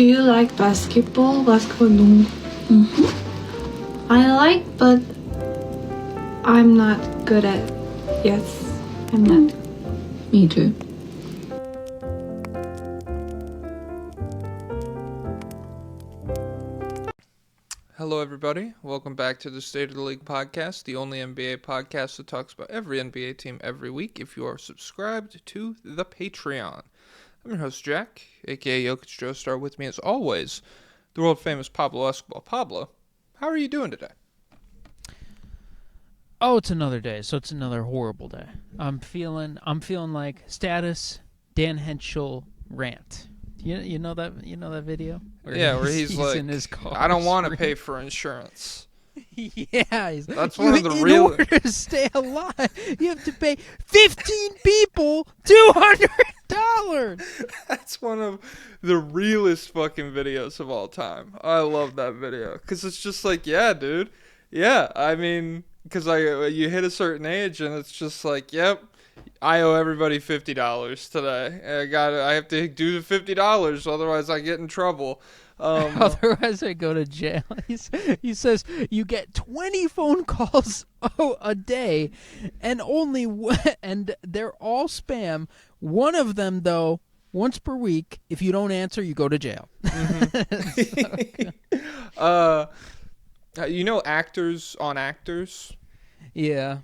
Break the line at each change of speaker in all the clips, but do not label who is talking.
Do you like basketball? Basketball 농구? I like, but I'm not good at. Yes, I'm not.
Me too.
Hello, everybody. Welcome back to the State of the League podcast, the only NBA podcast that talks about every NBA team every week if you are subscribed to the Patreon. I'm your host, Jack, a.k.a. Jokic Joestar. With me, as always, the world-famous Pablo Escobar. Pablo, how are you doing today?
Oh, it's another day, so it's another horrible day. I'm feeling like status Dan Henschel rant. You know that video?
Where he's like,
in his car
I don't want to pay for insurance.
Yeah,
that's one of the real.
In order to stay alive, you have to pay 15 people $200.
That's one of the realest fucking videos of all time. I love that video because it's just like, yeah, dude, yeah. I mean, because you hit a certain age and it's just like, yep, I owe everybody $50 today. I have to do the $50, otherwise I get in trouble.
Otherwise, I go to jail. He says you get 20 phone calls a day, and and they're all spam. One of them, though, once per week. If you don't answer, you go to jail.
You know, actors on actors.
Yeah,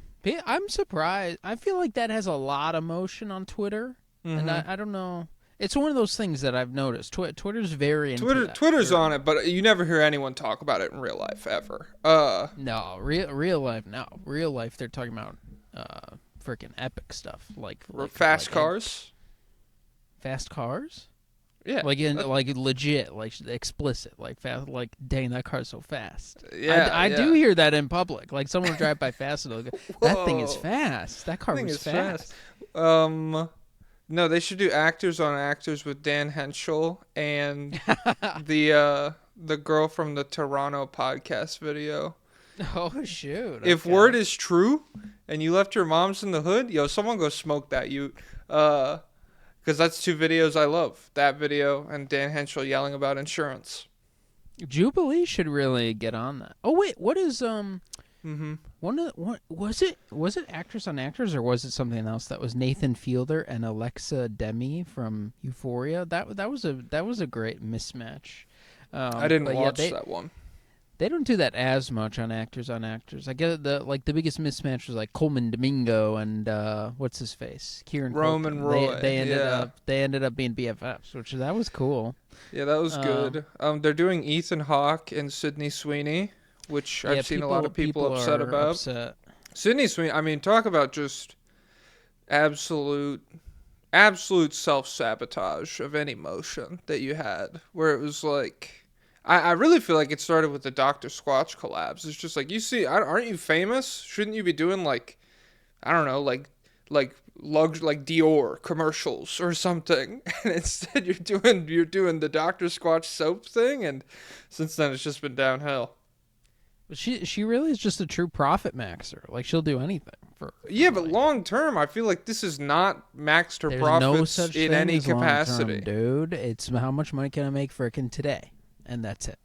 I'm surprised. I feel like that has a lot of motion on Twitter, and I don't know. It's one of those things that I've noticed. Twitter's very into that.
Twitter's on it, but you never hear anyone talk about it in real life ever.
No, real life. No, real life. They're talking about freaking epic stuff like
fast cars.
Fast cars.
Yeah,
like legit, like explicit, like fast, like dang, that car's so fast.
Yeah,
I do hear that in public. Like someone will drive by fast and they'll go, "That thing is fast. That car was fast."
No, they should do actors on actors with Dan Henschel and the girl from the Toronto podcast video.
Oh shoot!
If word is true, and you left your mom's in the hood, someone go smoke that Ute. Because that's two videos I love. That video and Dan Henschel yelling about insurance.
Jubilee should really get on that. Oh wait, what is what was it? Was it Actors on Actors or was it something else? That was Nathan Fielder and Alexa Demi from Euphoria. That was a great mismatch.
I didn't watch that one.
They don't do that as much on Actors on Actors. I get the biggest mismatch was like Coleman Domingo and what's his face, Kieran
Roman
Culkin.
Roy.
They ended up being BFFs, which that was cool.
Yeah, that was good. They're doing Ethan Hawke and Sydney Sweeney, which I've seen a lot of people upset about. Sydney Sweeney, I mean, talk about just absolute self-sabotage of any motion that you had, where it was like, I really feel like it started with the Dr. Squatch collabs. It's just like, you see, aren't you famous? Shouldn't you be doing like, I don't know, like Dior commercials or something? And instead you're doing the Dr. Squatch soap thing, and since then it's just been downhill.
But she really is just a true profit maxer. Like she'll do anything for.
Yeah, but long term, I feel like this is not maxed her profits in any capacity,
dude. It's how much money can I make frickin' today, and that's it.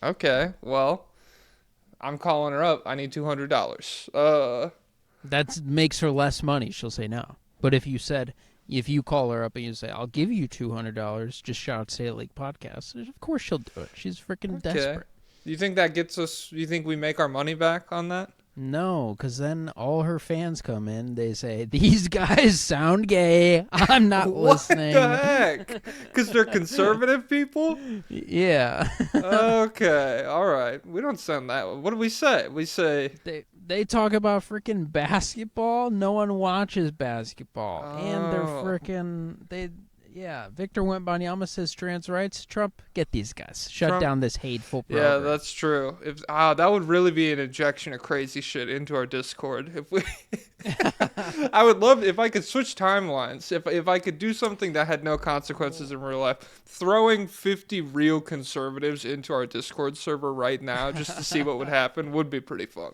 Okay, well, I'm calling her up. I need $200.
That makes her less money. She'll say no. But if you call her up and you say, I'll give you $200, just shout Say It League podcast, of course she'll do it. She's freaking desperate.
Do you think that gets us, you think we make our money back on that?
No, because then all her fans come in. They say, these guys sound gay. I'm not listening.
What the heck? Because they're conservative people?
Yeah.
Okay. All right. We don't sound that way. What do we say? We say...
They talk about freaking basketball. No one watches basketball.
Oh.
And they're freaking... Victor Wembanyama says trans rights. Trump, get these guys. Shut down this hateful program.
Yeah, that's true. That would really be an injection of crazy shit into our Discord. If we, I would love if I could switch timelines. If I could do something that had no consequences in real life, throwing 50 real conservatives into our Discord server right now just to see what would happen would be pretty fun.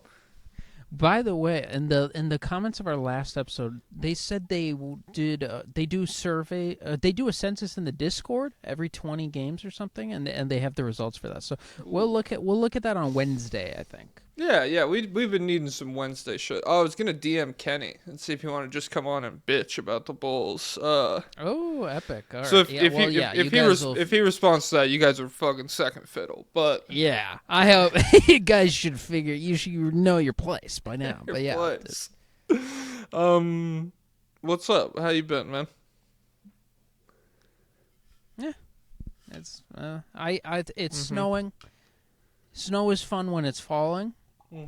By the way, in the comments of our last episode, they said they do a census in the Discord every 20 games or something, and they have the results for that. So we'll look at that on Wednesday, I think.
Yeah, we've been needing some Wednesday shit. Oh, I was gonna DM Kenny and see if he wanted to just come on and bitch about the Bulls.
Oh, epic! All right.
So if he responds to that, you guys are fucking second fiddle. But
yeah, I hope you guys should figure you should know your place by now. But yeah,
place. What's up? How you been, man?
Yeah, it's it's snowing. Snow is fun when it's falling.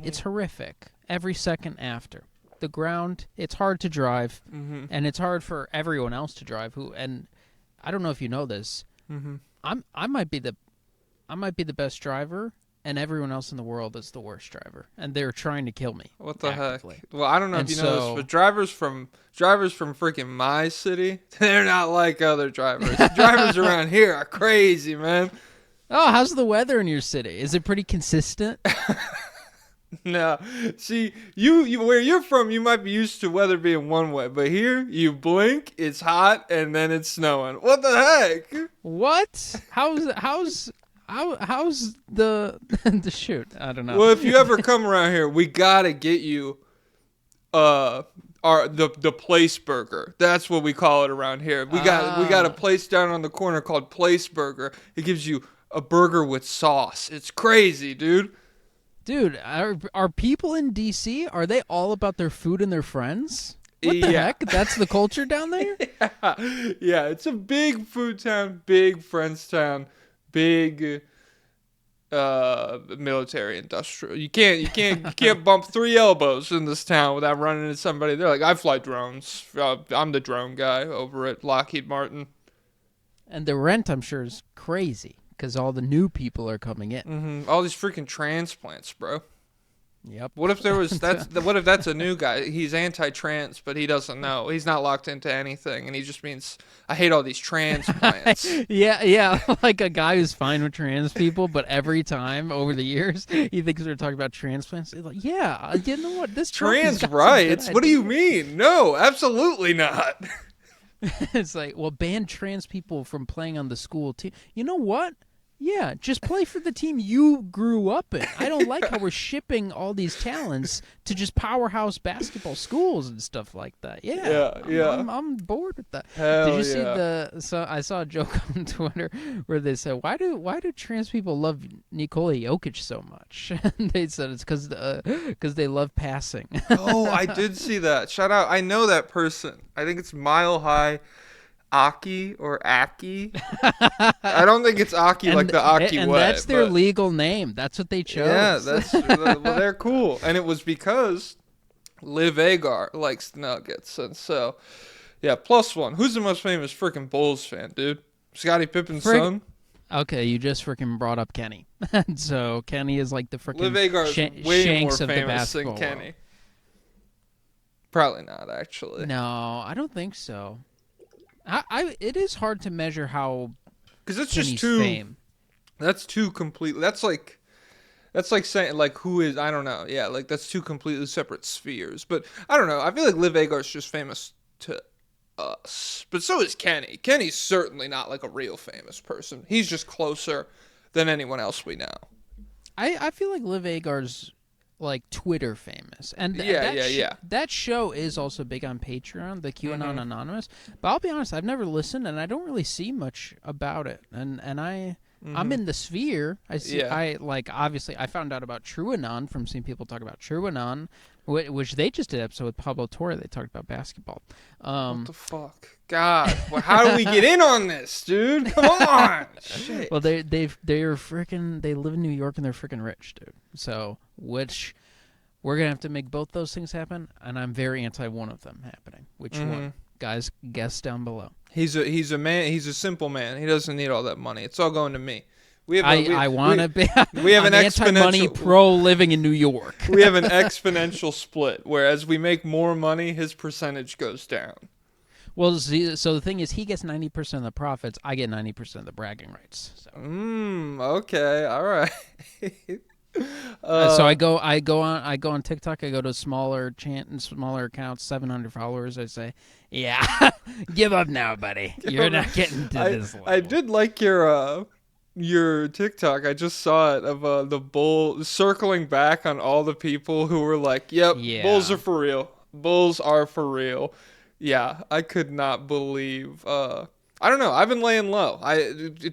It's horrific every second after. The ground, it's hard to drive, and it's hard for everyone else to drive. And I don't know if you know this. I might be the best driver, and everyone else in the world is the worst driver, and they're trying to kill me.
What the
actively.
heck? Well, I don't know if you know this, but drivers from freaking my city, they're not like other drivers. Drivers around here are crazy, man.
Oh, how's the weather in your city? Is it pretty consistent?
No. See, you where you're from, you might be used to weather being one way, but here, you blink, it's hot, and then it's snowing. What the heck?
What? How's the the shoot? I don't know.
Well, if you ever come around here, we gotta get you the Place Burger. That's what we call it around here. We got a place down on the corner called Place Burger. It gives you a burger with sauce. It's crazy, dude.
Dude, are people in DC, are they all about their food and their friends? What the heck? That's the culture down there?
Yeah, it's a big food town, big friends town, big military industrial. You can't bump 3 elbows in this town without running into somebody. They're like, I fly drones. I'm the drone guy over at Lockheed Martin.
And the rent, I'm sure, is crazy. Because all the new people are coming in.
All these freaking transplants, bro.
Yep.
What if what if that's a new guy? He's anti-trans, but he doesn't know. He's not locked into anything, and he just means, I hate all these transplants.
yeah, like a guy who's fine with trans people, but every time over the years, he thinks they're talking about transplants. He's like, yeah, you know what? This
trans rights? What do you mean? No, absolutely not.
It's like, well, ban trans people from playing on the school team. You know what? Yeah, just play for the team you grew up in. I don't like how we're shipping all these talents to just powerhouse basketball schools and stuff like that. Yeah. I'm bored with that.
Hell
Did you see so I saw a joke on Twitter where they said, why do trans people love Nikola Jokic so much? And they said it's because they love passing.
Oh, I did see that. Shout out. I know that person. I think it's Mile High Aki or Aki. I don't think it's Aki like the Aki
and
way.
That's their legal name. That's what they chose.
Yeah, well, they're cool. And it was because Liv Agar likes the Nuggets. And so, yeah, +1. Who's the most famous freaking Bulls fan, dude? Scottie Pippen's son?
Okay, you just freaking brought up Kenny. So Kenny is like the freaking
Liv Agar is way more famous than
world.
Kenny. Probably not, actually.
No, I don't think so. It is hard to measure how,
because it's
Kenny's
just too
fame.
That's too completely. That's like saying like who is, I don't know. Yeah, like that's two completely separate spheres. But I don't know. I feel like Liv Agar's just famous to us, but so is Kenny. Kenny's certainly not like a real famous person. He's just closer than anyone else we know.
I feel like Liv Agar's like Twitter famous, and that show is also big on Patreon, the QAnon Anonymous. But I'll be honest, I've never listened, and I don't really see much about it. And I'm in the sphere. I see. I obviously I found out about TrueAnon from seeing people talk about TrueAnon, which they just did an episode with Pablo Torre. They talked about basketball.
What the fuck? God, well, how do we get in on this, dude? Come on. Shit.
Well, they live in New York and they're freaking rich, dude. So, which we're gonna have to make both those things happen, and I'm very anti one of them happening. Which one? Guys, guess down below.
He's a man. He's a simple man. He doesn't need all that money. It's all going to me.
I want to be.
We have an
anti-money pro living in New York.
We have an exponential split, whereas we make more money, his percentage goes down.
Well, so the thing is, he gets 90% of the profits. I get 90% of the bragging rights. So.
Okay, all right.
So I go on TikTok. I go to smaller accounts, 700 followers. I say, yeah, give up now, buddy. You're not getting to this level.
I did like your TikTok. I just saw it of the bull circling back on all the people who were like, "Yep,
Yeah.
bulls are for real. Bulls are for real." Yeah, I could not believe. I don't know. I've been laying low.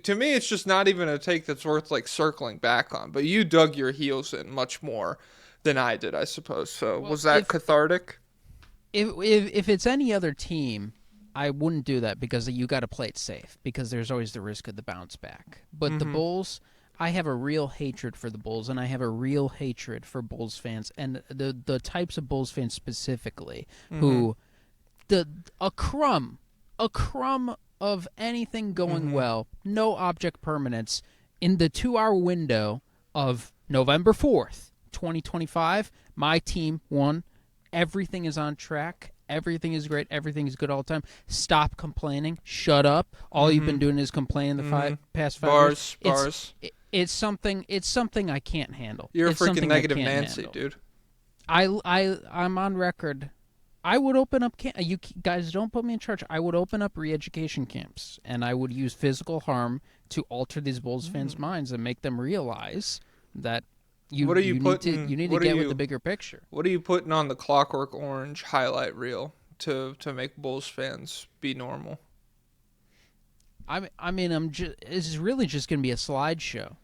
To me, it's just not even a take that's worth like circling back on. But you dug your heels in much more than I did, I suppose. So
Well,
was that cathartic?
If it's any other team, I wouldn't do that because you got to play it safe because there's always the risk of the bounce back. But the Bulls, I have a real hatred for the Bulls, and I have a real hatred for Bulls fans and the types of Bulls fans specifically who a crumb of anything going well, no object permanence in the 2-hour window of November 4th, 2025, my team won. Everything is on track. Everything is great. Everything is good all the time. Stop complaining. Shut up. All you've been doing is complaining the past 5 years.
Bars.
It's something I can't handle.
You're
It's
a freaking
something I
negative
can't
Nancy,
handle.
dude.
I'm on record. I would open up you guys don't put me in charge. I would open up re-education camps, and I would use physical harm to alter these Bulls fans' minds and make them realize that you need to get with the bigger picture.
What are you putting on the Clockwork Orange highlight reel to make Bulls fans be normal?
It's really just gonna be a slideshow.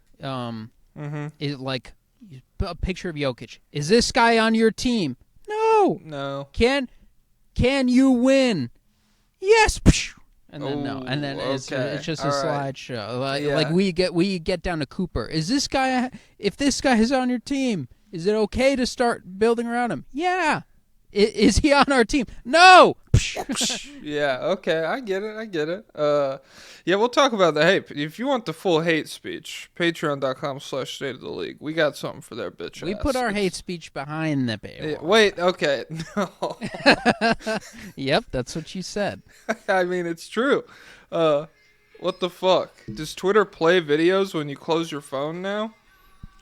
It like a picture of Jokic. Is this guy on your team? No. Can you win? Yes. And then no. And then it's just a slideshow. Like we get down to Cooper. Is this guy? If this guy is on your team, is it okay to start building around him? Yeah. Is he on our team? No.
Yeah, okay, I get it. Yeah, we'll talk about the hate. If you want the full hate speech, patreon.com/state of the league. We got something for their bitch
We
asses.
put our hate speech behind the paywall.
Yeah, wait, okay, no.
Yep, that's what you said.
I mean, it's true. What the fuck? Does Twitter play videos when you close your phone now?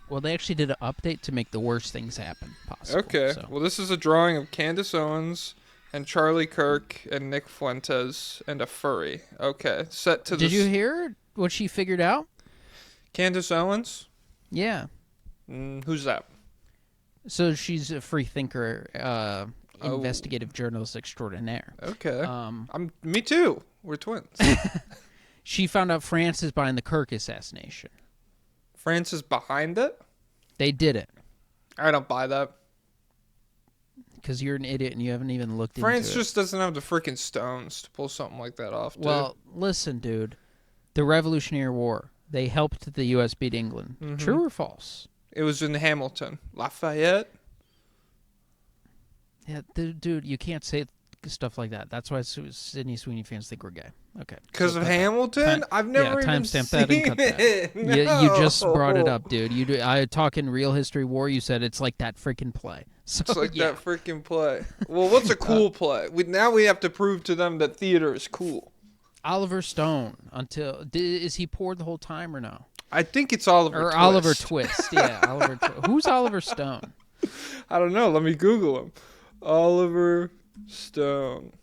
Well, they actually did an update to make the worst things happen possible.
Okay,
so.
well, this is a drawing of Candace Owens and Charlie Kirk and Nick Fuentes and a furry. Okay, set to
Did you hear what she figured out?
Candace Owens?
Yeah.
Who's that?
So she's a free thinker, investigative journalist extraordinaire.
Okay. Me too. We're twins.
She found out France is behind the Kirk assassination.
France is behind it?
They did it.
I don't buy that.
Because you're an idiot and you haven't even looked into it.
France just doesn't have the freaking stones to pull something like that off, dude.
Well, listen, dude. The Revolutionary War, they helped the U.S. beat England. True or false?
It was in Hamilton. Lafayette?
Yeah, dude, you can't say stuff like that. That's why Sydney Sweeney fans think we're gay. Okay.
Because of Hamilton? I've never even
timestamp
seen
that and cut that.
it. No.
You just brought it up, dude. I talk in Real History War. You said it's like that freaking play. So,
It's like that freaking play. Well, what's a cool play? Now we have to prove to them that theater is cool.
Oliver Stone. Is he poured the whole time or no?
I think it's Oliver Twist.
Oliver Twist. Yeah, Oliver Twist. Who's Oliver Stone?
I don't know. Let me Google him. Oliver Stone.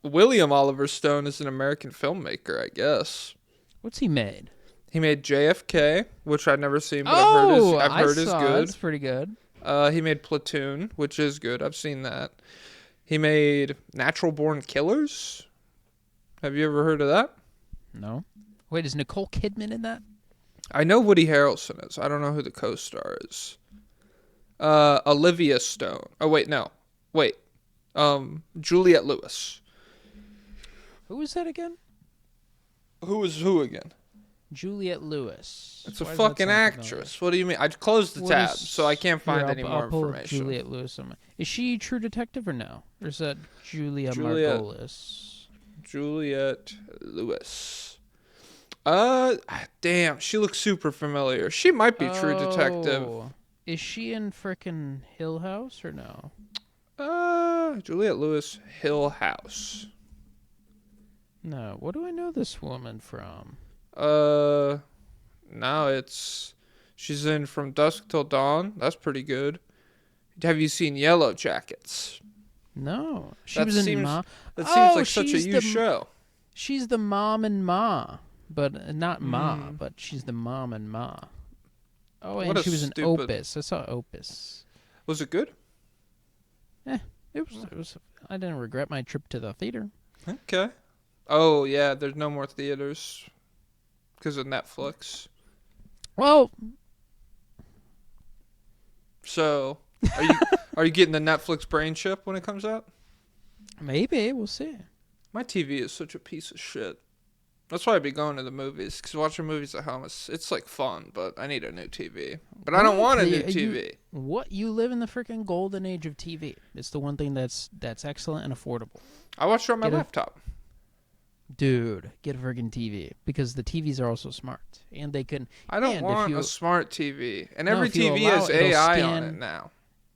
William Oliver Stone is an American filmmaker, I guess.
What's he made?
He made JFK, which I've never seen, but I've heard is good.
That's pretty good.
He made Platoon, which is good. I've seen that. He made Natural Born Killers. Have you ever heard of that?
No. Wait, is Nicole Kidman in that?
I know Woody Harrelson is. I don't know who the co-star is. Olivia Stone. Oh, wait, no. Wait. Juliette Lewis.
Who is that again?
Who is who again?
Juliette Lewis.
It's a fucking actress. What do you mean? I closed the tab, so I can't find any more information.
Juliette Lewis. Is she True Detective or no? Or is that Julia Margolis?
Juliette Lewis. Damn, she looks super familiar. She might be True Detective.
Is she in frickin' Hill House or no?
Juliette Lewis, Hill House.
No, what do I know this woman from?
No, She's in From Dusk Till Dawn. That's pretty good. Have you seen Yellow Jackets?
No, she
That
was in
seems
Ma.
that seems
Oh,
like such a
she's
you show.
She's the mom in Ma, but not Ma, but she's the mom in Ma. Oh,
What
and
a
she was in
stupid-
Opus. I saw Opus.
Was it good?
It was. I didn't regret my trip to the theater.
Okay. Oh yeah, there's no more theaters because of Netflix.
Well,
So, are you getting the Netflix brain chip when it comes out?
maybe we'll see.
My TV is such a piece of shit. That's why I be going to the movies, because watching movies at home it's like fun, but I need a new TV. But I don't want a new TV.
You live in the freaking golden age of TV. It's the one thing that's excellent and affordable.
I watch it on my
Get a-
laptop.
Dude, get a freaking TV because the TVs are also smart and they can.
I don't
and
want
if you,
a smart TV, and
No,
every
if you
TV
allow
has
it, it'll
AI on
scan-
it now.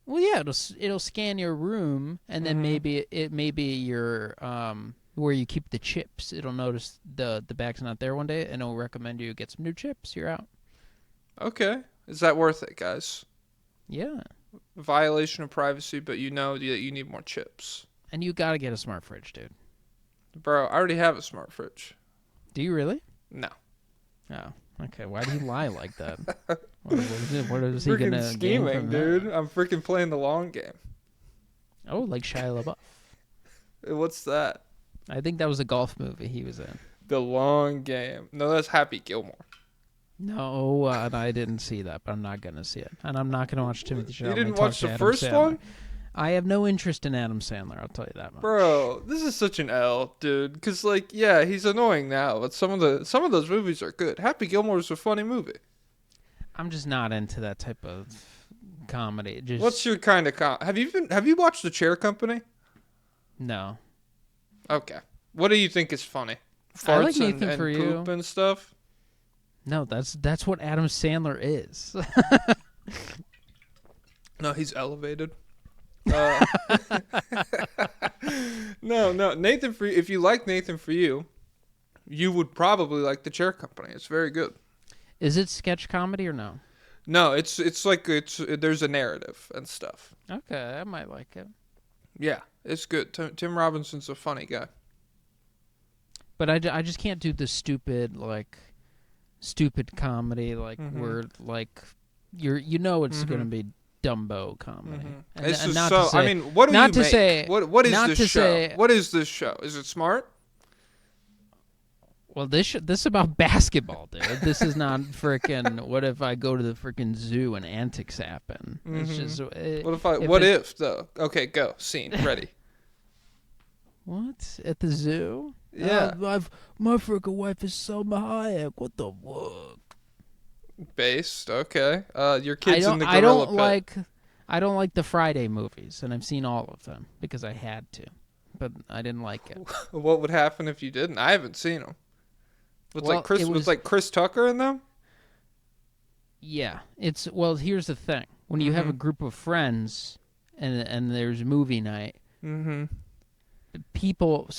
Well, yeah, it'll scan your room and then
Mhm.
maybe your where you keep the chips. It'll notice the bag's not there one day and it'll recommend you get some new chips. You're out.
Okay, is that worth it, guys?
Yeah,
Violation of privacy, but you know that you need more chips,
and you gotta get a smart fridge, dude.
bro. I already have a smart fridge.
Do you really?
No.
Oh, okay. Why do you lie like that? What is he
Freaking
gonna gain
scheming,
from
dude.
that?
I'm freaking playing the long game.
Oh, like Shia LaBeouf.
What's that?
I think that was a golf movie he was in.
The long game. No, that's Happy Gilmore.
No, and I didn't see that, but I'm not gonna see it, and I'm not gonna watch Timothy Chalamet.
You didn't
talk
watch
to
the
Adam
first
Sandler.
one?
I have no interest in Adam Sandler. I'll tell you that much.
Bro, this is such an L, dude. Because, like, yeah, he's annoying now, but some of those movies are good. Happy Gilmore is a funny movie.
I'm just not into that type of comedy. Just
What's your kind of Have you watched The Chair Company?
no?
Okay. What do you think is funny?
I like
Farts
Nathan
and
For
poop
You.
and stuff?
No, that's what Adam Sandler is.
No, he's elevated. No, Nathan For You. If you like Nathan For You, you would probably like The Chair Company. It's very good.
Is it sketch comedy or no?
No, it's like there's a narrative and stuff.
Okay, I might like it.
Yeah, it's good. Tim Robinson's a funny guy.
But I just can't do the stupid comedy where like you know it's gonna be Dumbo comedy. And,
It's
and
just
not
so.
to say,
I mean, what do
not
you
to
make?
say
What is
not
this
to
show?
say-
What is this show? Is it smart?
well, this is about basketball, dude. This is not freaking. What if I go to the freaking zoo and antics happen? It's just.
What if though? Okay, go. Scene ready.
What at the zoo?
Yeah.
My freaking wife is Selma Hayek. What the fuck?
Based. Okay. Your kids in the gorilla pit.
I don't like the Friday movies, and I've seen all of them because I had to, but I didn't like it.
What would happen if you didn't? I haven't seen them. With
Well,
Chris,
it was-
with like Chris Tucker in them.
Yeah, here's the thing: when you have a group of friends and there's movie night,
Mm-hmm.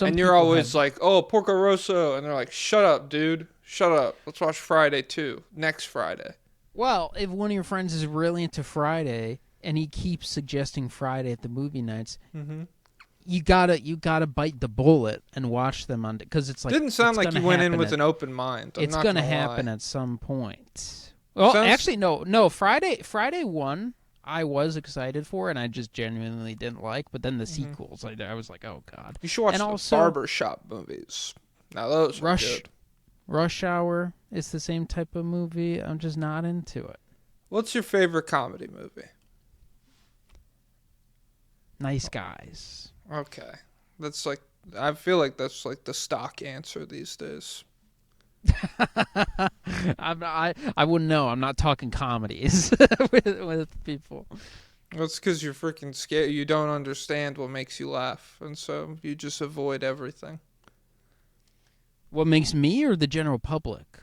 And you're always like, "Oh, Porco Rosso," and they're like, "Shut up, dude. Shut up. Let's watch Friday 2 next Friday."
well, if one of your friends is really into Friday and he keeps suggesting Friday at the movie nights, you gotta bite the bullet and watch them on because it's like
Didn't sound
it's
like you
gonna
went in
happen
with
at-
an open mind. I'm
It's
not
gonna
lie.
happen at some point. Well,
Sounds-
actually, no. Friday 1, I was excited for, and I just genuinely didn't like. But then the sequels, I was like, oh god.
You should watch
And
the
also-
barbershop movies. Now those are good.
Rush Hour is the same type of movie. I'm just not into it.
What's your favorite comedy movie?
Nice Guys.
Okay, that's like I feel like that's like the stock answer these days.
I wouldn't know. I'm not talking comedies with people.
That's because you're freaking scared. You don't understand what makes you laugh, and so you just avoid everything.
What makes me or the general public?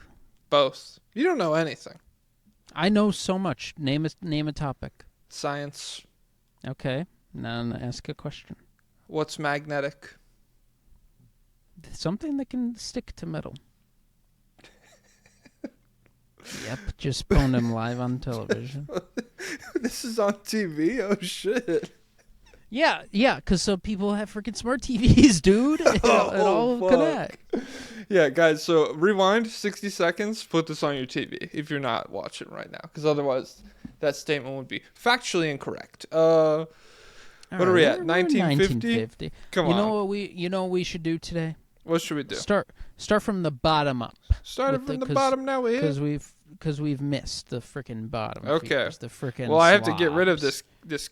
Both. You don't know anything.
I know so much. Name a topic.
Science.
Okay. Now ask a question.
What's magnetic?
Something that can stick to metal. Yep, just pwned him live on television.
This is on TV? Oh, shit.
Yeah, because so people have freaking smart TVs, dude. It all
fuck.
connect.
Yeah, guys, so rewind 60 seconds, put this on your TV if you're not watching right now, because otherwise that statement would be factually incorrect. What are we at? 1950? Come on.
You know what we should do today?
What should we do?
Start from the bottom up.
Started from the bottom, now we're here.
Because we've missed the freaking bottom.
Okay.
Feeders, the freaking
Well, I have to get rid of this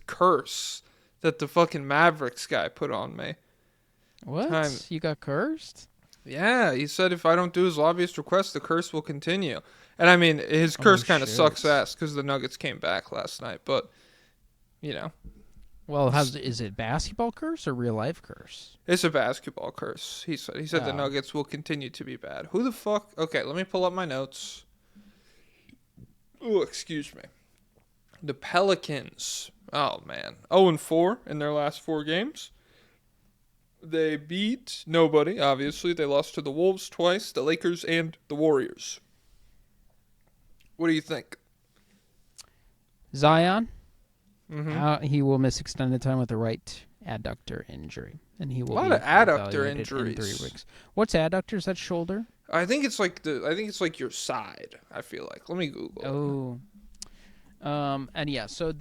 curse that the fucking Mavericks guy put on me.
What? You got cursed?
Yeah, he said if I don't do his lobbyist request, the curse will continue. And I mean, his curse kind of sucks ass because the Nuggets came back last night, but, you know.
Well, is it basketball curse or real life curse?
It's a basketball curse, he said. He said the Nuggets will continue to be bad. Who the fuck? Okay, let me pull up my notes. Oh, excuse me. The Pelicans. Oh, man. 0-4 in their last 4 games. They beat nobody, obviously. They lost to the Wolves twice, the Lakers, and the Warriors. What do you think?
Zion? He will miss extended time with the right adductor injury. And he will
a lot of adductor injuries.
In 3 weeks. What's adductor? Is that shoulder?
I think it's like your side, I feel like. Let me Google it.
And yeah, so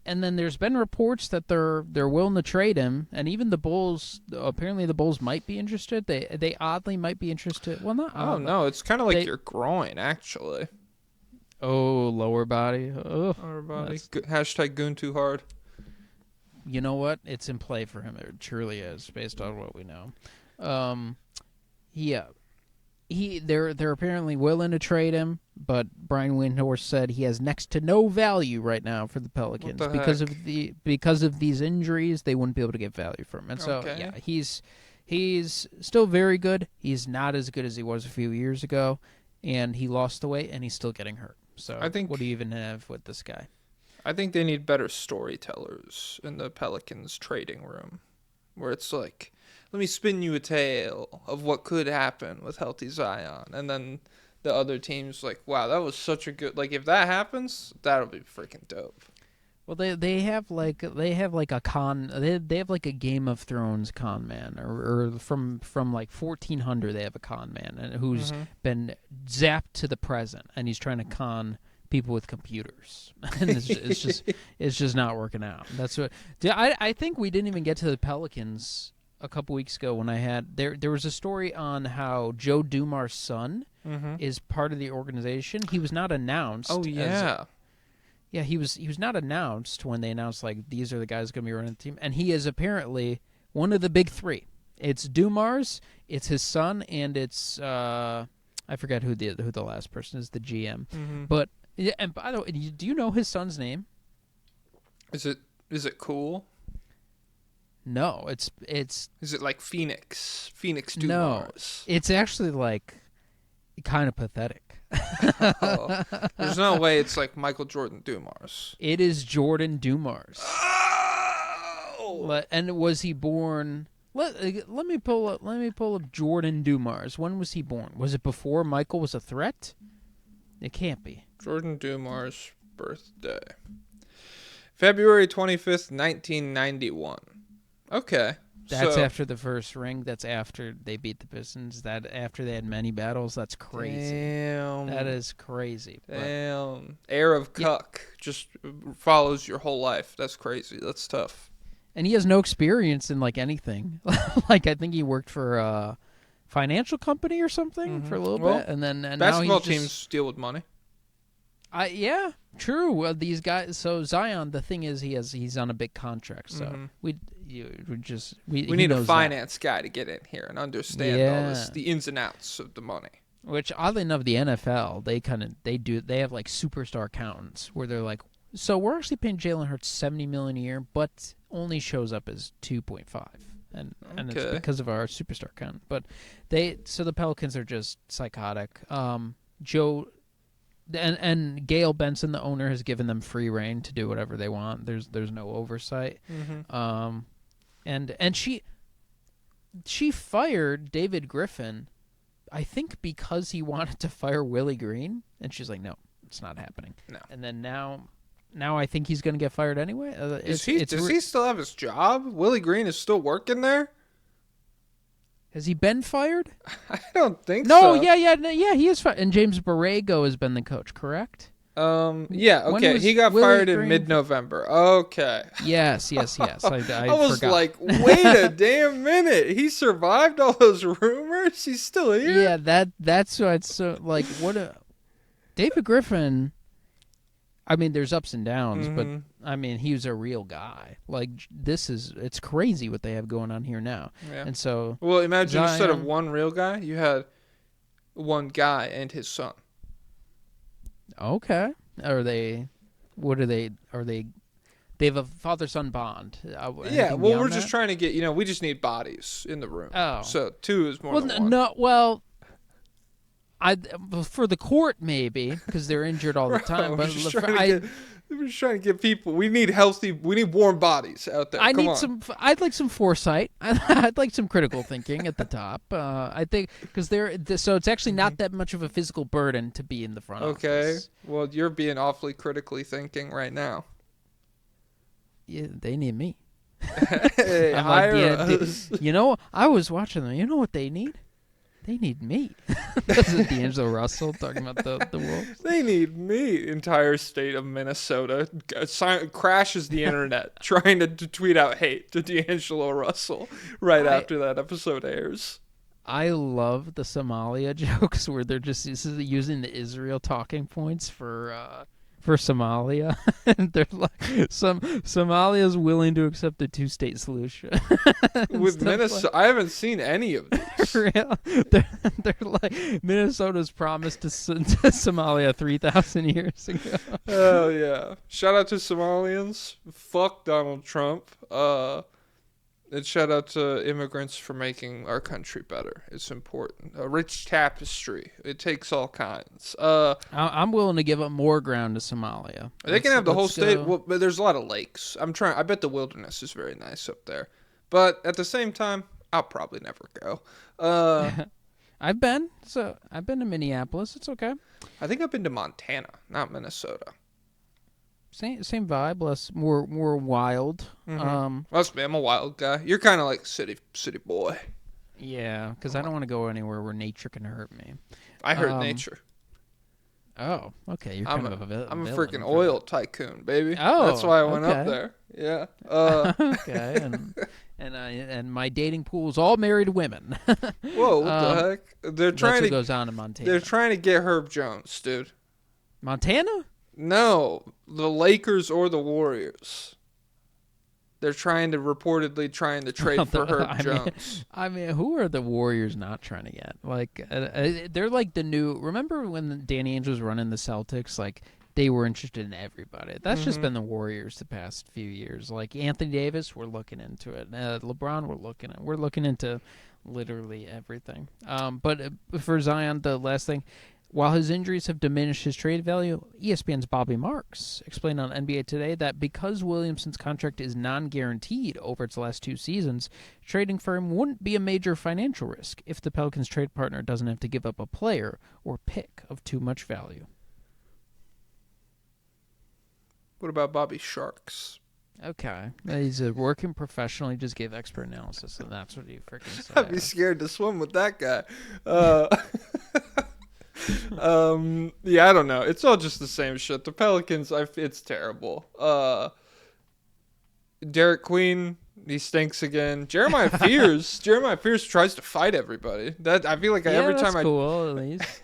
and then there's been reports that they're willing to trade him, and even the Bulls. Apparently, the Bulls might be interested. They oddly might be interested. Well, not.
Oh no, it's kind of like your groin, actually.
Oh, lower body. Oh,
lower body. Hashtag goon too hard.
You know what? It's in play for him. It truly is, based on what we know. Yeah. They're apparently willing to trade him, but Brian Windhorst said he has next to no value right now for the Pelicans because of these injuries. They wouldn't be able to get value from him, and so yeah, he's still very good. He's not as good as he was a few years ago, and he lost the weight, and he's still getting hurt. So I think, what do you even have with this guy?
I think they need better storytellers in the Pelicans trading room, where it's like, let me spin you a tale of what could happen with healthy Zion. And then the other team's like, wow, that was such a good... Like, if that happens, that'll be freaking dope.
Well, they have like a Game of Thrones con man, or from like 1400 they have a con man and who's been zapped to the present, and he's trying to con people with computers, and it's just not working out. That's what I think. We didn't even get to the Pelicans a couple weeks ago when I had there was a story on how Joe Dumars' son is part of the organization. He was not announced.
Oh yeah.
He was not announced when they announced like these are the guys going to be running the team, and he is apparently one of the big 3. It's Dumars, it's his son, and it's I forget who the last person is, the GM. But yeah, and by the way, do you know his son's name?
Is it cool?
No, it's.
Is it like Phoenix Dumars?
No, it's actually like kind of pathetic.
There's no way it's like Michael Jordan Dumars.
It is Jordan Dumars.
Oh!
And was he born? Let me pull up Jordan Dumars. When was he born? Was it before Michael was a threat? It can't be.
Jordan Dumars' birthday, February 25th, 1991. Okay.
That's after the first ring. That's after they beat the Pistons. That after they had many battles. That's crazy.
Damn.
That is crazy.
Damn. Heir of Cuck just follows your whole life. That's crazy. That's tough.
And he has no experience in like anything. Like I think he worked for a financial company or something for a little bit, and
basketball
now
teams deal with money.
Yeah, true. These guys. So Zion, the thing is, he's on a big contract. So we
need a finance guy to get in here and understand all this, the ins and outs of the money.
Which oddly enough, the NFL they have like superstar accountants where they're like, so we're actually paying Jalen Hurts $70 million a year, but only shows up as 2.5, and it's because of our superstar accountant. But the Pelicans are just psychotic. Joe. And Gail Benson, the owner, has given them free reign to do whatever they want. There's no oversight. And she fired David Griffin, I think because he wanted to fire Willie Green, and she's like, no, it's not happening.
No.
And then now I think he's going to get fired anyway.
Does he still have his job? Willie Green is still working there?
Has he been fired?
I don't think
No,
so.
yeah, he is fired. And James Borrego has been the coach, correct?
Yeah, okay.
was
He got
Willie
fired in
Green-
mid-November. Okay.
Yes. I
was
forgot.
like, wait a damn minute. He survived all those rumors? He's still here?
Yeah, that's why it's so, like, David Griffin, I mean, there's ups and downs, but, I mean, he was a real guy. Like, it's crazy what they have going on here now.
Yeah.
And so...
Well, imagine
Zion,
instead of one real guy, you had one guy and his son.
Okay. They have a father-son bond.
Yeah, well, we're just trying to get, we just need bodies in the room.
Oh.
So 2 is more than 1.
For the court, maybe, because they're injured all the time.
We're
But
just trying to get people. We need warm bodies out there.
I'd like some foresight. I'd like some critical thinking at the top. I think because so it's actually not that much of a physical burden to be in the front office.
Okay. Well, you're being awfully critically thinking right now.
Yeah, they need me.
Hey, hire us.
I was watching them. You know what they need? They need me. This is D'Angelo Russell talking about the Wolves.
They need me. Entire state of Minnesota crashes the internet trying to tweet out hate to D'Angelo Russell after that episode airs.
I love the Somalia jokes where they're just using the Israel talking points for Somalia. And they're like, Somalia's willing to accept a 2-state solution.
With Minnesota, I haven't seen any of these.
Real? They're like, Minnesota's promised to Somalia 3,000 years ago.
Oh, yeah. Shout out to Somalians. Fuck Donald Trump. And shout out to immigrants for making our country better. It's important. A rich tapestry. It takes all kinds.
I'm willing to give up more ground to Somalia.
They can have the whole state. Well, but there's a lot of lakes. I bet the wilderness is very nice up there. But at the same time, I'll probably never go.
I've been to Minneapolis. It's okay.
I think I've been to Montana, not Minnesota.
Same vibe, less more wild.
Must be. I'm a wild guy. You're kind of like city boy.
Yeah, because I don't want to go anywhere where nature can hurt me.
I hurt nature.
Oh, okay. You're
I'm
kind of a
I'm a
villain
freaking
for
oil tycoon, baby.
Oh,
that's why I went
okay.
up there. Yeah.
Okay, and my dating pool is all married women.
Whoa, what the heck? They're trying
that's
to
what goes on in Montana.
They're trying to get Herb Jones, dude.
Montana?
No, the Lakers or the Warriors. They're reportedly trying to trade for Herb Jones.
I mean, who are the Warriors not trying to get? Like, they're like the new. Remember when Danny Ainge was running the Celtics? Like, they were interested in everybody. That's just been the Warriors the past few years. Like Anthony Davis, we're looking into it. LeBron, we're looking into literally everything. But for Zion, the last thing. While his injuries have diminished his trade value, ESPN's Bobby Marks explained on NBA Today that because Williamson's contract is non-guaranteed over its last 2 seasons, trading for him wouldn't be a major financial risk if the Pelicans' trade partner doesn't have to give up a player or pick of too much value.
What about Bobby Sharks?
Okay. He's a working professional. He just gave expert analysis, and that's what he freaking said.
I'd be scared to swim with that guy. Yeah, I don't know. It's all just the same shit. The Pelicans, it's terrible. Derek Queen, he stinks again. Jeremiah Fears tries to fight everybody. That I feel like every time
cool, at least.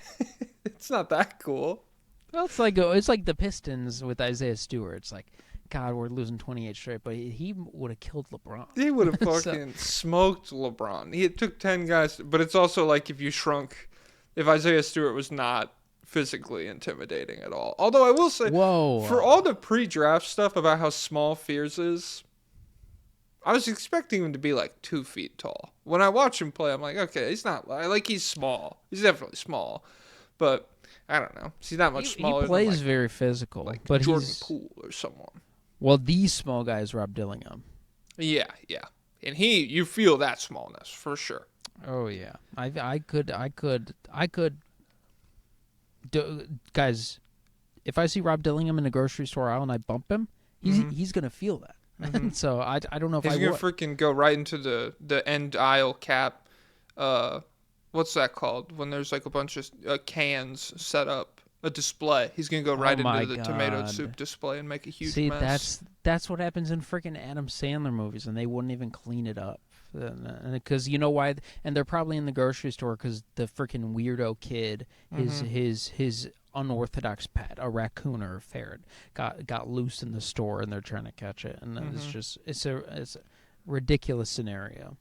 It's not that cool.
Well, it's like the Pistons with Isaiah Stewart. It's like, God, we're losing 28 straight, but he would have killed LeBron.
He would have fucking smoked LeBron. It took 10 guys, but it's also like if Isaiah Stewart was not physically intimidating at all. Although I will say, for all the pre-draft stuff about how small Fears is, I was expecting him to be like 2 feet tall. When I watch him play, I'm like, okay, he's not like he's small. He's definitely small, but I don't know. He's not much smaller.
He plays
than
very physical,
like
but
Jordan Poole or someone.
Well, these small guys, Rob Dillingham.
Yeah, and you feel that smallness for sure.
Oh yeah, I could guys. If I see Rob Dillingham in a grocery store aisle and I bump him, he's gonna feel that. And so I don't know if
He's
I
gonna
would.
freaking go right into the end aisle cap. What's that called? When there's like a bunch of cans set up, a display. He's gonna go right into the tomato soup display and make a huge mess.
That's what happens in freaking Adam Sandler movies, and they wouldn't even clean it up. Because you know why? And they're probably in the grocery store because the freaking weirdo kid, his unorthodox pet, a raccoon or a ferret, got loose in the store, and they're trying to catch it, and it's a ridiculous scenario.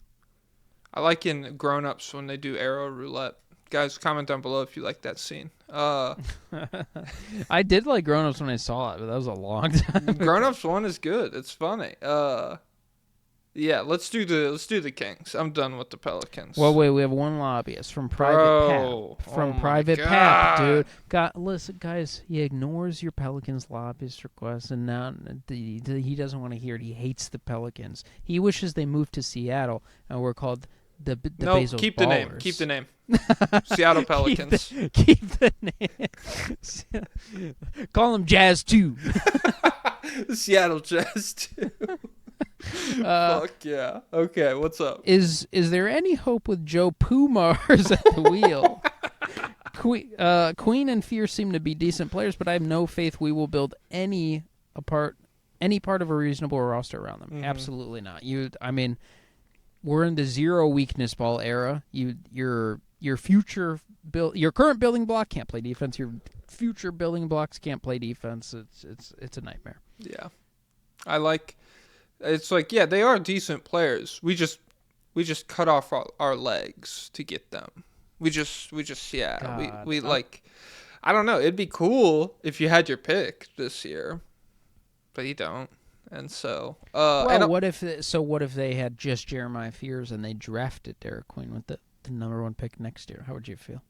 I like in Grown Ups when they do arrow roulette. Guys, comment down below if you like that scene.
I did like Grown Ups when I saw it, but that was a long time.
Grown Ups 1 is good. It's funny. Yeah, let's do the Kings. I'm done with the Pelicans.
Well, wait, we have one lobbyist from Private Pap. From Private Pap, dude. Listen, guys, he ignores your Pelicans lobbyist request, and now he doesn't want to hear it. He hates the Pelicans. He wishes they moved to Seattle, and we're called the Bezos
keep
Ballers.
the name. Keep the name. Seattle Pelicans.
Keep the name. Call them Jazz 2.
Seattle Jazz 2. Fuck yeah. Okay, what's up?
Is there any hope with Joe Pumars at the wheel? Queen and Fierce seem to be decent players, but I have no faith we will build any part of a reasonable roster around them. Absolutely not. We're in the zero weakness ball era. Your current building block can't play defense. Your future building blocks can't play defense. It's a nightmare.
Yeah. It's like, yeah, they are decent players. We just cut off our legs to get them. We like, I don't know. It'd be cool if you had your pick this year, but you don't. And so,
what if they had just Jeremiah Fears and they drafted Derek Queen with the number 1 pick next year? How would you feel?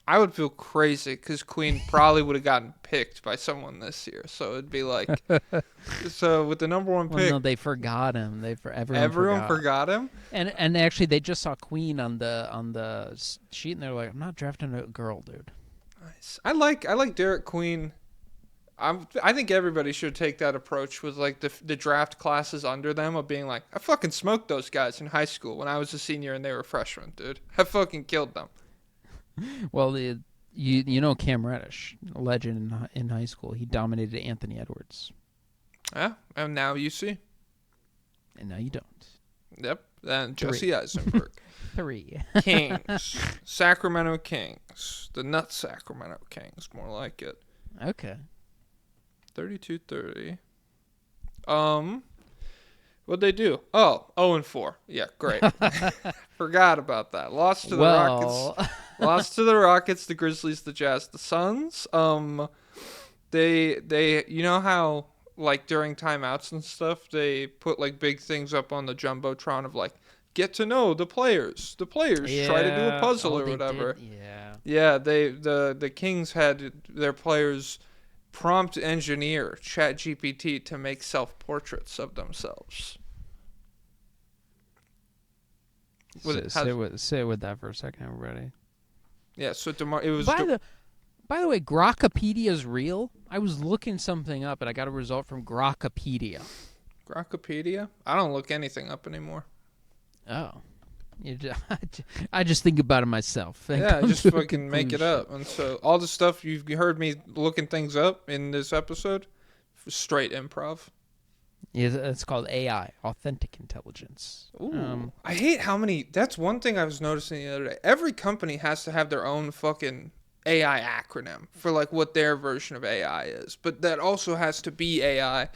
I would feel crazy because Queen probably would have gotten picked by someone this year. So it'd be like, so with the number 1 pick,
well, no, they forgot him. Everyone
forgot him.
And actually, they just saw Queen on the sheet, and they're like, I'm not drafting a girl, dude.
Nice. I like Derek Queen. I think everybody should take that approach with like the draft classes under them of being like, I fucking smoked those guys in high school when I was a senior and they were freshmen, dude. I fucking killed them.
Well, you know Cam Reddish, a legend in high school. He dominated Anthony Edwards.
Yeah, and now you see.
And now you don't.
Yep, and Jesse Eisenberg.
3.
Kings. Sacramento Kings. The Nut Sacramento Kings, more like it.
Okay.
32-30. What'd they do? Oh, 0-4. Yeah, great. Forgot about that. Lost to the Rockets. Lost to the Rockets, the Grizzlies, the Jazz, the Suns. They you know how like during timeouts and stuff they put like big things up on the jumbotron of like get to know the players. The players try to do a puzzle or whatever. Yeah, the Kings had their players prompt engineer ChatGPT to make self-portraits of themselves.
Say with that for a second, everybody.
Yeah, so it was.
By the way, Grokopedia's real. I was looking something up, and I got a result from Grokopedia.
Grokopedia? I don't look anything up anymore.
Oh. I just think about it myself.
Yeah, I just fucking make it up. And so all the stuff you've heard me looking things up in this episode, straight improv.
Yeah, it's called AI, authentic intelligence.
Ooh. I hate how many. That's one thing I was noticing the other day. Every company has to have their own fucking AI acronym for like what their version of AI is. But that also has to be AI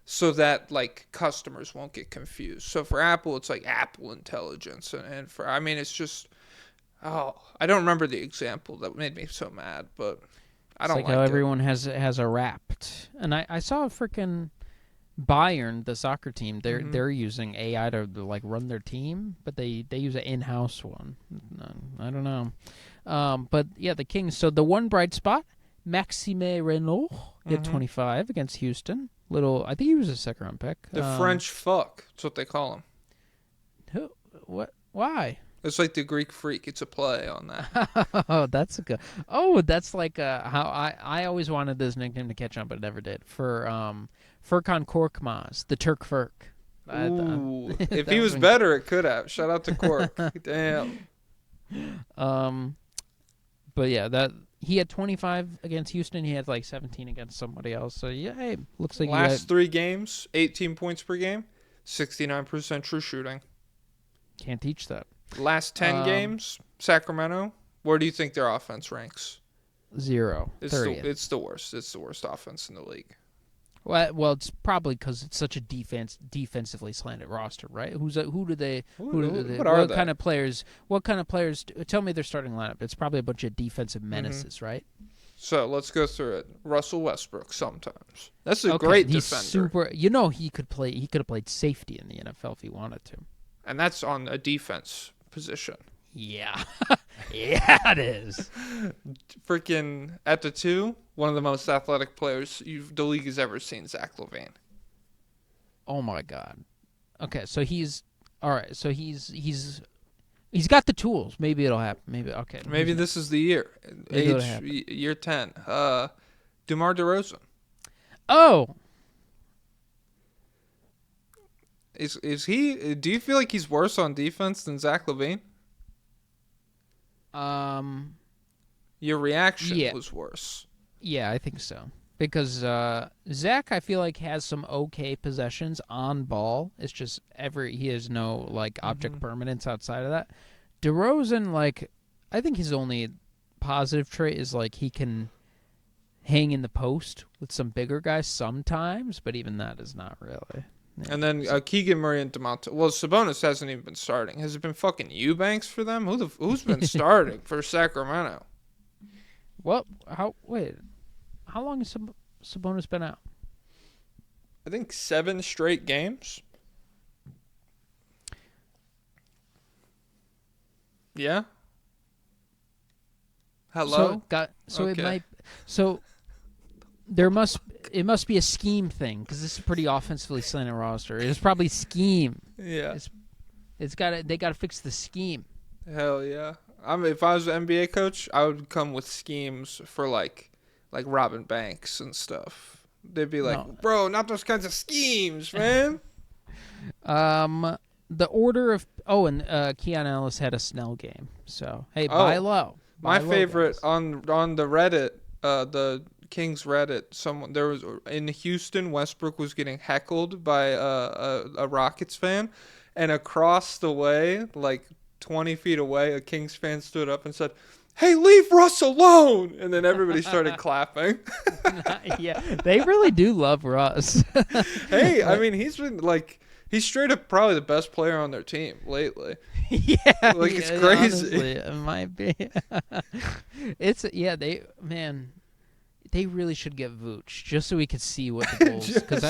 so that like customers won't get confused. So for Apple, it's like Apple Intelligence, and for it's just I don't remember the example that made me so mad, but I don't like
how
it.
Everyone has a Wrapped, and I saw a freaking Bayern, the soccer team. They're using AI to like run their team, but they use an in-house one. I don't know, but yeah, the Kings. So the one bright spot, Maxime Renault hit 25 against Houston. I think he was a second-round pick.
The French fuck. That's what they call him.
Who? What? Why?
It's like the Greek Freak. It's a play on that.
Oh, that's a good. Oh, that's like how I always wanted this nickname to catch on, but never did. For Furkan Korkmaz, the Turk Furk.
Ooh, if he was better, it could have. Shout out to Cork. Damn.
But yeah, that he had 25 against Houston. He had like 17 against somebody else. So yeah, hey, looks like
last 3 games, 18 points per game, 69% true shooting.
Can't teach that.
Last 10 games, Sacramento. Where do you think their offense ranks?
0.
It's the worst. It's the worst offense in the league.
Well, it's probably because it's such a defensively slanted roster, right? What kind of players? What kind of players? Tell me their starting lineup. It's probably a bunch of defensive menaces, right?
So let's go through it. Russell Westbrook sometimes. That's a great
he's
defender.
Super. You know, he could play. He could have played safety in the NFL if he wanted to.
And that's on a defense position.
Yeah. Yeah, it is.
Freaking at the 2, one of the most athletic players the league has ever seen, Zach LaVine.
Oh my God. Okay, so he's all right. So he's got the tools. Maybe it'll happen. Maybe
this is the year. Year 10. DeMar DeRozan.
Oh.
Is he? Do you feel like he's worse on defense than Zach LaVine? Your reaction was worse.
Yeah, I think so. Because Zach, I feel like, has some okay possessions on ball. It's just he has no like object permanence outside of that. DeRozan, like, I think his only positive trait is like he can hang in the post with some bigger guys sometimes, but even that is not really. Yeah.
And then Keegan Murray and DeMonte. Well, Sabonis hasn't even been starting. Has it been fucking Eubanks for them? Who's been starting for Sacramento?
Well, how long has Sabonis been out?
I think 7 straight games. Yeah. Hello.
It must be a scheme thing because this is a pretty offensively slanted roster. It's probably scheme.
Yeah.
They got to fix the scheme.
Hell yeah. If I was an NBA coach, I would come with schemes for like Robin Banks and stuff. They'd be like, bro, not those kinds of schemes, man.
The order of Keon Ellis had a Snell game. So hey, buy low.
My favorite on the Reddit, the Kings Reddit, there was in Houston, Westbrook was getting heckled by a Rockets fan, and across the way, like 20 feet away, a Kings fan stood up and said, "Hey, leave Russ alone!" And then everybody started clapping.
Yeah, they really do love Russ.
Hey, I mean, he's straight up probably the best player on their team lately.
Yeah,
it's crazy.
Honestly, it might be. They really should get Vooch just so we could see what the Bulls, because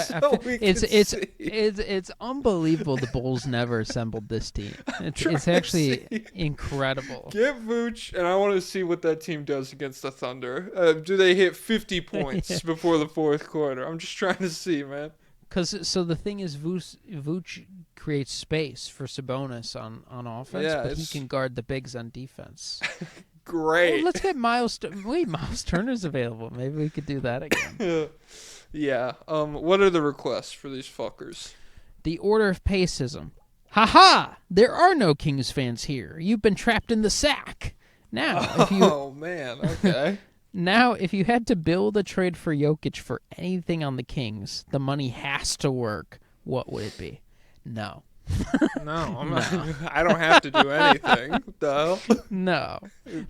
it's unbelievable the Bulls never assembled this team. It's actually incredible.
Get Vooch, and I want to see what that team does against the Thunder. Do they hit 50 points before the fourth quarter? I'm just trying to see, man.
So the thing is, Vooch creates space for Sabonis on offense, but he can guard the bigs on defense.
Great.
Well, let's get Miles. Miles Turner's available. Maybe we could do that again.
Yeah. What are the requests for these fuckers?
The order of pacism. Ha! There are no Kings fans here. You've been trapped in the sack. Now,
man. Okay.
Now, if you had to build a trade for Jokic for anything on the Kings, the money has to work. What would it be? No.
No, I don't have to do anything. What the hell?
No.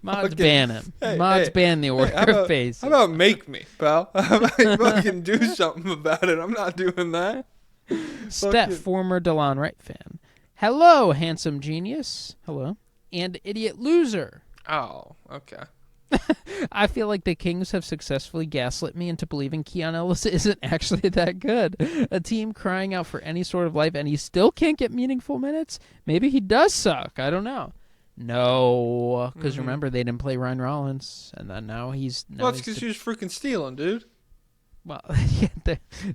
Mods ban him. Mods ban the order of pace.
How about make me, pal? How about you fucking do something about it? I'm not doing that.
Steph, former DeLon Wright fan. Hello, handsome genius. Hello. And idiot loser.
Oh, okay.
I feel like the Kings have successfully gaslit me into believing Keon Ellis isn't actually that good. A team crying out for any sort of life, and he still can't get meaningful minutes? Maybe he does suck. I don't know. No, because remember, they didn't play Ryan Rollins, and then now he's...
Well, it's because he was freaking stealing, dude.
Well,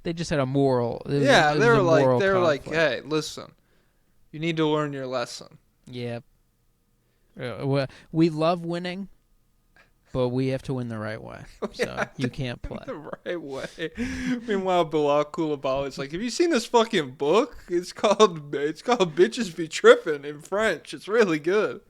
they just had a moral... They
were like, hey, listen, you need to learn your lesson.
Yeah. We love winning, but we have to win the right way. So you can't play.
The right way. Meanwhile, Bilal Koulibaly is like, have you seen this fucking book? It's called Bitches Be Trippin' in French. It's really good.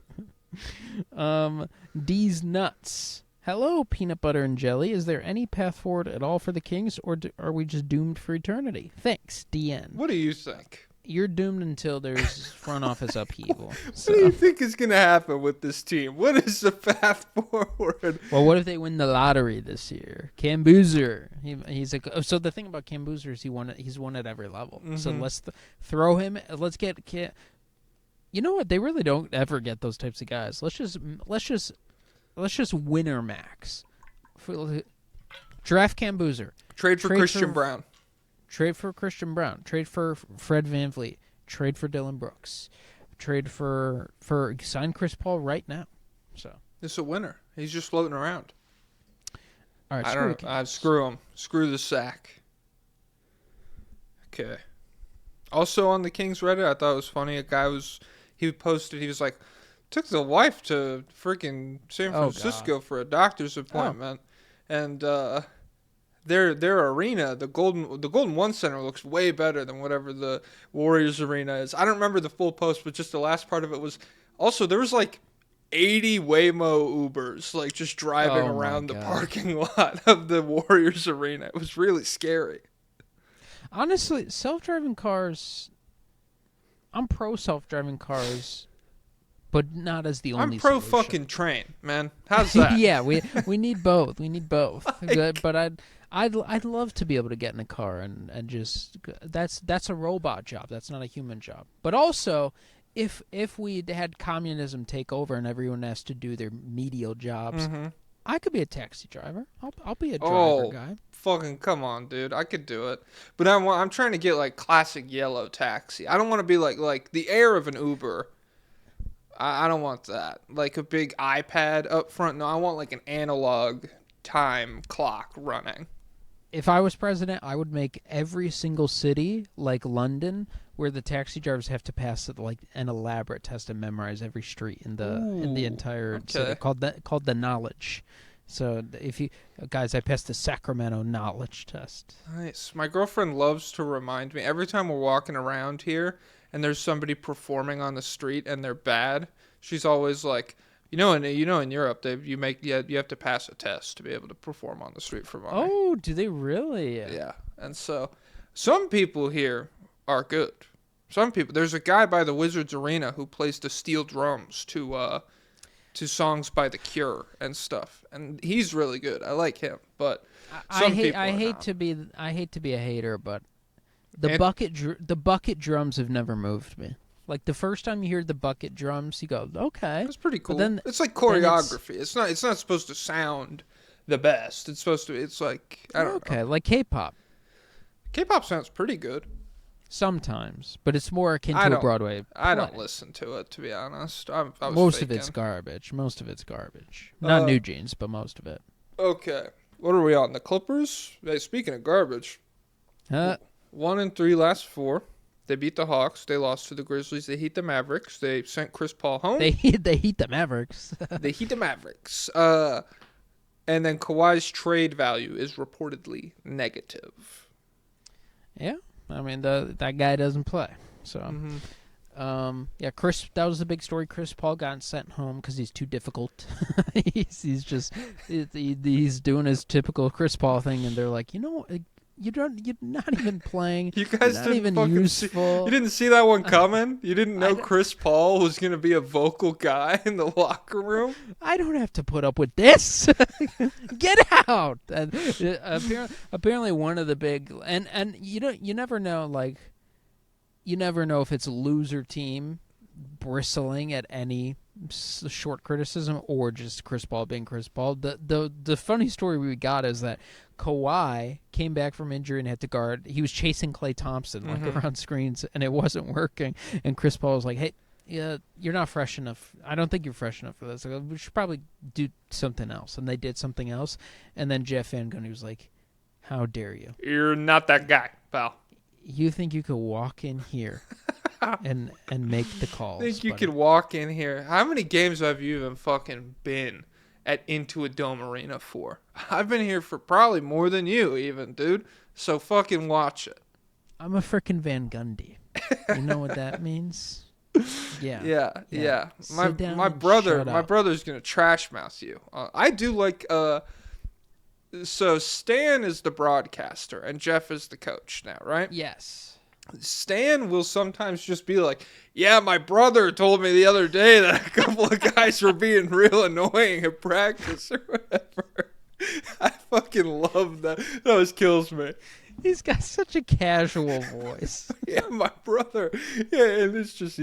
D's nuts. Hello, peanut butter and jelly. Is there any path forward at all for the Kings, or are we just doomed for eternity? Thanks, DN.
What do you think?
You're doomed until there's front office upheaval. So.
What do you think is going to happen with this team? What is the path forward?
Well, what if they win the lottery this year? Cam Boozer. He's like, so the thing about Cam Boozer is he's won at every level. Mm-hmm. So let's throw him. Let's get Cam. You know what? They really don't ever get those types of guys. Let's just winner max. Draft Cam Boozer.
Trade for Christian Brown.
Trade for Christian Brown. Trade for Fred VanVleet. Trade for Dylan Brooks. Trade for sign Chris Paul right now. So
it's a winner. He's just floating around.
All right,
screw him. Screw the sack. Okay. Also on the Kings Reddit, I thought it was funny. A guy posted. He was like, took the wife to freaking San Francisco for a doctor's appointment, and their arena, the Golden One Center, looks way better than whatever the Warriors arena is. I don't remember the full post, but just the last part of it was also there was like 80 Waymo Ubers like just driving around the parking lot of the Warriors arena. It was really scary.
Honestly, self-driving cars. I'm pro self-driving cars. But not as the only.
I'm pro
solution.
fucking train, man. How's that?
Yeah, we need both. We need both. But I'd love to be able to get in a car and just that's a robot job. That's not a human job. But also, if we had communism take over and everyone has to do their menial jobs, I could be a taxi driver. I'll be a driver guy.
Fucking come on, dude. I could do it. But I'm trying to get like classic yellow taxi. I don't want to be like the air of an Uber. I don't want that. Like a big iPad up front. No, I want like an analog time clock running.
If I was president, I would make every single city like London, where the taxi drivers have to pass like an elaborate test and memorize every street in the entire city, called the knowledge. So if you guys, I passed the Sacramento knowledge test.
Nice. My girlfriend loves to remind me every time we're walking around here and there's somebody performing on the street and they're bad. She's always like, in Europe, you have to pass a test to be able to perform on the street for money.
Oh, do they really?
Yeah. And so some people here are good. Some people. There's a guy by the Wizards Arena who plays the steel drums to songs by The Cure and stuff, and he's really good. I like him, but I
hate to be a hater, but the bucket drums have never moved me. Like the first time you hear the bucket drums, you go, okay,
that's pretty cool.
But then
it's like choreography. It's not supposed to sound the best. It's like I don't know.
Okay, like K-pop.
K-pop sounds pretty good.
Sometimes, but it's more akin to a Broadway play.
I don't listen to it, to be honest.
Most of it's garbage. Not New Jeans, but most of it.
Okay. What are we on? The Clippers? Hey, speaking of garbage, 1-3 last 4. They beat the Hawks. They lost to the Grizzlies. They heat the Mavericks. They sent Chris Paul home.
They heat the Mavericks.
They heat the Mavericks. And then Kawhi's trade value is reportedly negative.
Yeah. I mean, that guy doesn't play. So, that was the big story. Chris Paul got sent home because he's too difficult. he's doing his typical Chris Paul thing, and they're like, you're not even playing. You guys didn't even useful.
You didn't see that one coming. You didn't know Chris Paul was going to be a vocal guy in the locker room.
I don't have to put up with this. Get out. And apparently one of the big and you never know if it's a loser team bristling at any short criticism or just Chris Paul being Chris Paul. The funny story we got is that Kawhi came back from injury and had to guard. He was chasing Klay Thompson around screens, and it wasn't working. And Chris Paul was like, "Hey, yeah, you're not fresh enough. I don't think you're fresh enough for this. We should probably do something else." And they did something else. And then Jeff Van Gundy was like, "How dare you?
You're not that guy, pal.
You think you could walk in here and make the
I
calls.
think you
buddy.
could walk in here. How many games have you even fucking been at Into a Dome Arena for? I've been here for probably more than you even, dude. So fucking watch it.
I'm a frickin' Van Gundy. You know what that means? Yeah.
Yeah.
Sit down
My
and
brother,
shut
my
up.
brother's gonna trash mouth you. I do like. So Stan is the broadcaster and Jeff is the coach now, right?
Yes.
Stan will sometimes just be like, "Yeah, my brother told me the other day that a couple of guys were being real annoying at practice or whatever." I fucking love that. That always kills me.
He's got such a casual voice.
Yeah, my brother. Yeah, and it's just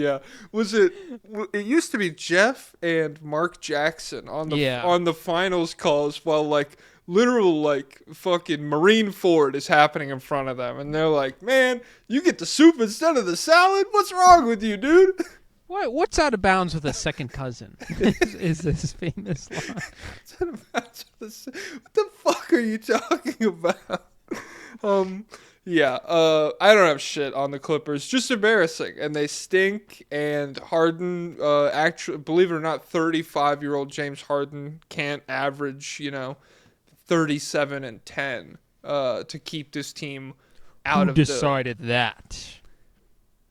Was it? It used to be Jeff and Mark Jackson on the finals calls while like literal like fucking Marine Ford is happening in front of them, and they're like, "Man, you get the soup instead of the salad? What's wrong with you, dude?"
What's out of bounds with a second cousin? is this famous line?
What the fuck are you talking about? I don't have shit on the Clippers. Just embarrassing, and they stink. And Harden, actually, believe it or not, 35-year-old James Harden can't average, 37 and 10, to keep this team out
Who
of
decided that?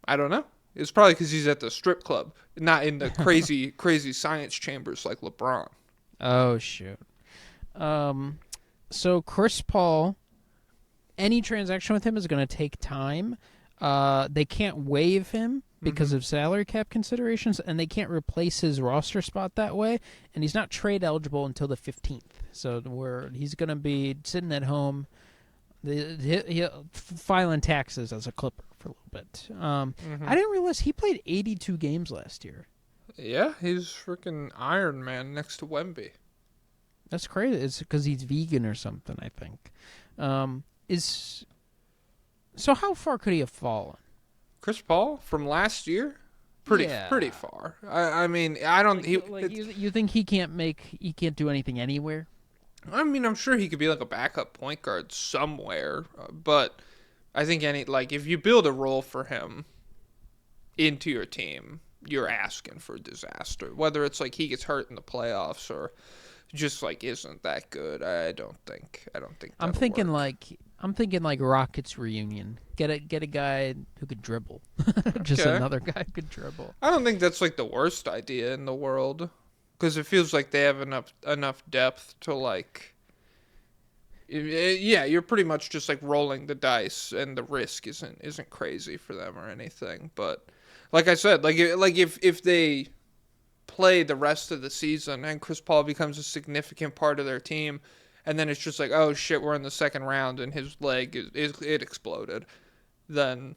I don't know. It's probably because he's at the strip club, not in the crazy, crazy science chambers like LeBron.
Oh shoot. So Chris Paul, any transaction with him is going to take time. They can't waive him because of salary cap considerations, and they can't replace his roster spot that way. And he's not trade eligible until the 15th. So he's going to be sitting at home, filing taxes as a Clipper for a little bit. I didn't realize he played 82 games last year.
Yeah, he's freaking Iron Man next to Wemby.
That's crazy. It's because he's vegan or something, I think. So how far could he have fallen?
Chris Paul from last year, pretty far. I mean, I don't.
You think he can't do anything anywhere?
I mean, I'm sure he could be like a backup point guard somewhere, but I think if you build a role for him into your team, you're asking for disaster. Whether it's like he gets hurt in the playoffs or just like isn't that good, I don't think.
I'm thinking like Rockets reunion. Get a guy who could dribble. Just another guy who could dribble.
I don't think that's like the worst idea in the world, because it feels like they have enough depth to like. Yeah, you're pretty much just like rolling the dice, and the risk isn't crazy for them or anything. But like I said, if they play the rest of the season and Chris Paul becomes a significant part of their team, and then it's just like, oh shit, we're in the second round and his leg it exploded, then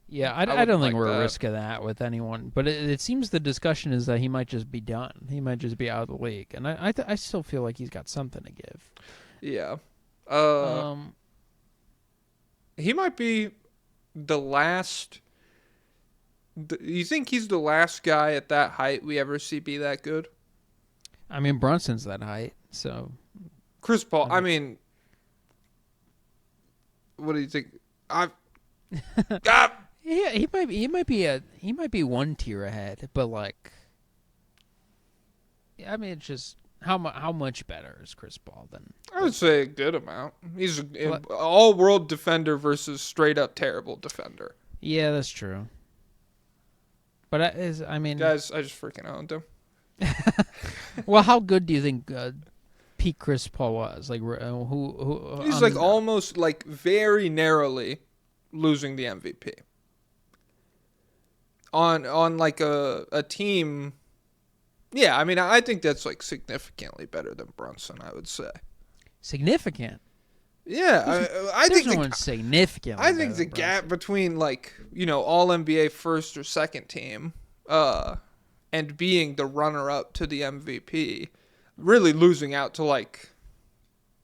yeah, I don't think we're risking that with anyone. But it seems the discussion is that he might just be done. He might just be out of the league, and I still feel like he's got something to give.
Yeah. He might be the last. You think he's the last guy at that height we ever see be that good?
I mean, Brunson's that height, so.
Chris Paul. I mean, what do you think?
Yeah, he might be one tier ahead, but like, I mean, it's just how much better is Chris Paul than?
I would say a good amount. He's an all-world defender versus straight-up terrible defender.
Yeah, that's true. But I mean,
guys, I just freaking owned him.
Well, how good do you think peak Chris Paul was? Like, who?
He's like almost like very narrowly losing the MVP. On like a team. Yeah, I mean, I think that's like significantly better than Brunson, I would say.
Significant.
Yeah, I think
no one's significant.
I think the gap between like all NBA first or second team, and being the runner up to the MVP, really losing out to like,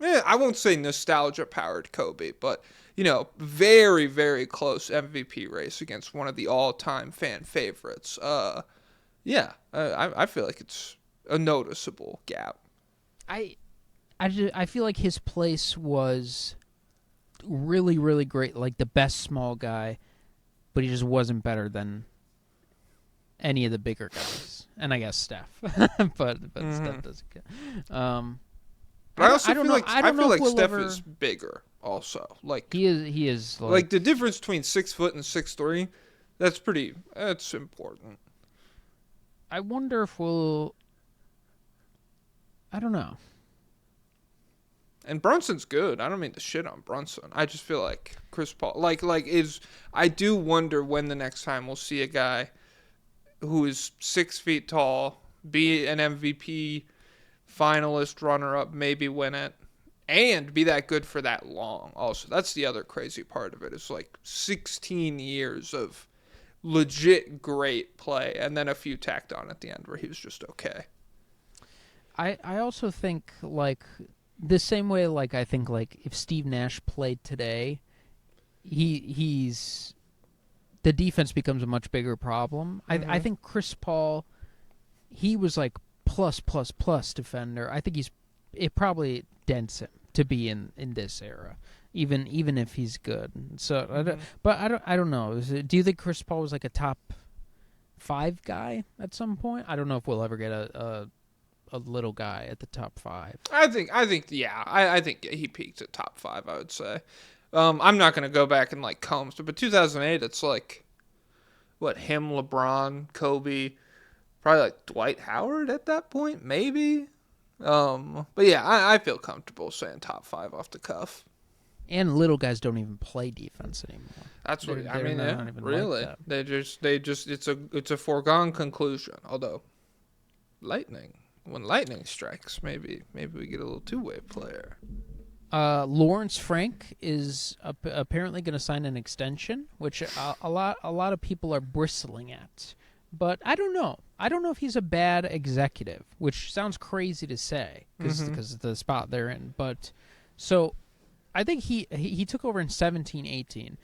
I won't say nostalgia powered Kobe, but very very close MVP race against one of the all time fan favorites. I feel like it's a noticeable gap.
I feel like his place was really, really great, like the best small guy, but he just wasn't better than any of the bigger guys. And I guess Steph, but Steph doesn't get.
But I also feel like Steph is bigger. Also, like
he is
like the difference between 6 foot and 6'3", that's important.
I wonder if we'll. I don't know.
And Brunson's good. I don't mean to shit on Brunson. I just feel like Chris Paul, I do wonder when the next time we'll see a guy who is 6 feet tall, be an MVP finalist, runner-up, maybe win it, and be that good for that long. Also, that's the other crazy part of it. It's like 16 years of legit great play, and then a few tacked on at the end where he was just okay.
I also think like the same way I think if Steve Nash played today, he's the defense becomes a much bigger problem. I think Chris Paul, he was like plus defender. I think it probably dents him to be in this era, even if he's good. So I don't know. Do you think Chris Paul was like a top 5 guy at some point? I don't know if we'll ever get a little guy at the top 5.
I think he peaked at top 5, I would say. I'm not going to go back and comb through, but 2008, it's him, LeBron, Kobe, probably Dwight Howard at that point, maybe. But yeah, I feel comfortable saying top 5 off the cuff.
And little guys don't even play defense anymore.
That's what I mean. Yeah, really. Like they just it's a foregone conclusion. Although, when lightning strikes, maybe we get a little two-way player.
Lawrence Frank is apparently going to sign an extension, which a lot of people are bristling at. But I don't know. I don't know if he's a bad executive, which sounds crazy to say because of the spot they're in. But so I think he took over in 17-18.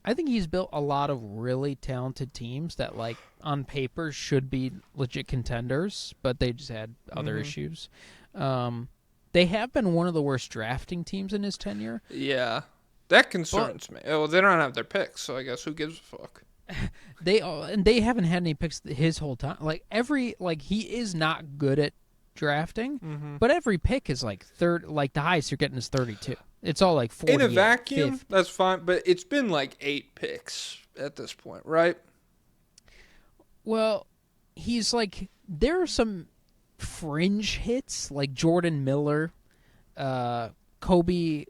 I think he's built a lot of really talented teams that, on paper should be legit contenders, but they just had other issues. They have been one of the worst drafting teams in his tenure. Yeah,
that concerns me. Well, they don't have their picks, so I guess who gives a fuck?
They haven't had any picks his whole time. He is not good at drafting, but every pick is third. The highest you're getting is 32. It's all 40.
In a vacuum,
50.
That's fine, but it's been 8 picks at this point, right?
Well, he's there are some fringe hits like Jordan Miller, Kobe.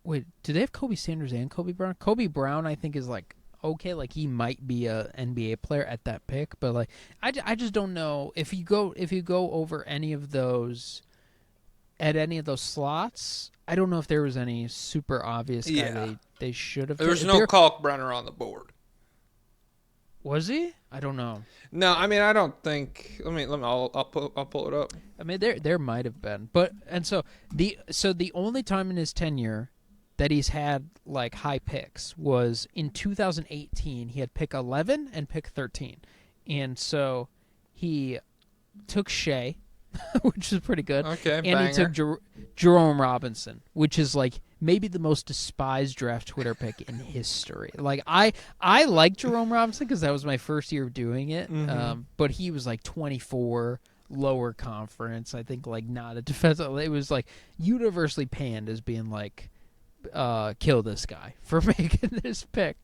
Wait, do they have Kobe Sanders and Kobe Brown? Kobe Brown, I think, is okay. He might be a NBA player at that pick, but I just don't know if you go over any of those at any of those slots. I don't know if there was any super obvious guy they should have.
There was no Kalkbrenner on the board.
Was he? I don't know.
No, I mean I don't think. I'll pull it up.
I mean there might have been, so the only time in his tenure that he's had high picks was in 2018. He had pick 11 and pick 13, and so he took Shea, which is pretty good.
Okay,
and
banger.
He took Jerome Robinson, which is maybe the most despised draft Twitter pick in history. I like Jerome Robinson because that was my first year of doing it, but he was 24. Lower conference, I think, not a defensive. It was universally panned as being kill this guy for making this pick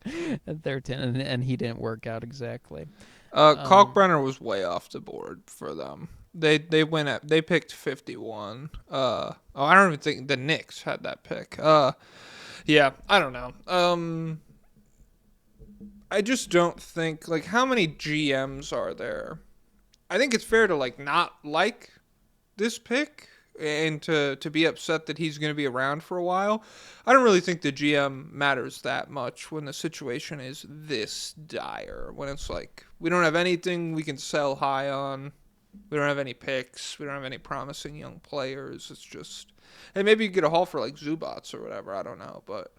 at 13, and he didn't work out exactly.
Kalkbrenner was way off the board for them. They picked 51. I don't even think the Knicks had that pick. Yeah, I don't know. I just don't think how many GMs are there? I think it's fair to not like this pick and to be upset that he's going to be around for a while. I don't really think the GM matters that much when the situation is this dire. When it's we don't have anything we can sell high on. We don't have any picks. We don't have any promising young players. It's just, hey, maybe you get a haul for Zubats or whatever. I don't know, but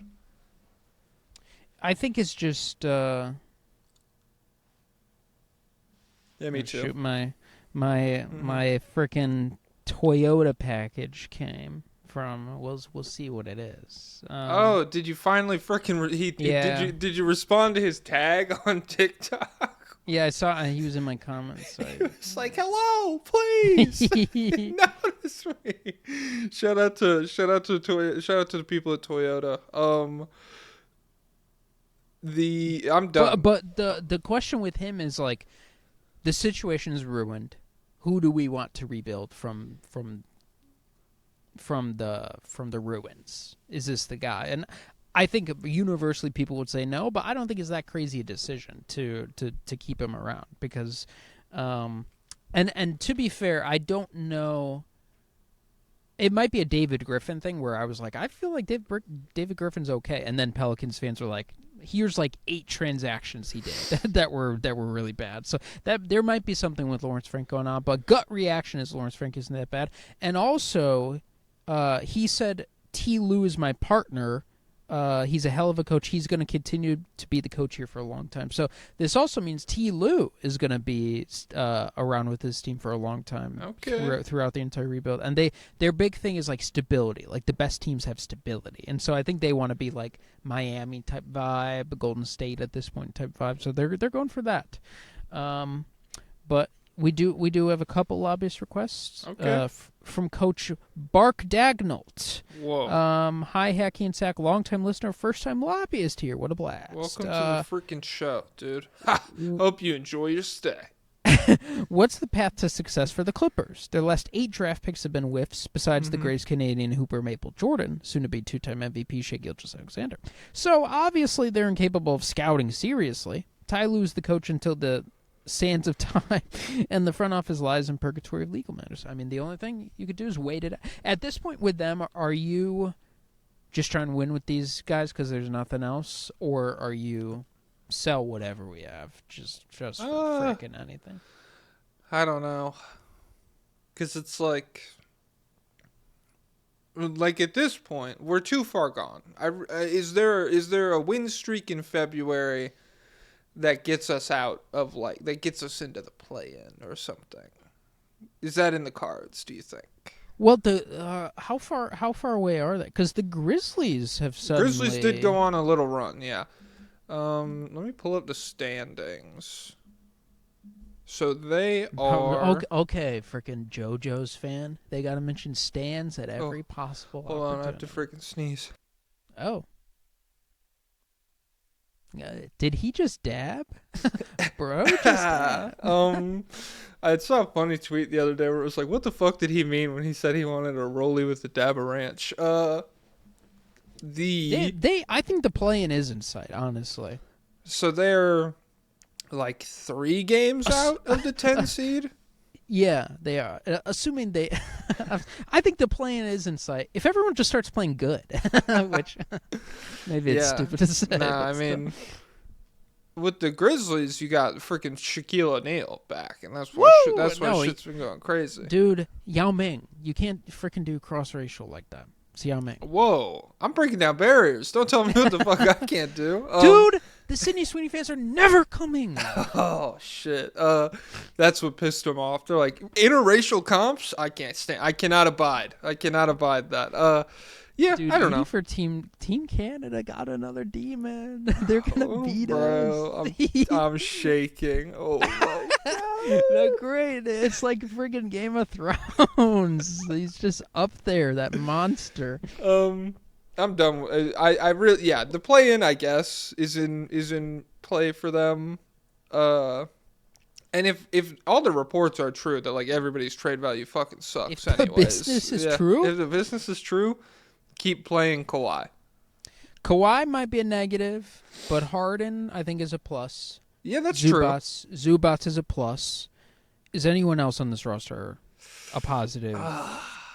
I think it's just.
Yeah, me too.
Shoot, my freaking Toyota package came from. We'll see what it is.
Oh, did you finally freaking?
Yeah.
Did you respond to his tag on TikTok?
Yeah, I saw he was in my comments. So
It's like, hello, please notice me. Shout out to the people at Toyota. I'm done.
But the question with him is like, the situation is ruined. Who do we want to rebuild from the ruins? Is this the guy? And I think universally people would say no, but I don't think it's that crazy a decision to keep him around because, and to be fair, I don't know. It might be a David Griffin thing where I was like, I feel like David Griffin's okay, and then Pelicans fans were like, here's like 8 transactions he did that were really bad. So that there might be something with Lawrence Frank going on, but gut reaction is Lawrence Frank isn't that bad. And also, he said T. Lue is my partner. He's a hell of a coach. He's going to continue to be the coach here for a long time. So this also means T. Lue is going to be around with his team for a long time throughout the entire rebuild. And their big thing is like stability. Like the best teams have stability. And so I think they want to be like Miami type vibe, Golden State at this point type vibe. So they're going for that. But we do have a couple lobbyist requests.
Okay.
From Coach Bark Dagnalt.
Whoa.
Hi, Hacky and Sack, longtime listener, first-time lobbyist here. What a blast.
Welcome to the freaking show, dude. Hope you enjoy your stay.
What's the path to success for the Clippers? Their last 8 draft picks have been whiffs, besides the greatest Canadian hooper Maple Jordan, soon-to-be 2-time MVP Shai Gilgeous-Alexander. So, obviously, they're incapable of scouting seriously. Ty Lue's the coach until the sands of time, and the front office lies in purgatory of legal matters. I mean, the only thing you could do is wait it out. At this point with them, are you just trying to win with these guys because there's nothing else, or are you sell whatever we have just for frickin' anything?
I don't know, because it's like at this point we're too far gone. Is there a win streak in February that gets us out of that gets us into the play-in or something? Is that in the cards, do you think?
Well, how far away are they? Because the Grizzlies have suddenly...
Grizzlies did go on a little run, yeah. Let me pull up the standings. So they are...
Okay, freaking JoJo's fan. They got to mention stands at every possible
Hold on, I have
opportunity.
to freaking sneeze.
Oh. Did he just dab? Bro, just dab.
I saw a funny tweet the other day where it was like, what the fuck did he mean when he said he wanted a rollie with the Dabba Ranch? I
think the play-in is in sight, honestly.
So they're like 3 games out of the 10 seed?
Yeah, they are. Assuming they... I think the play-in is in sight. If everyone just starts playing good, which maybe it's stupid to say.
Nah, I mean, with the Grizzlies, you got freaking Shaquille O'Neal back, and that's why shit's been going crazy.
Dude, Yao Ming, you can't freaking do cross-racial like that. It's Yao Ming.
Whoa, I'm breaking down barriers. Don't tell me what the fuck I can't do.
Dude, the Sydney Sweeney fans are never coming.
Oh, shit. That's what pissed them off. They're like, interracial comps? I can't stand. I cannot abide that. Yeah,
dude,
I don't know.
For Team Canada got another demon. They're gonna beat
us. I'm shaking. Oh my god.
They're great. It's like friggin' Game of Thrones. He's just up there, that monster.
I'm done. I really, the play-in, I guess, is in play for them. And if all the reports are true that like everybody's trade value fucking sucks,
if the business is true,
if the business is true, keep playing Kawhi.
Kawhi might be a negative, but Harden I think is a plus.
Yeah, that's true.
Zubats is a plus. Is anyone else on this roster a positive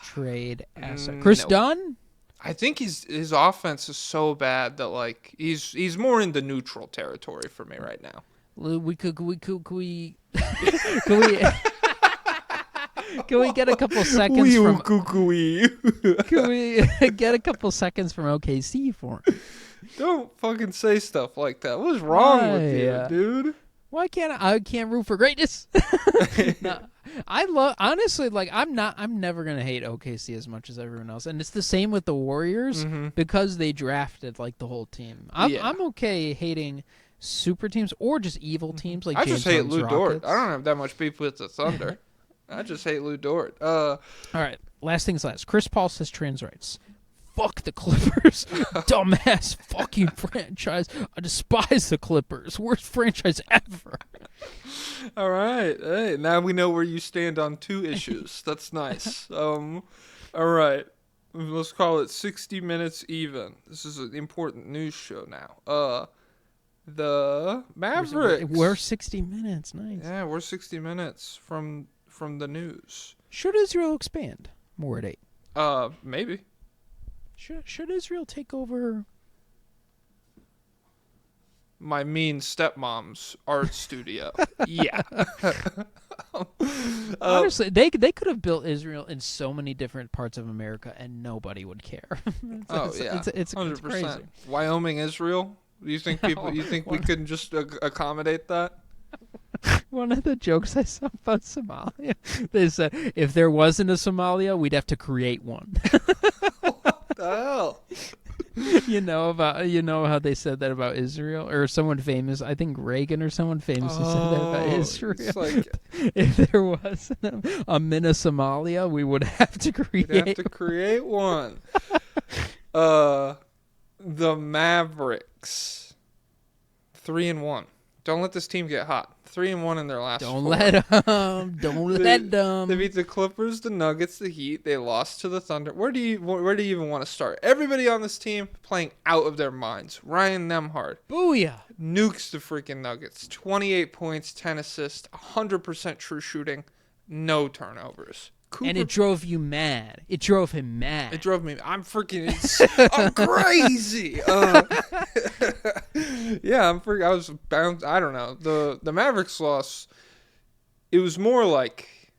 trade asset? Chris Dunn?
I think his offense is so bad that like he's more in the neutral territory for me right now.
Can we get a couple seconds from?
Can
we get a couple seconds from OKC for him?
Don't fucking say stuff like that. What's wrong with you, dude?
Why can't I can't root for greatness? No, I love honestly. Like I'm never gonna hate OKC as much as everyone else, and it's the same with the Warriors because they drafted like the whole team. I'm okay hating super teams or just evil teams like
I
James
just hate
Harden's
Lou Dort.
Rockets.
I don't have that much beef with the Thunder. I just hate Lou Dort.
All right, last things last. Chris Paul says trans rights. Fuck the Clippers. Dumbass fucking franchise. I despise the Clippers. Worst franchise ever.
All right. Hey, now we know where you stand on 2 issues. That's nice. All right. Let's call it 60 minutes even. This is an important news show now. The Mavericks.
We're 60 minutes. Nice.
Yeah, we're 60 minutes from the news.
Should Israel expand? More at 8.
Maybe.
Should Israel take over?
My mean stepmom's art studio. Yeah.
Honestly, they could have built Israel in so many different parts of America, and nobody would care. It's
100%.
crazy.
Wyoming, Israel. Do you think people? You think we couldn't just accommodate that?
One of the jokes I saw about Somalia, they said if there wasn't a Somalia, we'd have to create one.
What the hell?
You know how they said that about Israel, or someone famous, I think Reagan or someone famous said that about Israel.
It's like,
if there wasn't a Mina Somalia, we would have to create.
we'd have to create one. The Mavericks, 3-1. Don't let this team get hot. 3-1 in their last 4.
Don't let them.
They beat the Clippers, the Nuggets, the Heat. They lost to the Thunder. Where do you even want to start? Everybody on this team playing out of their minds. Ryan Nembhard.
Booyah.
Nukes the freaking Nuggets. 28 points, 10 assists, 100% true shooting, no turnovers. Cooper,
and it drove you mad. It drove him mad.
It drove me. I'm crazy. Yeah, I was bound. I don't know. The Mavericks loss. It was more like.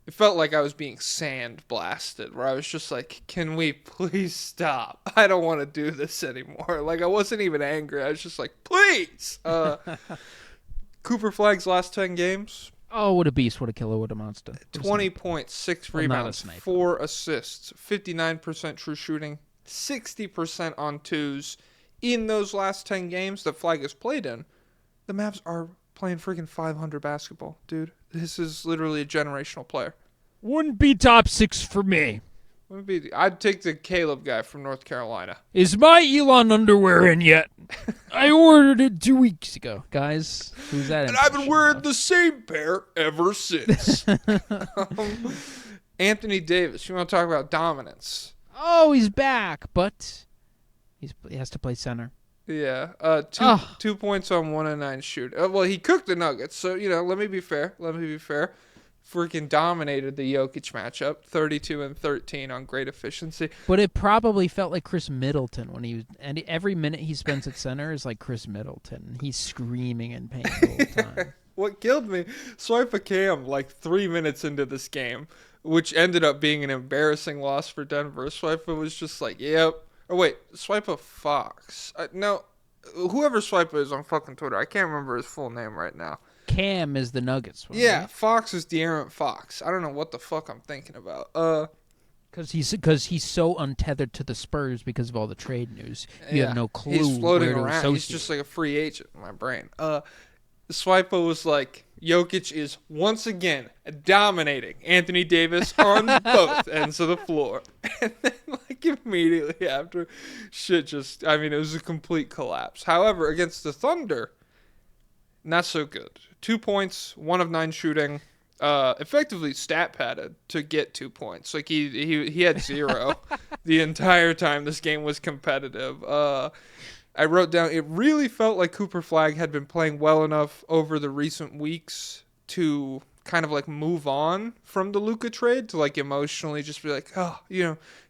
It felt like I was being sand blasted. Where I was just like, "Can we please stop? I don't want to do this anymore." Like I wasn't even angry. I was just like, "Please." Cooper Flagg's last 10 games.
Oh, what a beast! What a killer! What a monster!
20 points, 6 rebounds, 4 assists, 59% true shooting, 60% on twos. In those last 10 games that Flagg has played in, the Mavs are playing freaking 500 basketball, dude. This is literally a generational player.
Wouldn't be top 6 for me.
I'd take the Caleb guy from North Carolina.
Is my Elon underwear in yet? I ordered it 2 weeks ago. Guys, who's that?
And I've been wearing the same pair ever since. Anthony Davis, you want to talk about dominance?
Oh, he's back, but he has to play center.
Yeah, 2 points on 1 of 9 shoot. Well, he cooked the Nuggets, so, let me be fair. Freaking dominated the Jokic matchup, 32 and 13 on great efficiency.
But it probably felt like Chris Middleton when he was, and every minute he spends at center is like Chris Middleton. He's screaming in pain the whole time.
What killed me, Swipe a Cam like 3 minutes into this game, which ended up being an embarrassing loss for Denver. Swipe was just like, yep. Or wait, Swipe a Fox. No, whoever Swipe is on fucking Twitter, I can't remember his full name right now.
Cam is the Nuggets one.
Yeah,
right?
Fox is De'Aaron Fox. I don't know what the fuck I'm thinking about.
Because he's so untethered to the Spurs because of all the trade news. You have no clue.
He's floating
where to
around.
associate.
He's just like a free agent in my brain. Swipo was like, Jokic is once again dominating Anthony Davis on both ends of the floor. And then like immediately after, it was a complete collapse. However, against the Thunder, not so good. 2 points, 1 of 9 shooting, effectively stat padded to get 2 points. Like he had 0 the entire time this game was competitive. I wrote down, it really felt like Cooper Flagg had been playing well enough over the recent weeks to kind of like move on from the Luka trade, to like emotionally just be like,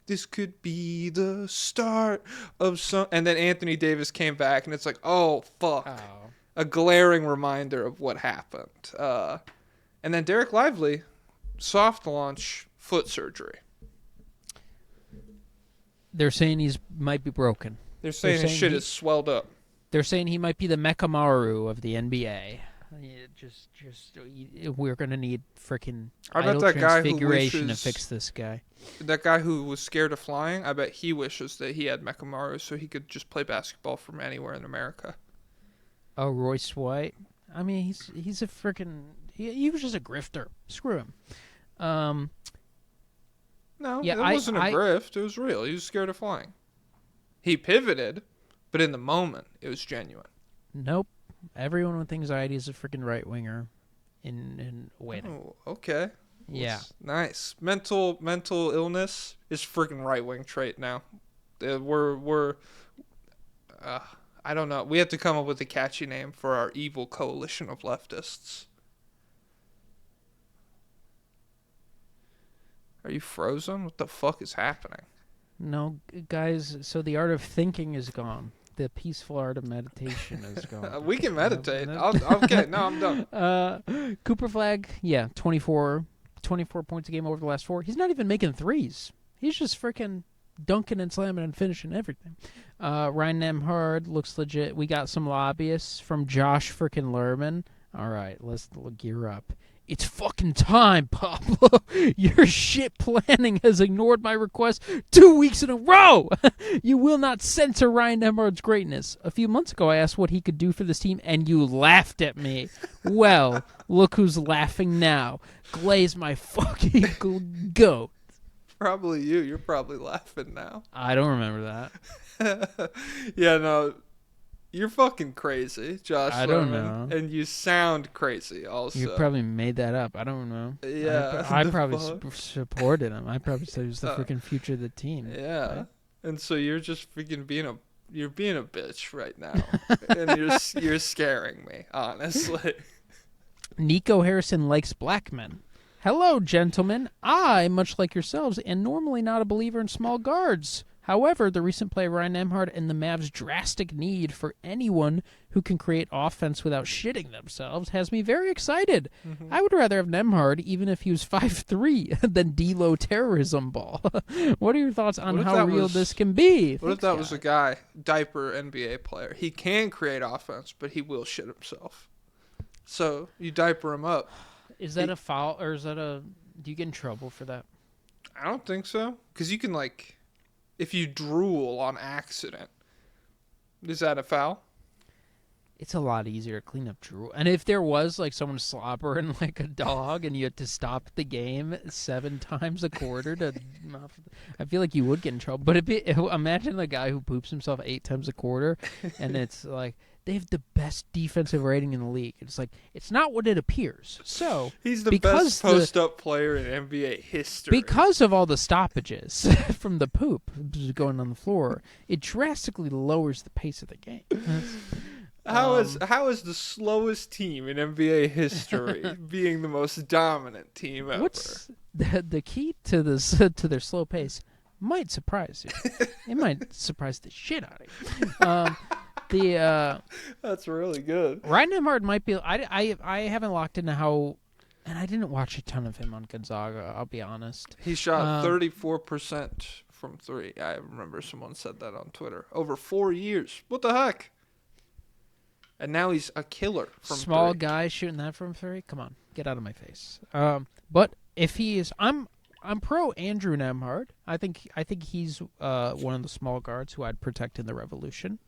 this could be the start of some. And then Anthony Davis came back and it's like, oh, fuck. Oh. A glaring reminder of what happened. And then Derek Lively, soft launch, foot surgery.
They're saying he's might be broken.
They're saying his shit is swelled up.
They're saying he might be the Mekamaru of the NBA. We're gonna need freaking
I bet
idol
that guy who
transfiguration
wishes,
to fix this guy.
that guy who was scared of flying, I bet he wishes that he had Mekamaru so he could just play basketball from anywhere in America.
Oh, Royce White. I mean, he's a freaking. He was just a grifter. Screw him.
No,
Yeah,
it wasn't a grift. It was real. He was scared of flying. He pivoted, but in the moment, it was genuine.
Nope. Everyone with anxiety is a freaking right winger in waiting.
Oh, okay.
Yeah.
Nice. Mental illness is freaking right wing trait now. We're I don't know. We have to come up with a catchy name for our evil coalition of leftists. Are you frozen? What the fuck is happening?
No, guys. So the art of thinking is gone. The peaceful art of meditation is gone.
We can meditate. Okay, no, I'm
done. Cooper Flagg, yeah, 24 points a game over the last 4. He's not even making threes. He's just freaking dunking and slamming and finishing everything. Ryan Nemhard looks legit. We got some lobbyists from Josh freaking Lerman. All right, let's gear up. It's fucking time, Pablo. Your shit planning has ignored my request 2 weeks in a row. You will not censor Ryan Nemhard's greatness. A few months ago, I asked what he could do for this team, and you laughed at me. Well, look who's laughing now. Glaze my fucking goat.
Probably you. You're probably laughing now.
I don't remember that.
Yeah, no. You're fucking crazy, Josh
I don't
Lerman,
know.
and you sound crazy also.
You probably made that up. I don't know.
Yeah.
I probably supported him. I probably said he was the freaking future of the team.
Yeah. Right? And so you're just freaking being a bitch right now. And you're scaring me, honestly.
Nico Harrison likes black men. Hello, gentlemen. I, much like yourselves, am normally not a believer in small guards. However, the recent play of Ryan Nemhard and the Mavs' drastic need for anyone who can create offense without shitting themselves has me very excited. Mm-hmm. I would rather have Nemhard, even if he was 5'3", than D-Lo terrorism ball. What are your thoughts on how real this can be?
What if that was a guy, diaper NBA player? He can create offense, but he will shit himself. So you diaper him up.
Is that a foul, or is that a... Do you get in trouble for that?
I don't think so. Because you can, like... If you drool on accident, is that a foul?
It's a lot easier to clean up drool. And if there was, like, someone slobbering like a dog and you had to stop the game 7 times a quarter to... I feel like you would get in trouble. But imagine the guy who poops himself 8 times a quarter, and it's like... They have the best defensive rating in the league. It's like, it's not what it appears. So
he's the best post-up player in NBA history.
Because of all the stoppages from the poop going on the floor, it drastically lowers the pace of the game.
How is the slowest team in NBA history being the most dominant team ever?
What's the key to this to their slow pace? Might surprise you. It might surprise the shit out of you.
That's really good.
Ryan Nemhard might be. I haven't locked into how, and I didn't watch a ton of him on Gonzaga. I'll be honest.
He shot 34% from 3. I remember someone said that on Twitter. Over 4 years. What the heck? And now he's a killer from
small
3.
Guy shooting that from 3. Come on, get out of my face. But if he is, I'm pro Andrew Nemhard. I think he's one of the small guards who I'd protect in the Revolution.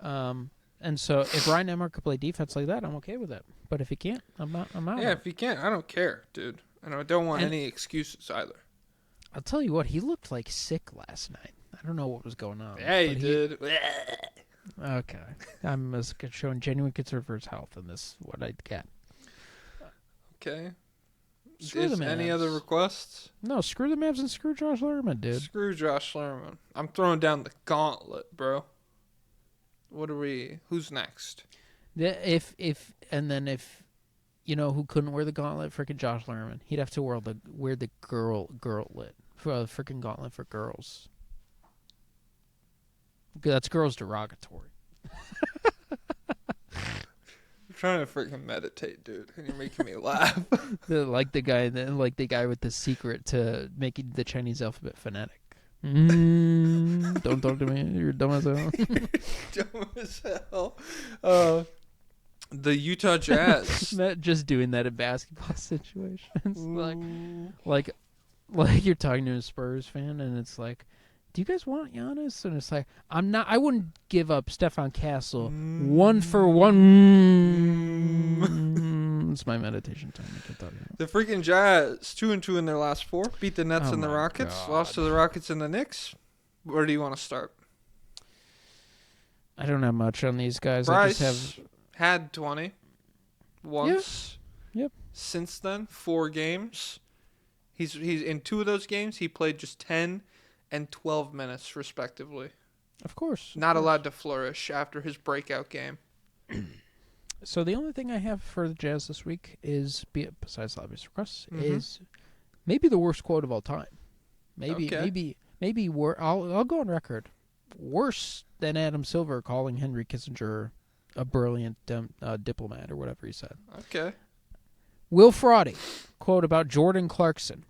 And so if Ryan Nemhard could play defense like that, I'm okay with it. But if he can't, I'm out.
Yeah, if he can't, I don't care, dude. And I don't want any excuses either.
I'll tell you what, he looked like sick last night. I don't know what was going on.
Yeah, he did.
Okay. I'm showing genuine concern for his health, and this is what I get.
Okay.
Screw the Mavs.
Any other requests?
No, screw the Mavs and screw Josh Lerman, dude.
Screw Josh Lerman. I'm throwing down the gauntlet, bro. Who's next?
If you know who couldn't wear the gauntlet, freaking Josh Lerman. He'd have to wear the girllet for a freaking gauntlet for girls. That's girls derogatory.
I'm trying to freaking meditate, dude, and you're making me laugh.
like the guy with the secret to making the Chinese alphabet phonetic. Don't talk to me. You're dumb as hell.
Dumb as hell. The Utah Jazz.
Matt just doing that in basketball situations. Like you're talking to a Spurs fan, and it's like, do you guys want Giannis? And it's like, I wouldn't give up Stefan Castle 1 for 1. It's my meditation time. I can't talk about it.
The freaking Jazz, 2-2 in their last 4. Beat the Nets and the
my
Rockets.
God.
Lost to the Rockets and the Knicks. Where do you want to start?
I don't have much on these guys.
Bryce
I just have
had 20 once.
Yep.
Since then, 4 games. He's in 2 of those games, he played just 10 and 12 minutes, respectively.
Of course.
Not allowed to flourish after his breakout game.
So the only thing I have for the Jazz this week is, besides the obvious requests, is maybe the worst quote of all time. Maybe I'll go on record. Worse than Adam Silver calling Henry Kissinger a brilliant diplomat or whatever he said.
Okay.
Will Fraudy, quote about Jordan Clarkson.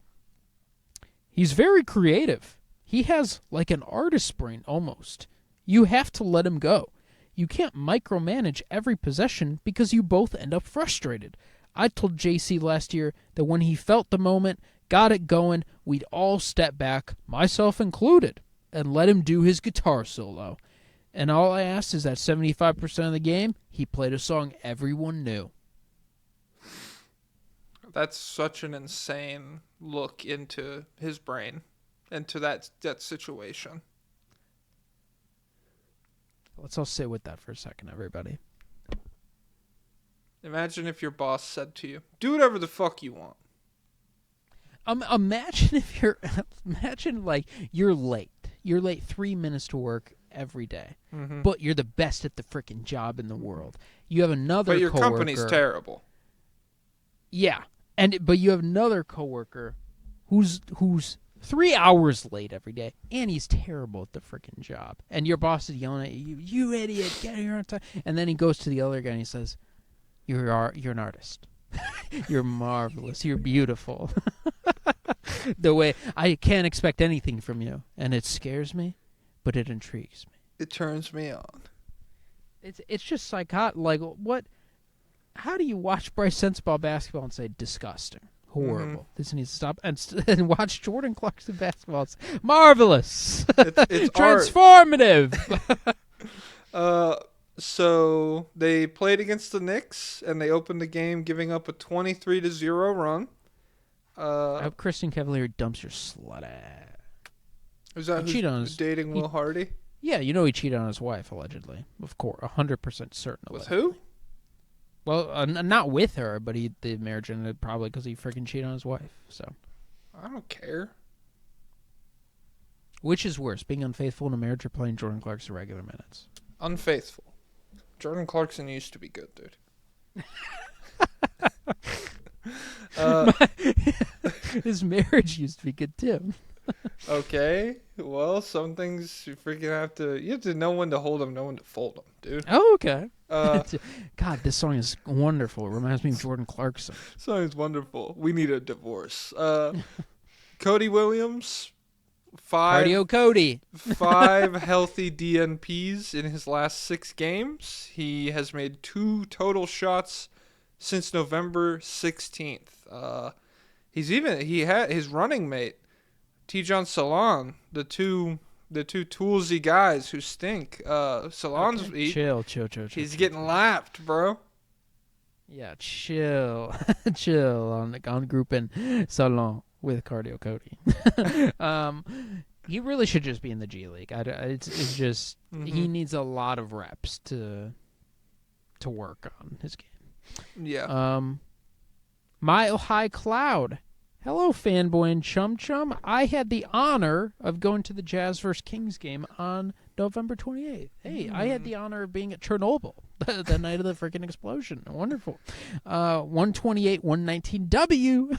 He's very creative. He has like an artist's brain almost. You have to let him go. You can't micromanage every possession because you both end up frustrated. I told JC last year that when he felt the moment, got it going, we'd all step back, myself included, and let him do his guitar solo. And all I asked is that 75% of the game, he played a song everyone knew.
That's such an insane look into his brain, into that situation.
Let's all sit with that for a second, everybody.
Imagine if your boss said to you, do whatever the fuck you want.
Imagine like you're late. You're late 3 minutes to work every day, but you're the best at the freaking job in the world. You have another
But your
coworker,
company's terrible.
Yeah, but you have another coworker who's 3 hours late every day, and he's terrible at the freaking job. And your boss is yelling at you, "You idiot, get here on time!" And then he goes to the other guy and he says, "You're an artist. You're marvelous. You're beautiful." The way I can't expect anything from you, and it scares me, but it intrigues me.
It turns me on.
It's just psychotic. Like what? How do you watch Bryce Sensabaugh basketball and say disgusting, horrible? This needs to stop. And watch Jordan Clarkson basketball. It's marvelous.
It's
transformative.
So they played against the Knicks, and they opened the game giving up a 23-0 run.
I hope Christian Cavalier dumps your slut ass.
Is that who's dating Will Hardy?
Yeah, you know he cheated on his wife, allegedly. Of course, 100% certain.
With who?
Well, not with her, but the marriage ended probably because he freaking cheated on his wife. So
I don't care.
Which is worse, being unfaithful in a marriage or playing Jordan Clarkson regular minutes?
Unfaithful. Jordan Clarkson used to be good, dude.
His marriage used to be good too.
Okay, well, some things you freaking have to know when to hold them, know when to fold them, dude.
Oh, okay. God, this song is wonderful. It reminds me of Jordan Clarkson.
Song is wonderful. We need a divorce. Cody Williams, 5
Cardio Cody.
5 healthy DNPs in his last 6 games. He has made 2 total shots since November 16th. He had his running mate, T-John Salon, the two toolsy guys who stink. Salon's
chill.
He's getting lapped, bro.
Yeah, chill on grouping Salon with Cardio Cody. He really should just be in the G League. It's just he needs a lot of reps to work on his game.
Yeah.
Mile High Cloud. Hello, fanboy and chum chum. I had the honor of going to the Jazz vs. Kings game on November 28th. Hey, I had the honor of being at Chernobyl the night of the freaking explosion. Wonderful. 128-119 W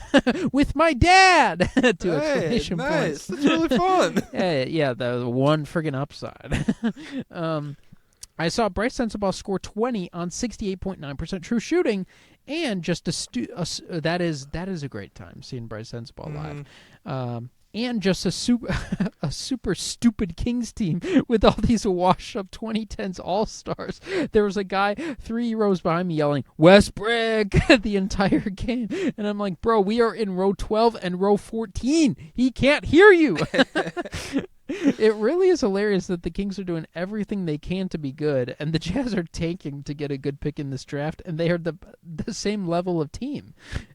with my dad. Exclamation
nice.
points.
That's really fun.
Yeah, the one freaking upside. I saw Bryce Sensabaugh score 20 on 68.9% true shooting, and just that is a great time seeing Bryce Sensabaugh live. and just a super stupid Kings team with all these washed-up 2010s All-Stars. There was a guy 3 rows behind me yelling, Westbrook, the entire game. And I'm like, bro, we are in row 12 and row 14. He can't hear you. It really is hilarious that the Kings are doing everything they can to be good, and the Jazz are tanking to get a good pick in this draft, and they are the same level of team.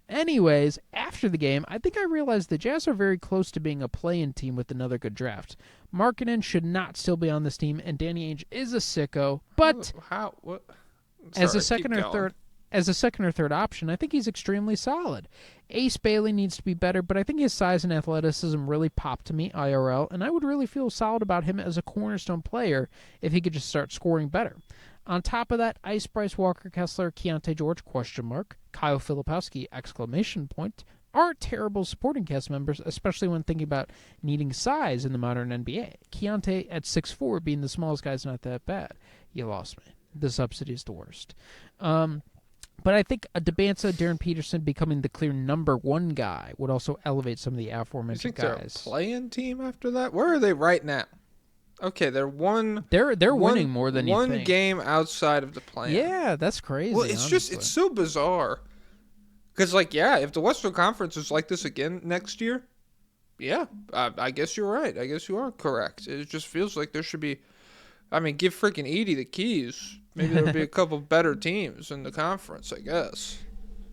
Anyways, after the game, I think I realized the Jazz are very close to being a play-in team with another good draft. Markkanen should not still be on this team, and Danny Ainge is a sicko, but
What?
as a
Sorry,
second
keep
or
going.
third option, I think he's extremely solid. Ace Bailey needs to be better, but I think his size and athleticism really popped to me IRL, and I would really feel solid about him as a cornerstone player if he could just start scoring better. On top of that, Ice Bryce Walker Kessler, Keontae George, ? Kyle Filipowski, ! Aren't terrible supporting cast members, especially when thinking about needing size in the modern NBA. Keontae at 6'4", being the smallest guy is not that bad. You lost me. The subsidy is the worst. But I think a Debanza, Darren Peterson becoming the clear number 1 guy would also elevate some of the
You
aforementioned
think they're a
guys.
play-in team after that? Where are they right now? Okay, they're
winning more than you think.
One game outside of the play-in.
Yeah, that's crazy.
Well, it's so bizarre. Because, if the Western Conference is like this again next year, yeah, I guess you're right. I guess you are correct. It just feels like there should be, give freaking Edie the keys. Maybe there'll be a couple better teams in the conference, I guess.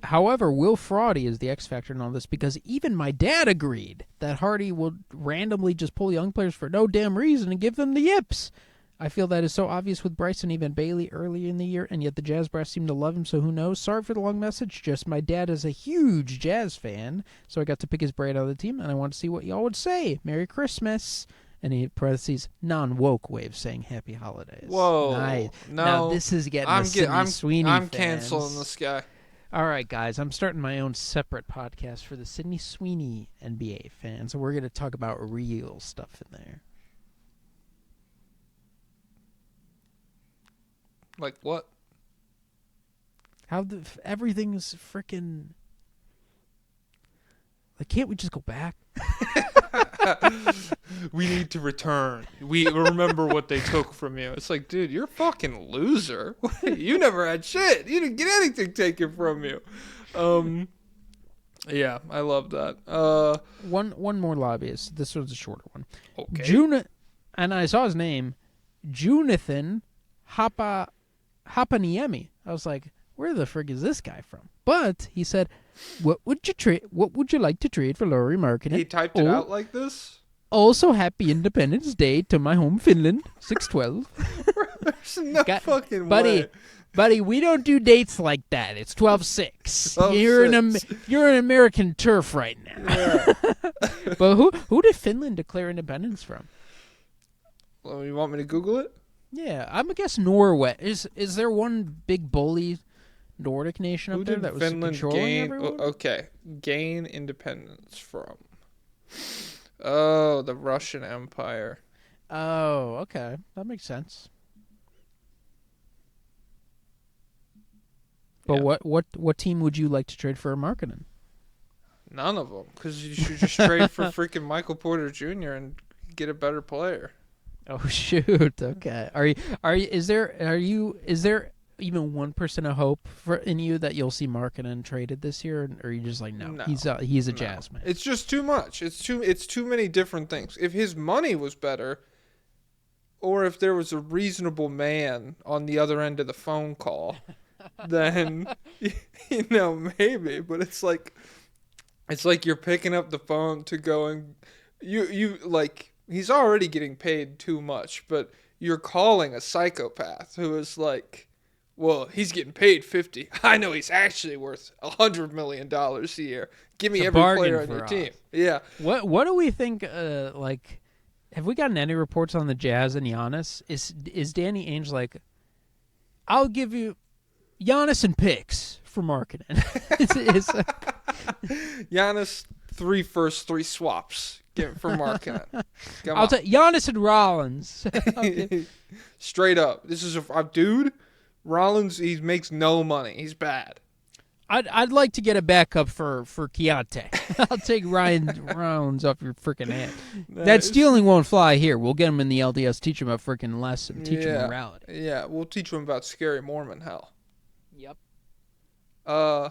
However, Will Fraudy is the X factor in all this, because even my dad agreed that Hardy will randomly just pull young players for no damn reason and give them the yips. I feel that is so obvious with Bryce and even Bailey early in the year, and yet the Jazz brass seem to love him, so who knows? Sorry for the long message, just my dad is a huge Jazz fan, so I got to pick his braid out of the team, and I want to see what y'all would say. Merry Christmas. And he parentheses non-woke way of saying happy holidays.
Whoa.
Nice.
No.
Now this is getting Sweeney
I'm
fans.
canceling this guy.
All right, guys, I'm starting my own separate podcast for the Sydney Sweeney NBA fans, so we're going to talk about real stuff in there.
Like what?
How everything's freaking... can't we just go back?
We need to return. We remember what they took from you. It's like, dude, you're a fucking loser. You never had shit. You didn't get anything taken from you. Yeah, I love that.
One more lobbyist. This was a shorter one.
Okay.
And I saw his name, Junathan Hapaniemi. I was like, where the frig is this guy from? But he said, What would you like to trade for Lauri Markkanen?
He typed it out like this?
Also, happy Independence Day to my home Finland, 6/12.
There's no fucking way.
Buddy, we don't do dates like that. It's 12/6. You're an American turf right now.
Yeah.
But who did Finland declare independence from?
Well, you want me to Google it?
Yeah, I'm gonna guess Norway. Is there one big bully Nordic nation up there that was
Finland
controlling everyone?
gain independence from? Oh, the Russian Empire.
Oh, okay, that makes sense. But
Yeah.
what team would you like to trade for a Markkanen?
None of them, because you should just trade for freaking Michael Porter Jr. and get a better player.
Oh shoot! Okay, is there even 1% of hope in you that you'll see Markkanen traded this year, or are you just like no. He's a Jazz man?
It's just too much. It's too many different things. If his money was better, or if there was a reasonable man on the other end of the phone call, then maybe. But it's like you're picking up the phone to go and you he's already getting paid too much, but you're calling a psychopath who is like, well, he's getting paid $50. I know he's actually worth $100 million a year. Give me every player on your team. Yeah.
What do we think? Have we gotten any reports on the Jazz and Giannis? Is Danny Ainge like, I'll give you Giannis and picks for Markkanen?
Giannis 3 first, 3 swaps. Give it for Markkanen.
I'll take Giannis and Rollins.
Straight up. This is a dude. Rollins, he makes no money. He's bad.
I'd like to get a backup for Keontae. I'll take Ryan rounds off your freaking head.
Nice.
That stealing won't fly here. We'll get him in the LDS, teach him a freaking lesson, teach him morality.
Yeah, we'll teach him about scary Mormon hell.
Yep.
I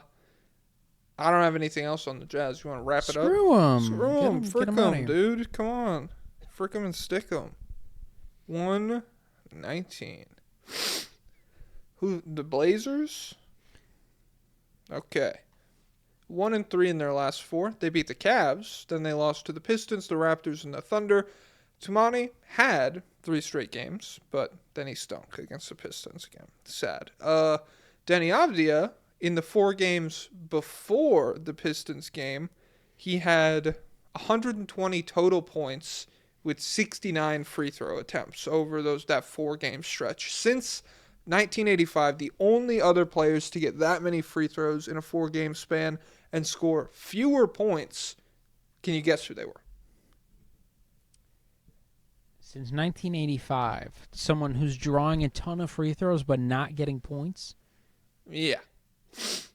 don't have anything else on the Jazz. You want to wrap it up?
Screw him.
Screw him. Frick
outta
him,
here.
dude. Come on. Frick him and stick him. 119. Who? The Blazers? Okay. 1-3 in their last 4. They beat the Cavs. Then they lost to the Pistons, the Raptors, and the Thunder. Tumani had 3 straight games, but then he stunk against the Pistons again. Sad. Denny Avdia, in the 4 games before the Pistons game, he had 120 total points with 69 free throw attempts over that 4-game stretch. Since 1985, the only other players to get that many free throws in a 4-game span and score fewer points, can you guess who they were?
Since 1985, someone who's drawing a ton of free throws but not getting points?
Yeah.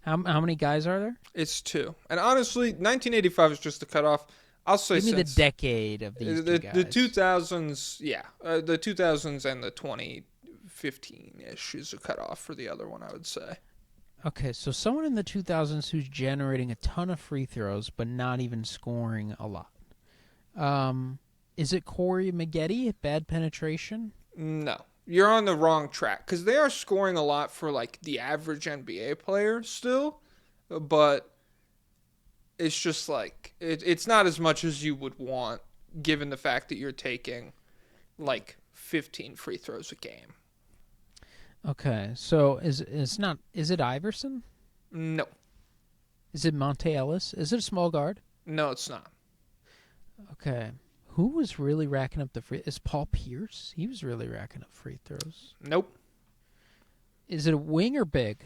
How many guys are there?
It's 2. And honestly, 1985 is just the cutoff. I'll say
Give me the decade of these two guys.
The 2000s, yeah. The 2000s and the 2015-ish is a cutoff for the other one, I would say.
Okay, so someone in the 2000s who's generating a ton of free throws but not even scoring a lot. Is it Corey Maggette? Bad penetration?
No. You're on the wrong track because they are scoring a lot for like the average NBA player still, but it's just like it's not as much as you would want given the fact that you're taking like 15 free throws a game.
Okay, so is it Iverson?
No.
Is it Monte Ellis? Is it a small guard?
No, it's not.
Okay. Who was really racking up the free? Is Paul Pierce? He was really racking up free throws.
Nope.
Is it a wing or big?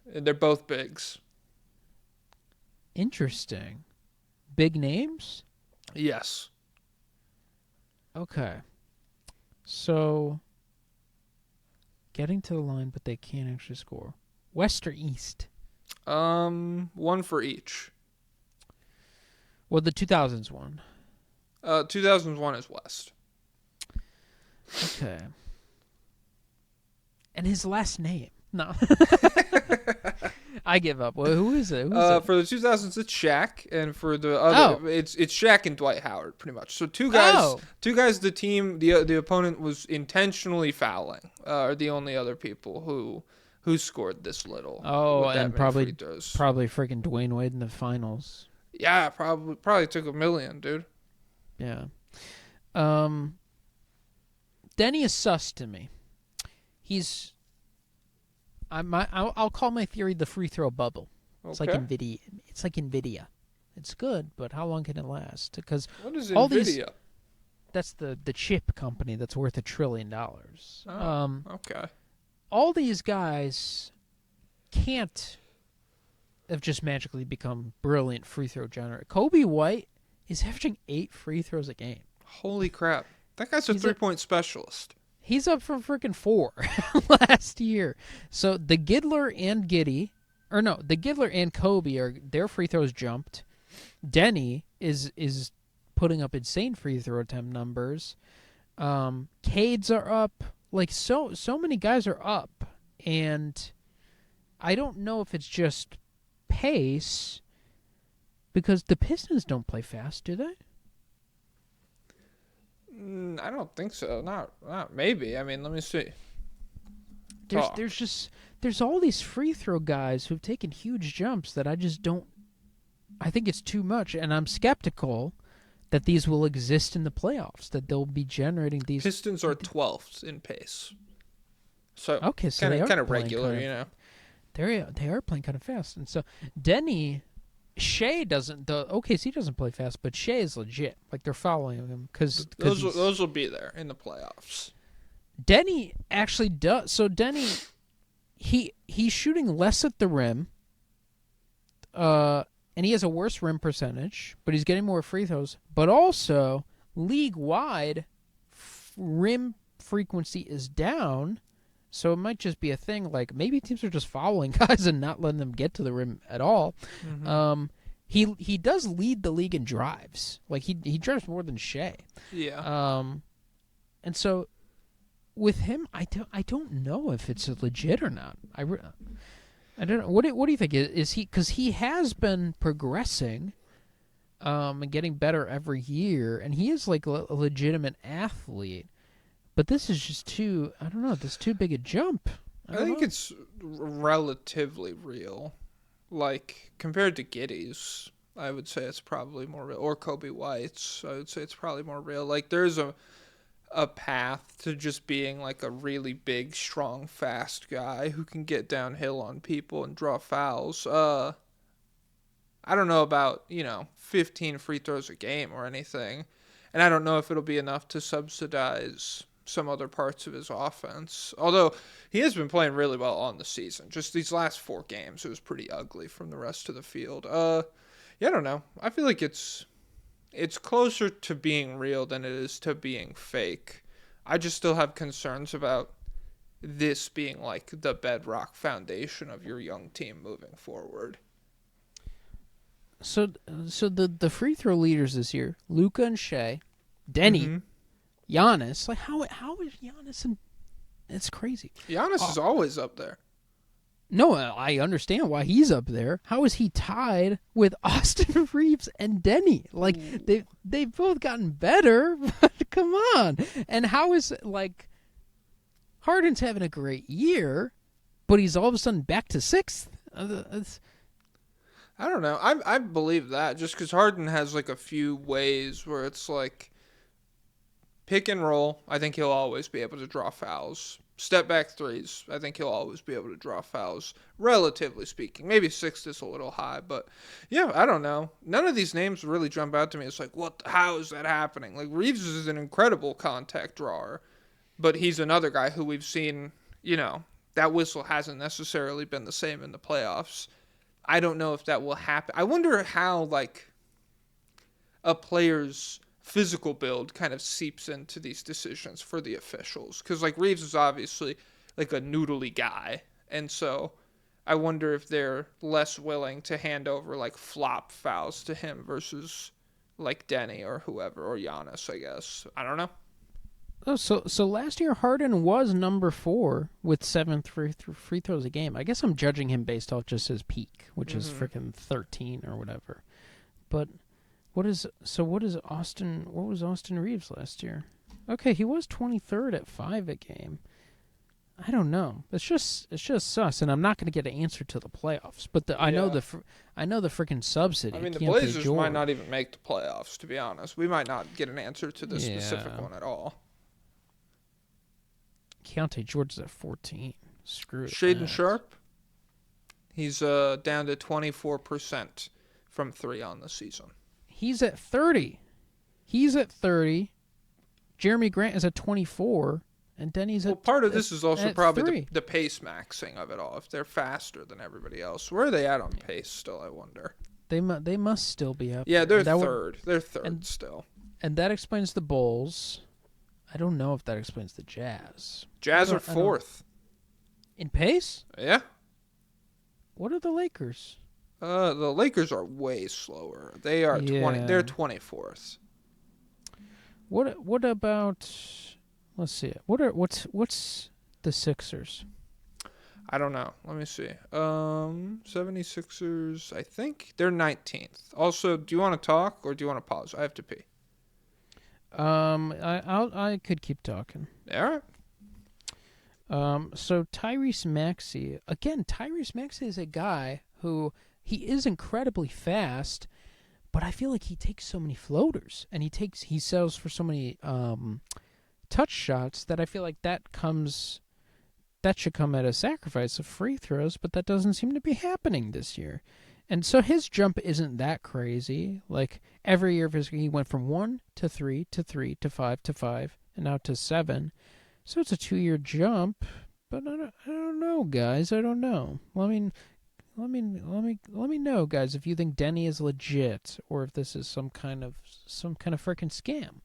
They're both bigs.
Interesting. Big names?
Yes.
Okay. So, getting to the line, but they can't actually score. West or East?
One for each.
Well, the 2000s one.
2001 is West.
Okay. And his last name? No. I give up. Well, who is it?
For the 2000s, it's Shaq, and for the other, it's Shaq and Dwight Howard, pretty much. So two guys. The team, the opponent was intentionally fouling. Are the only other people who scored this little.
Oh, and probably
freaking
Dwayne Wade in the finals.
Yeah, probably took $1 million, dude.
Yeah. Denny is sus to me. He's. I'll call my theory the free throw bubble. It's like Nvidia. It's like Nvidia. It's good, but how long can it last? Because
what is
all
Nvidia?
That's the chip company that's worth $1 trillion.
Oh, okay.
All these guys can't have just magically become brilliant free throw generators. Kobe White is averaging 8 free throws a game.
Holy crap! That guy's a 3-point specialist.
He's up for freaking 4 last year. So the Giddler and Kobe their free throws jumped. Denny is putting up insane free throw attempt numbers. Cades are up. Like so many guys are up, and I don't know if it's just pace because the Pistons don't play fast, do they?
I don't think so. Not maybe. I mean, let me see.
There's all these free throw guys who've taken huge jumps that I just don't. I think it's too much, and I'm skeptical that these will exist in the playoffs. That they'll be generating these.
Pistons are 12th in pace. So
okay, so they are
kind of regular, you know.
They are playing kind of fast, and so Denny. Shea doesn't. The OKC doesn't play fast, but Shea is legit. Like they're following him because
those will be there in the playoffs.
Denny actually does. So Denny, he's shooting less at the rim, and he has a worse rim percentage, but he's getting more free throws. But also league wide, rim frequency is down, So it might just be a thing like maybe teams are just fouling guys and not letting them get to the rim at all. He does lead the league in drives. Like he drives more than Shea.
Yeah.
And so with him, I don't know if it's legit or not. I don't know. What do you think? Is he, because he has been progressing, and getting better every year, and he is like a legitimate athlete. But this is just too. I don't know. This is too big a jump.
I think it's relatively real. Like, compared to Giddy's, I would say it's probably more real. Or Kobe White's, I would say it's probably more real. Like, there's a path to just being, like, a really big, strong, fast guy who can get downhill on people and draw fouls. I don't know about, 15 free throws a game or anything. And I don't know if it'll be enough to subsidize some other parts of his offense. Although he has been playing really well on the season. Just these last 4 games, it was pretty ugly from the rest of the field. I don't know. I feel like it's closer to being real than it is to being fake. I just still have concerns about this being like the bedrock foundation of your young team moving forward.
So the free throw leaders this year, Luka and Shea, Denny, Giannis. Like how is Giannis? And it's crazy.
Giannis is always up there.
No, I understand why he's up there. How is he tied with Austin Reeves and Denny? Like they've both gotten better. But come on. And how is like Harden's having a great year, but he's all of a sudden back to 6th?
I don't know. I believe that just because Harden has like a few ways where it's like pick and roll. I think he'll always be able to draw fouls. Step back threes. I think he'll always be able to draw fouls, relatively speaking. Maybe 6th is a little high, but yeah, I don't know. None of these names really jump out to me. It's like, how is that happening? Like Reeves is an incredible contact drawer, but he's another guy who we've seen, that whistle hasn't necessarily been the same in the playoffs. I don't know if that will happen. I wonder how, like, a player's physical build kind of seeps into these decisions for the officials. Because, like, Reeves is obviously, like, a noodly guy. And so I wonder if they're less willing to hand over, like, flop fouls to him versus, like, Denny or whoever, or Giannis, I guess. I don't know.
Oh, so last year Harden was number 4 with 7 free throws a game. I guess I'm judging him based off just his peak, which is freaking 13 or whatever. But what was Austin Reeves last year? Okay, he was 23rd at 5 a game. I don't know. It's just sus, and I'm not going to get an answer to the playoffs. But I know the freaking subsidy.
I mean, the Blazers might not even make the playoffs. To be honest, we might not get an answer to this specific one at all.
Keontae George's at 14. Screw it.
Shaden Sharp, he's down to 24% from 3 on the season.
He's at 30. Jeremy Grant is at 24, and Denny's at.
Well, part of this is also probably
3.
the pace maxing of it all. If they're faster than everybody else, where are they at on pace still? I wonder.
They must still be up.
Yeah, they're third. They're third still.
And that explains the Bulls. I don't know if that explains the Jazz.
Jazz are 4th.
In pace?
Yeah.
What are the Lakers?
The Lakers are way slower. They are 20. They're 24th.
What about? Let's see. What's the Sixers?
I don't know. Let me see. 76ers, I think they're 19th. Also, do you want to talk or do you want to pause? I have to pee.
I could keep talking.
All
right. So Tyrese Maxey is a guy who he is incredibly fast, but I feel like he takes so many floaters and he sells for so many touch shots that I feel like that should come at a sacrifice of free throws, but that doesn't seem to be happening this year. And so his jump isn't that crazy. Like every year of his, he went from 1 to 3 to 3 to 5 to 5 and now to 7. So it's a 2-year jump, but I don't know, guys. I don't know. Let me know, guys, if you think Denny is legit or if this is some kind of freaking scam.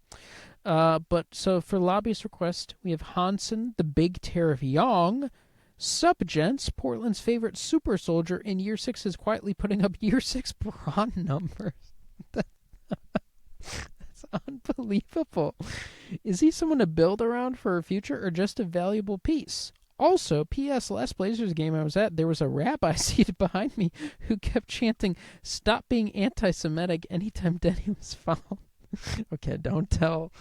But so for lobbyist request, we have Hansen, the Big Tariff Young. Sup, gents. Portland's favorite super soldier in Year 6 is quietly putting up Year 6 brawn numbers. That's unbelievable. Is he someone to build around for a future or just a valuable piece? Also, P.S. Last Blazers game I was at, there was a rabbi seated behind me who kept chanting, "Stop being anti-Semitic" anytime Denny was fouled. Okay, don't tell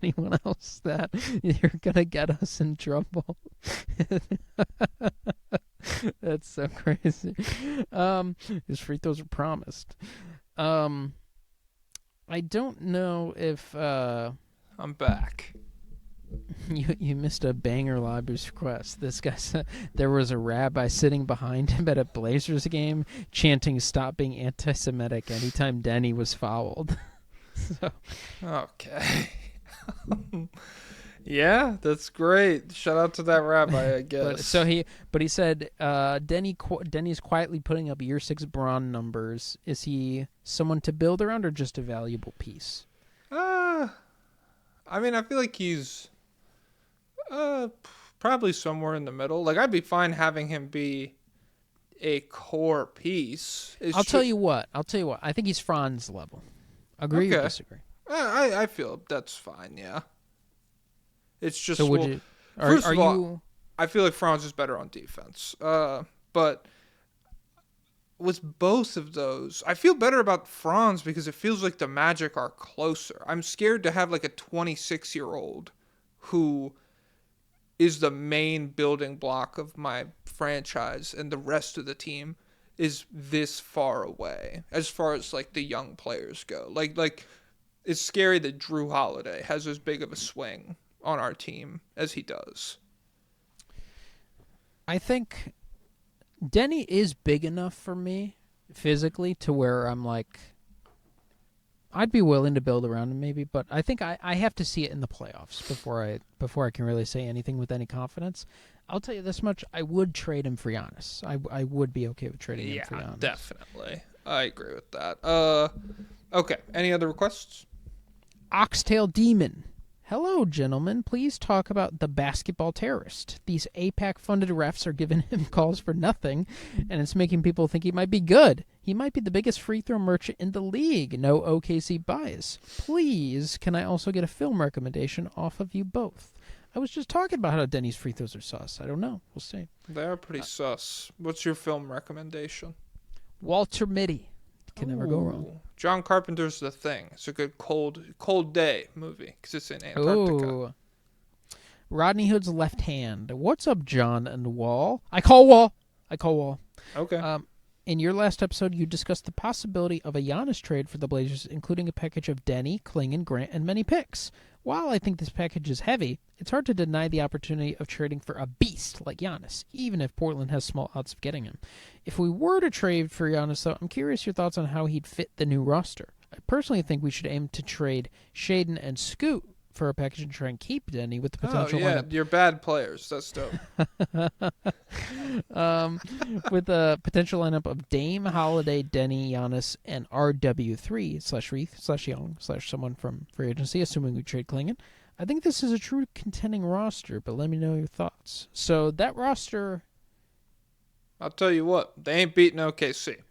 anyone else that. You're gonna get us in trouble. That's so crazy. His free throws are promised. I don't know if
I'm back.
you missed a banger lobby's request. This guy said there was a rabbi sitting behind him at a Blazers game chanting "Stop being anti-Semitic" anytime Denny was fouled. So.
Okay. Yeah, that's great. Shout out to that rabbi, I guess.
But he said Denny's quietly putting up Year 6 brawn numbers. Is he someone to build around or just a valuable piece?
I mean, I feel like he's probably somewhere in the middle. Like, I'd be fine having him be a core piece.
I'll tell you what. I think he's Franz level. Agree or disagree?
I feel that's fine, yeah. It's just,
so would you,
first of all, I feel like Franz is better on defense. But with both of those, I feel better about Franz because it feels like the Magic are closer. I'm scared to have like a 26-year-old who is the main building block of my franchise and the rest of the team is this far away as far as like the young players go. Like it's scary that Drew Holiday has as big of a swing on our team as he does.
I think Denny is big enough for me physically to where I'm like, I'd be willing to build around him maybe, but I think I have to see it in the playoffs before I can really say anything with any confidence. I'll tell you this much, I would trade him for Giannis. I would be okay with trading him for Giannis.
Yeah, definitely. I agree with that. Okay, any other requests?
Oxtail Demon. Hello, gentlemen. Please talk about the basketball terrorist. These APAC-funded refs are giving him calls for nothing, and it's making people think he might be good. He might be the biggest free throw merchant in the league. No OKC bias. Please, can I also get a film recommendation off of you both? I was just talking about how Denny's free throws are sus. I don't know. We'll see.
They are pretty sus. What's your film recommendation?
Walter Mitty. Can never go wrong.
John Carpenter's The Thing. It's a good cold day movie because it's in Antarctica.
Ooh. Rodney Hood's Left Hand. What's up, John and Wall? I call Wall.
Okay.
In your last episode, you discussed the possibility of a Giannis trade for the Blazers, including a package of Denny, Klingon, Grant, and many picks. While I think this package is heavy, it's hard to deny the opportunity of trading for a beast like Giannis, even if Portland has small odds of getting him. If we were to trade for Giannis, though, I'm curious your thoughts on how he'd fit the new roster. I personally think we should aim to trade Shaden and Scoot for a package and try and keep Denny with the potential lineup.
You're bad players. That's dope.
With a potential lineup of Dame, Holiday, Denny, Giannis, and RW3/Reith/Young/someone from free agency, assuming we trade Klingon. I think this is a true contending roster, but let me know your thoughts. So that roster...
I'll tell you what, they ain't beating OKC.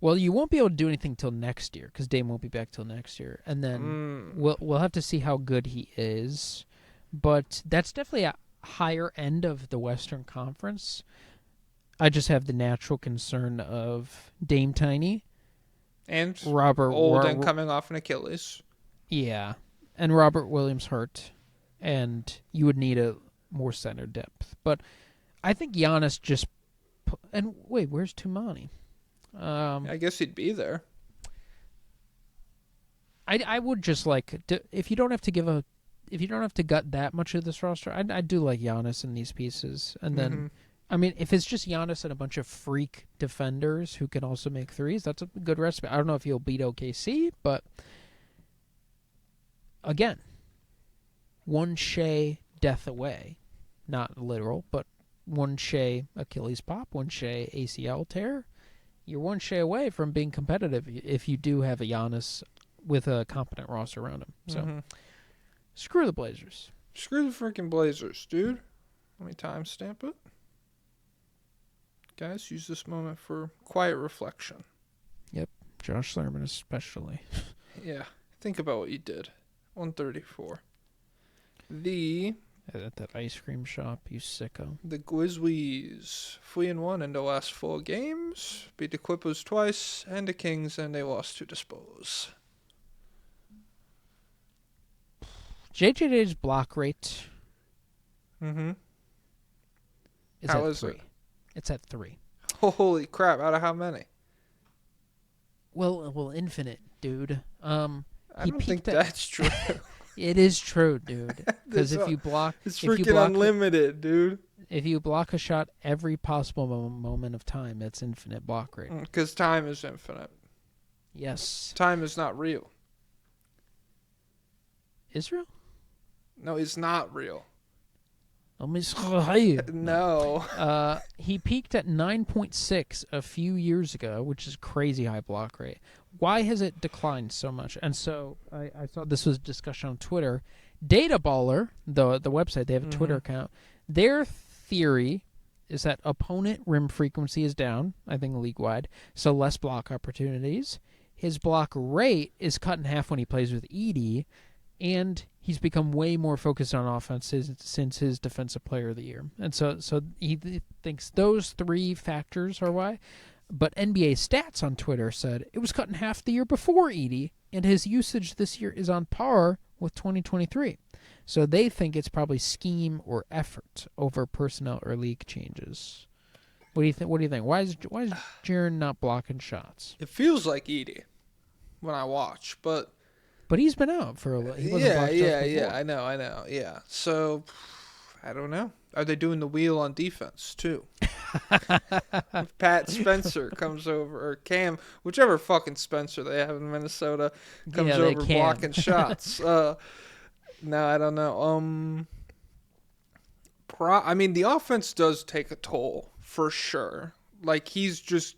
Well, you won't be able to do anything till next year because Dame won't be back till next year, and then we'll have to see how good he is. But that's definitely a higher end of the Western Conference. I just have the natural concern of Dame Tiny
and
Robert
old and coming off an Achilles.
Yeah, and Robert Williams hurt, and you would need a more center depth. But I think Giannis just and wait, where's Tumani?
I guess he'd be there.
I would just like to, if you don't have to gut that much of this roster, I do like Giannis in these pieces, and then I mean if it's just Giannis and a bunch of freak defenders who can also make threes, that's a good recipe. I don't know if he'll beat OKC, but again, one Shea death away, not literal, but one Shea Achilles pop, one Shea ACL tear. You're one Shea away from being competitive if you do have a Giannis with a competent roster around him. So
Mm-hmm.
screw the Blazers.
Screw the freaking Blazers, dude. Let me timestamp it. Guys, use this moment for quiet reflection.
Josh Thurman especially.
Yeah, think about what you did. 134. The
At that ice cream shop, you sicko.
GRIZZLIES 3-1 in the last 4 games. Beat the Clippers twice and the Kings, and they lost to the Spurs.
JJJ's block rate
Mm-hmm.
is
How
at
is
3.
it?
It's at 3.
Holy crap! Out of how many?
Well, infinite, dude.
I
He
don't think
peaked at-
that's true.
It is true, dude. Because
It's
if you block,
It's
if you
freaking
block,
unlimited, dude.
if you block a shot every possible moment of time, that's infinite block rate.
Because time is infinite.
Yes,
Time is not real.
Israel.
No, it's not real.
Let me say
No.
he peaked at 9.6 a few years ago, which is crazy high block rate. Why has it declined so much? And so I saw this was discussion on Twitter. Data Baller, the website, they have a Twitter account. Their theory is that opponent rim frequency is down, I think league-wide, so less block opportunities. His block rate is cut in half when he plays with Edey, and he's become way more focused on offense since his Defensive Player of the Year. And so he thinks those 3 factors are why. But NBA Stats on Twitter said it was cut in half the year before Edey, and his usage this year is on par with 2023. So they think it's probably scheme or effort over personnel or league changes. What do you think? What do you think? Why is Jaren not blocking shots?
It feels like Edey when I watch, but
He's been out for a little. He wasn't blocked shots before.
I know. Yeah. So I don't know. Are they doing the wheel on defense too? If Pat Spencer comes over, or Cam, whichever fucking Spencer they have in Minnesota, comes over blocking shots. No, I don't know. I mean, the offense does take a toll for sure. Like he's just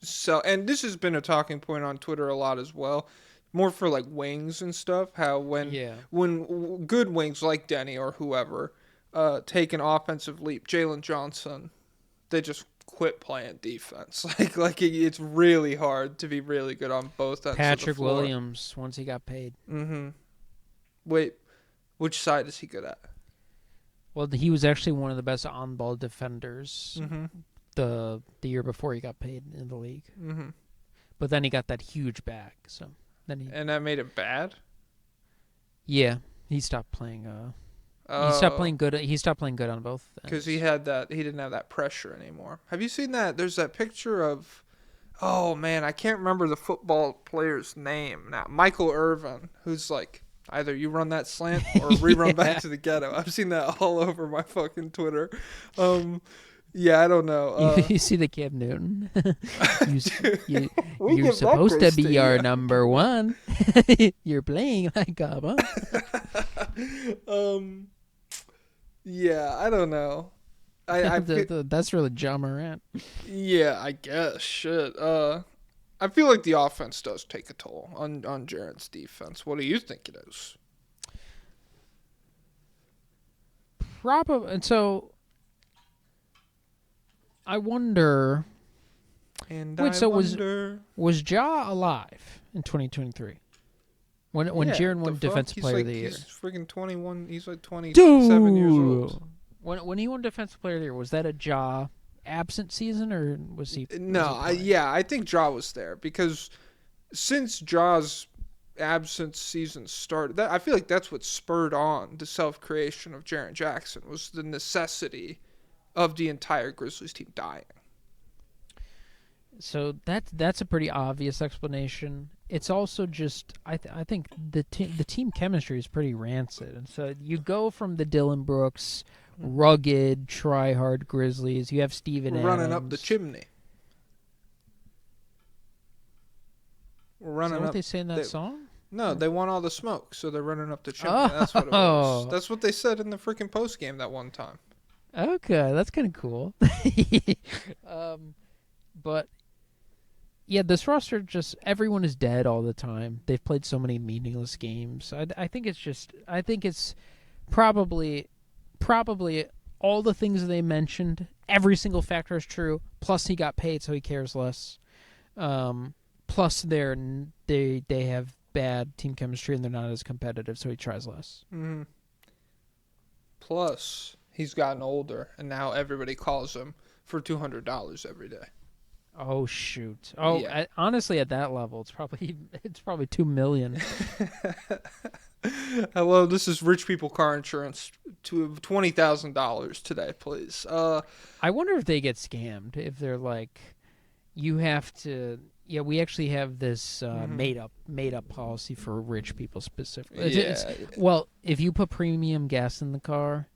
so, and this has been a talking point on Twitter a lot as well. More for like wings and stuff. How when good wings like Denny or whoever take an offensive leap, Jalen Johnson, they just quit playing defense. Like it's really hard to be really good on both ends.
Patrick
of the floor.
Williams, once he got paid.
Mm-hmm. Wait, which side is he good at?
Well, he was actually one of the best on-ball defenders the year before he got paid in the league.
Mm-hmm.
But then he got that huge bag, so then
and that made it bad.
Yeah, he stopped playing. He stopped playing good. He stopped playing good on both.
Because he didn't have that pressure anymore. Have you seen that? There's that picture of, oh man, I can't remember the football player's name now. Michael Irvin, who's like, either you run that slant or rerun back to the ghetto. I've seen that all over my fucking Twitter. Yeah, I don't know.
You see the Cam Newton? You're supposed to be our number 1. You're playing like a bum.
Yeah, I don't know.
That's really John Morant.
Yeah, I guess. Shit. I feel like the offense does take a toll on Jaren's defense. What do you think it is?
Probably. And so I wonder. Was Ja alive in 2023? When Jaren won Defensive Player of the Year?
He's freaking 21. He's like 27 years old.
When he won Defensive Player of the Year, was that a Ja absent season, or was he?
No, I think Ja was there because since Ja's absent season started, I feel like that's what spurred on the self-creation of Jaren Jackson, was the necessity of the entire Grizzlies team dying.
So that's a pretty obvious explanation. It's also just I think the team chemistry is pretty rancid, and so you go from the Dylan Brooks rugged, try-hard Grizzlies. You have Steven Adams
running up the chimney. We're running
Is that what
up.
they say in that song?
No, they want all the smoke, so they're running up the chimney. That's what it was. That's what they said in the freaking post game that one time.
Okay, that's kind of cool. But Yeah, this roster just everyone is dead all the time. They've played so many meaningless games. I think it's probably all the things they mentioned. Every single factor is true. Plus, he got paid, so he cares less. Plus, they have bad team chemistry and they're not as competitive, so he tries less.
Mm-hmm. Plus, he's gotten older, and now everybody calls him for $200 every day.
Oh shoot! Oh,
Yeah.
honestly, at that level, it's probably $2 million.
Hello, this is Rich People Car Insurance. To $20,000 today, please.
I wonder if they get scammed. If they're like, you have to. Yeah, we actually have this made up policy for rich people specifically. Well, if you put premium gas in the car,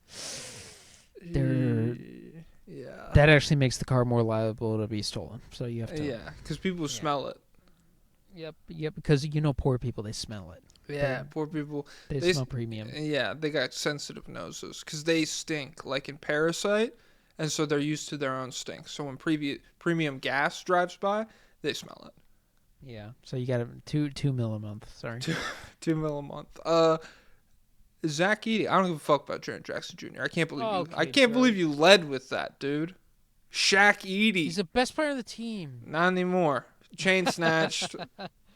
that actually makes the car more liable to be stolen. So you have to.
Yeah, because people smell it.
Yep. Because poor people, they smell it.
Yeah, poor people.
They smell premium.
Yeah, they got sensitive noses because they stink like in Parasite, and so they're used to their own stink. So when premium gas drives by, they smell it.
Yeah, so you got $2 million a month. Sorry,
$2 million a month. Zach Edey, I don't give a fuck about Jaren Jackson Jr. I can't believe you led with that, dude. Shaq Edey.
He's the best player on the team.
Not anymore. Chain snatched.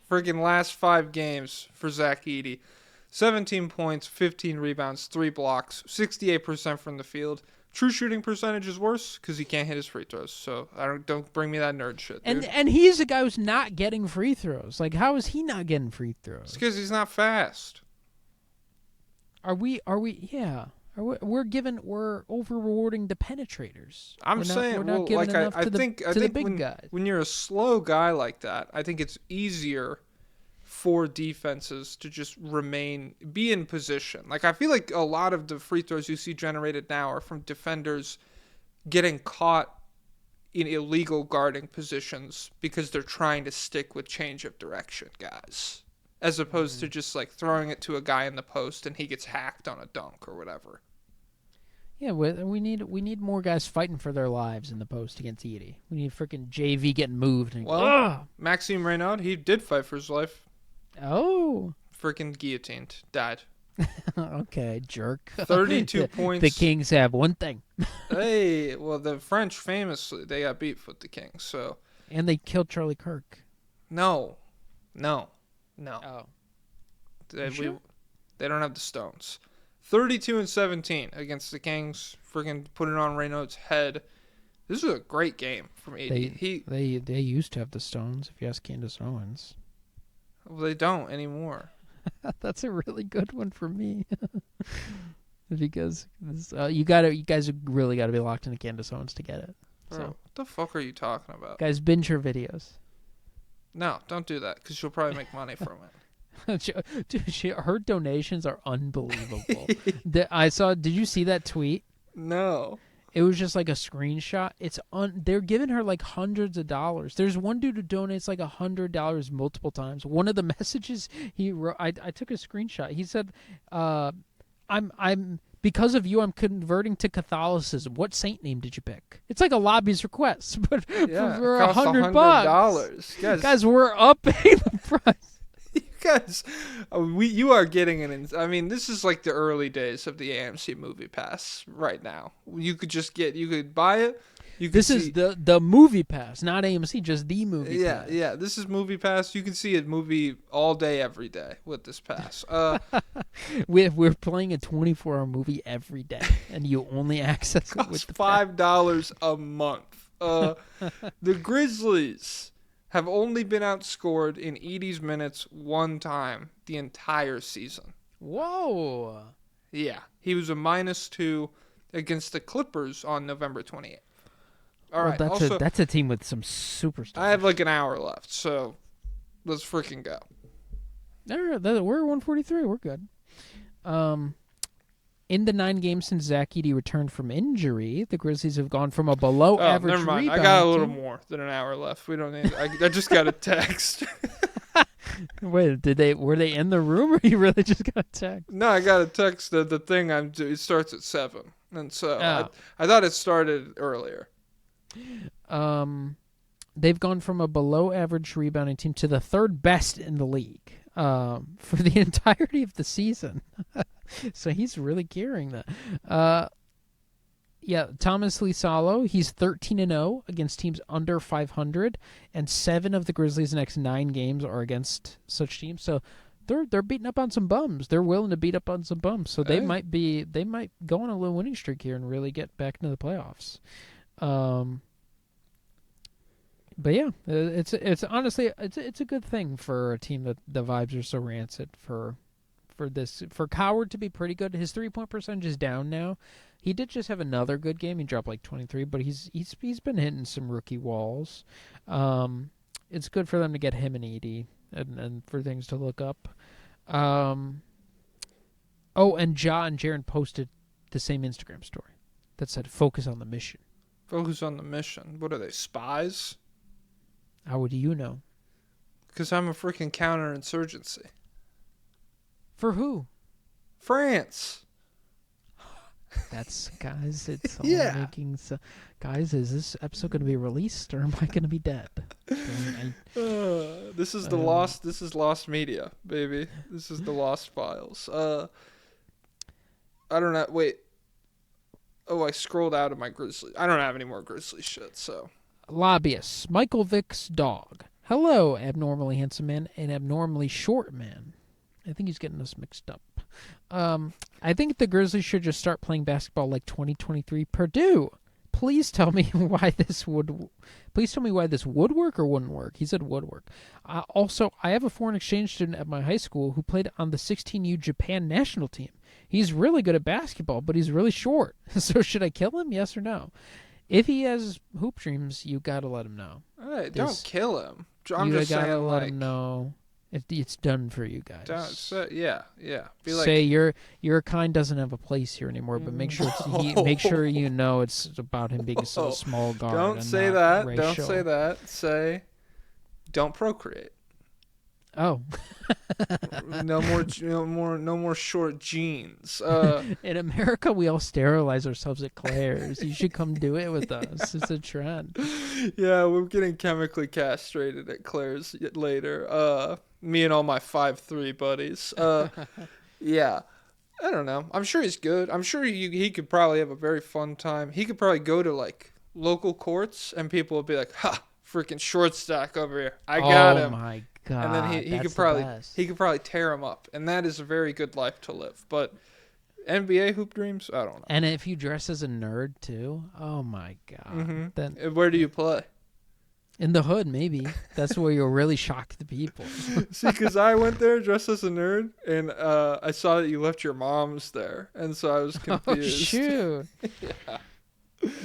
Friggin' last 5 games for Zach Edey. 17 points, 15 rebounds, 3 blocks, 68% from the field. True shooting percentage is worse because he can't hit his free throws. So don't bring me that nerd shit, dude.
And he's a guy who's not getting free throws. Like, how is he not getting free throws?
It's because he's not fast.
We're over rewarding the penetrators.
We're not giving enough to the big guys. When you're a slow guy like that, I think it's easier for defenses to just be in position. Like, I feel like a lot of the free throws you see generated now are from defenders getting caught in illegal guarding positions because they're trying to stick with change of direction guys, as opposed to just like throwing it to a guy in the post and he gets hacked on a dunk or whatever.
Yeah, we need more guys fighting for their lives in the post against Edey. We need freaking JV getting moved.
Maxime Reynaud, he did fight for his life.
Oh.
Freaking guillotined. Died.
Okay, jerk.
32 points.
The Kings have one thing.
Hey, well, the French famously, they got beef with the Kings, so.
And they killed Charlie Kirk.
No.
Oh.
They don't have the stones. 32-17 against the Kings. Freaking put it on Reynaud's head. This is a great game from Edey.
They used to have the stones, if you ask Candace Owens.
Well, they don't anymore.
That's a really good one for me. Because you guys really got to be locked into Candace Owens to get it.
Bro, what the fuck are you talking about?
Guys, binge her videos.
No, don't do that, because she'll probably make money from it.
Dude, her donations are unbelievable. Did you see that tweet?
No.
It was just like a screenshot. They're giving her like hundreds of dollars. There's one dude who donates like $100 multiple times. One of the messages he wrote, I took a screenshot. He said, I'm because of you, I'm converting to Catholicism. What saint name did you pick? It's like a lobbyist request, but for $100. Guys, we're upping the price.
Guys, you are getting this is like the early days of the AMC Movie Pass right now. You could buy it.
This is the Movie Pass, not AMC, just the Movie Pass.
Yeah, this is Movie Pass. You can see a movie all day, every day with this pass.
We're playing a 24-hour movie every day, and you only access it with the
$5 a month. The Grizzlies have only been outscored in Edey's minutes one time the entire season.
Whoa.
Yeah. He was a -2 against the Clippers on November 28th. All right.
That's a team with some superstars.
I have like an hour left, so let's freaking go.
We're 143. We're good. In the 9 games since Zach Edey returned from injury, the Grizzlies have gone from a below-average
never mind.
rebound.
I got a little more than an hour left. We don't need. I just got a text.
Wait, were they in the room, or you really just got a text?
No, I got a text. The thing it starts at 7, and so I thought it started earlier.
they've gone from a below-average rebounding team to the third best in the league for the entirety of the season. So he's really carrying that. Yeah, Thomas Lisalo, he's 13-0 against teams under 500, and 7 of the Grizzlies' next 9 games are against such teams. So they're beating up on some bums. They're willing to beat up on some bums. So they might go on a little winning streak here and really get back into the playoffs. But yeah, it's honestly it's a good thing for a team that the vibes are so rancid for Coward to be pretty good. His 3-point percentage is down now. He did just have another good game. He dropped like 23, but he's been hitting some rookie walls. It's good for them to get him and Edie and for things to look up. And Ja and Jaren posted the same Instagram story that said focus on the mission.
Focus on the mission. What are they, spies?
How would you know?
Because I'm a freaking counterinsurgency.
For who?
France.
That's, guys, it's all
Yeah.
making so. Guys, is this episode going to be released or am I going to be dead?
This is lost media, baby. This is the lost files. I don't know. Wait. Oh, I scrolled out of my Grizzlies. I don't have any more Grizzly shit, so.
Lobbyists. Michael Vick's dog. Hello, abnormally handsome man and abnormally short man. I think he's getting us mixed up. I think the Grizzlies should just start playing basketball like 2023 Purdue. Please tell me why this would work or wouldn't work. He said would work. Also, I have a foreign exchange student at my high school who played on the 16U Japan national team. He's really good at basketball, but he's really short. So should I kill him? Yes or no? If he has hoop dreams, you gotta let him know.
Hey, don't kill him. I'm
you
just
gotta
saying,
let
like,
him know. It's done for you guys.
Yeah. Be like,
say your kind doesn't have a place here anymore, but make sure make sure you know it's about him being a small guard.
Don't say that.
Racial.
Don't say that. Say, don't procreate.
Oh.
No more short jeans.
In America, we all sterilize ourselves at Claire's. You should come do it with us. It's a trend.
Yeah, we're getting chemically castrated at Claire's later. Me and all my 5'3" buddies. Yeah. I don't know. I'm sure he's good. I'm sure he could probably have a very fun time. He could probably go to like local courts and people would be like, "Ha, freaking short stack over here. I got him."
Oh my God.
And then he could probably tear him up, and that is a very good life to live. But NBA hoop dreams, I don't know.
And if you dress as a nerd too, oh my God.
Mm-hmm.
Then
where do you play?
in the hood, maybe. That's where you'll really shock the people.
See, because I went there dressed as a nerd, and I saw that you left your mom's there, and so I was confused.
Oh shoot.
Yeah.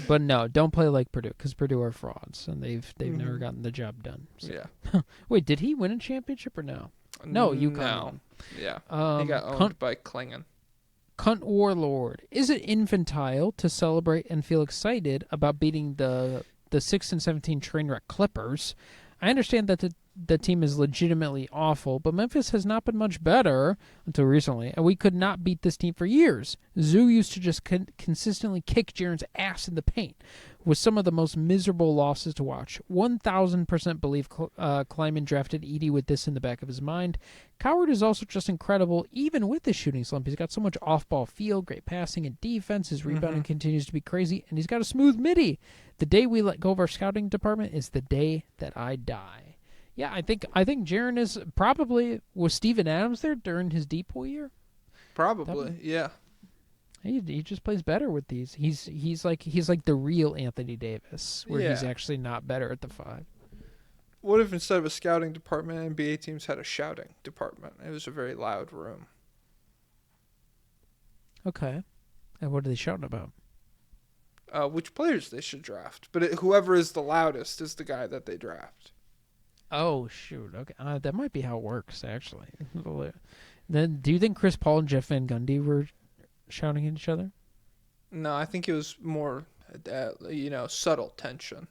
But no, don't play like Purdue, because Purdue are frauds, and they've never gotten the job done. So.
Yeah.
Wait, did he win a championship or no? No, UConn.
No. Yeah. He got owned by Klingon.
Cunt Warlord. Is it infantile to celebrate and feel excited about beating the 6-17 Trainwreck Clippers? I understand that the team is legitimately awful, but Memphis has not been much better until recently, and we could not beat this team for years. Zoo used to just consistently kick Jaren's ass in the paint, with some of the most miserable losses to watch. 1,000% believe Kleiman drafted Edie with this in the back of his mind. Coward is also just incredible, even with his shooting slump. He's got so much off-ball feel, great passing and defense. His rebounding continues to be crazy, and he's got a smooth midi. The day we let go of our scouting department is the day that I die. Yeah, I think Jaren is probably, was Steven Adams there during his depot year?
Probably, yeah.
He just plays better with these. He's like the real Anthony Davis, where he's actually not better at the 5.
What if instead of a scouting department, NBA teams had a shouting department? It was a very loud room.
Okay. And what are they shouting about?
Which players they should draft. But whoever is the loudest is the guy that they draft.
Oh, shoot. Okay. That might be how it works, actually. Then, do you think Chris Paul and Jeff Van Gundy were shouting at each other?
No, I think it was more, subtle tension.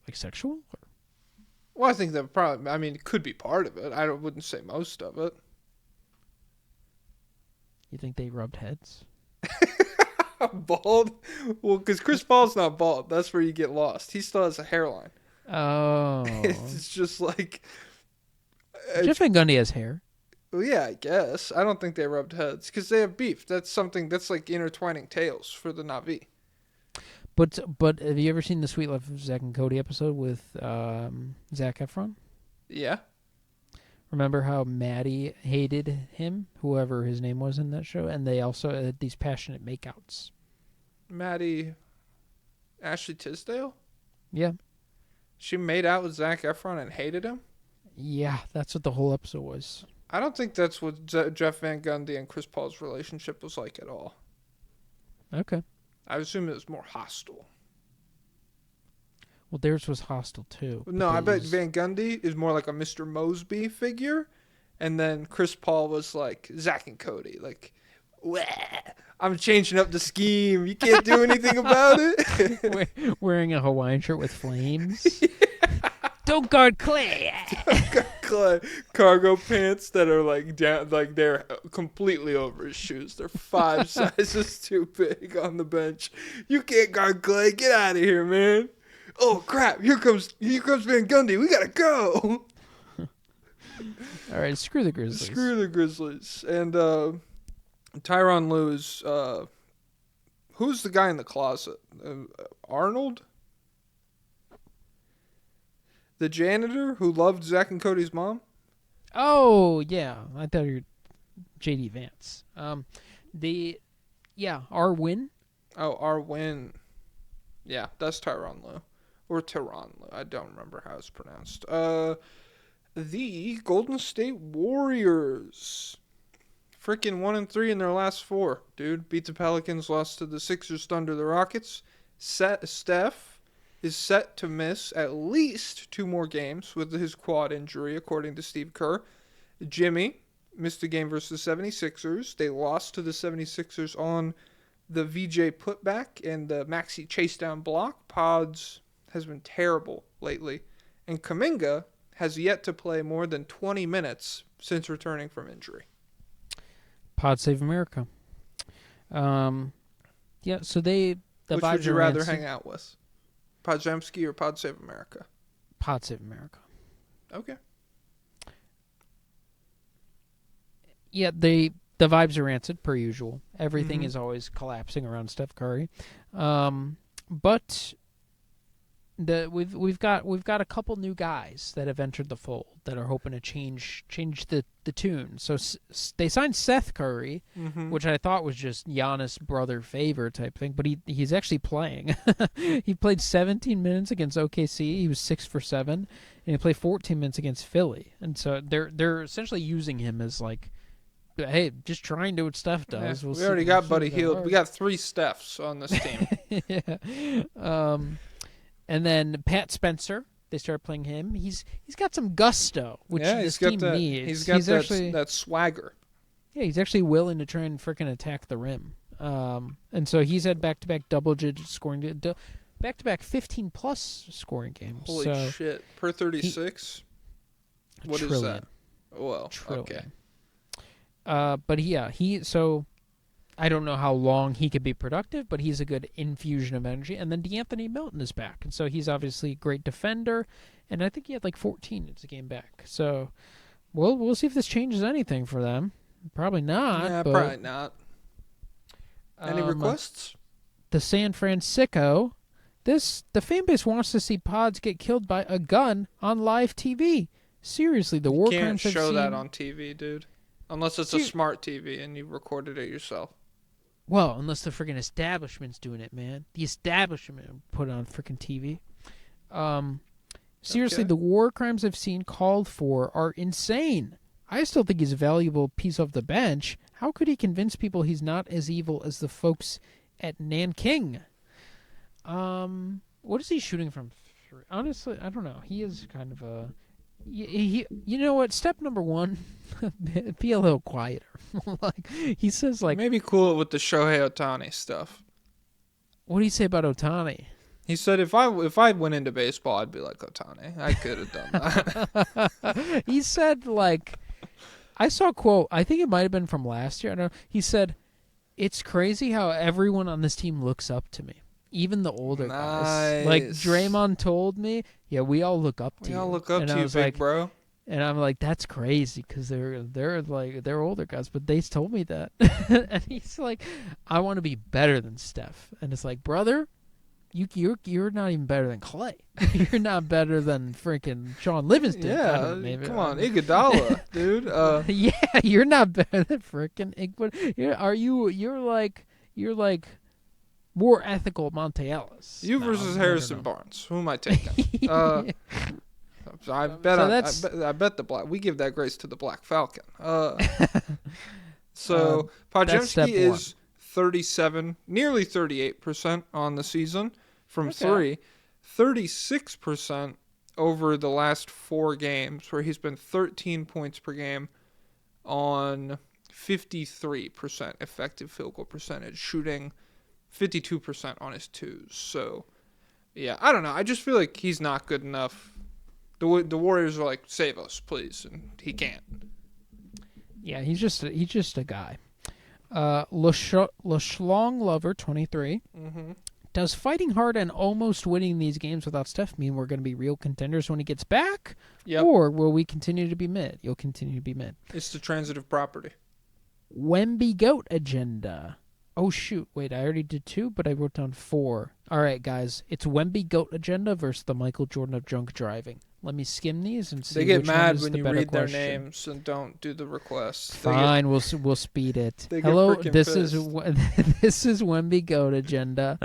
Like sexual? Or?
Well, I think that probably, it could be part of it. I wouldn't say most of it.
You think they rubbed heads?
Bald? Well, because Chris Paul's not bald. That's where you get lost. He still has a hairline.
Oh.
It's just like...
Jeff Van Gundy has hair.
Well, yeah, I guess. I don't think they rubbed heads because they have beef. That's something that's like intertwining tales for the Na'vi.
But have you ever seen the Sweet Life of Zach and Cody episode with Zac Efron?
Yeah.
Remember how Maddie hated him, whoever his name was in that show, and they also had these passionate makeouts.
Ashley Tisdale?
Yeah.
She made out with Zac Efron and hated him?
Yeah, that's what the whole episode was.
I don't think that's what Jeff Van Gundy and Chris Paul's relationship was like at all.
Okay.
I assume it was more hostile.
Well, theirs was hostile too.
No, I bet Van Gundy is more like a Mr. Mosby figure, and then Chris Paul was like Zack and Cody, like, wah, I'm changing up the scheme. You can't do anything about it.
Wearing a Hawaiian shirt with flames. Don't guard Clay.
Cargo pants that are like down, like they're completely over his shoes. They're 5 sizes too big on the bench. You can't guard Clay. Get out of here, man. Oh crap! Here comes Van Gundy. We gotta go.
All right, screw the Grizzlies.
Screw the Grizzlies. And Tyronn Lue is who's the guy in the closet? Arnold, the janitor who loved Zack and Cody's mom.
Oh yeah, I thought you were JD Vance. Arwin.
Oh, Arwin. Yeah, that's Tyronn Lue. Or Tyronn Lue. I don't remember how it's pronounced. The Golden State Warriors. Freaking 1-3 in their last 4, dude. Beat the Pelicans, lost to the Sixers, Thunder, the Rockets. Steph is set to miss at least 2 more games with his quad injury, according to Steve Kerr. Jimmy missed a game versus the 76ers. They lost to the 76ers on the VJ putback and the Maxey chase down block. Pods has been terrible lately. And Kuminga has yet to play more than 20 minutes since returning from injury.
Pod Save America. Yeah, so the
Which
vibes
would you
are
rather
rancid.
hang out with? Podzemski or Pod Save America?
Pod Save America.
Okay.
Yeah, the vibes are rancid per usual. Everything is always collapsing around Steph Curry. But we've got a couple new guys that have entered the fold that are hoping to change the tune. So they signed Seth Curry, which I thought was just Giannis brother favor type thing, but he's actually playing. He played 17 minutes against OKC. He was 6 for 7, and he played 14 minutes against Philly. And so they're essentially using him as like, hey, just try and do what Steph does.
Yeah, we already got Buddy Hield. We got 3 Stephs on this team.
Yeah. And then Pat Spencer, they started playing him. He's got some gusto, which this team needs.
He's got that swagger.
Yeah, he's actually willing to try and freaking attack the rim. And so he's had back-to-back double-digit scoring, back-to-back 15-plus scoring games.
Holy shit. Per 36? What is that? Well,
trillion.
Okay.
But yeah, so I don't know how long he could be productive, but he's a good infusion of energy. And then DeAnthony Melton is back, and so he's obviously a great defender. And I think he had like 14 minutes a game back. So we'll see if this changes anything for them. Probably not.
Yeah, probably not. Any requests?
The San Francisco. The fan base wants to see Pods get killed by a gun on live TV. Seriously, the war crimes
Can't show that on TV, dude. Unless it's a smart TV and you recorded it yourself.
Well, unless the freaking establishment's doing it, man. The establishment put it on freaking TV. Seriously, the war crimes I've seen called for are insane. I still think he's a valuable piece off the bench. How could he convince people he's not as evil as the folks at Nanking? What is he shooting from? Honestly, I don't know. He is kind of a... you know what? Step number 1, be a little quieter. Like he says, like
maybe cool it with the Shohei Ohtani stuff.
What do you say about Ohtani?
He said if I went into baseball, I'd be like Ohtani. I could have done that.
He said, like, I saw a quote. I think it might have been from last year. I don't know. He said, It's crazy how everyone on this team looks up to me. Even the older guys. Like Draymond told me, yeah, we all look up to you.
We all look up
and
to
I
you,
was
big
like,
bro.
And I'm like, that's crazy because they're older guys, but they told me that. And he's like, I want to be better than Steph. And it's like, brother, you're not even better than Clay. You're not better than freaking Sean Livingston.
Yeah, come on, Iguodala, dude.
Yeah, you're not better than freaking Iguodala. You're like more ethical Monte Ellis.
You versus Harrison Barnes. Who am I taking? I bet the black. We give that grace to the Black Falcon. So Podziemski is 37, nearly 38% on the season from three, 36% over the last 4 games, where he's been 13 points per game on 53% effective field goal percentage, shooting 52% on his twos. So, yeah, I don't know. I just feel like he's not good enough. The Warriors are like, save us, please, and he can't.
Yeah, he's just a guy. LeShlong Lover 23.
Mm-hmm.
Does fighting hard and almost winning these games without Steph mean we're going to be real contenders when he gets back?
Yep.
Or will we continue to be mid? You'll continue to be mid.
It's the transitive property.
Wemby Goat agenda. Oh, shoot. Wait, I already did 2, but I wrote down 4. All right, guys. It's Wemby Goat agenda versus the Michael Jordan of drunk driving. Let me skim these and see.
They get
which
mad
one is
when
the
you
better
read their
question.
names and don't do the requests.
Fine, we'll speed it.
They get
Hello,
freaking
this
pissed.
is this is Wemby Goat agenda.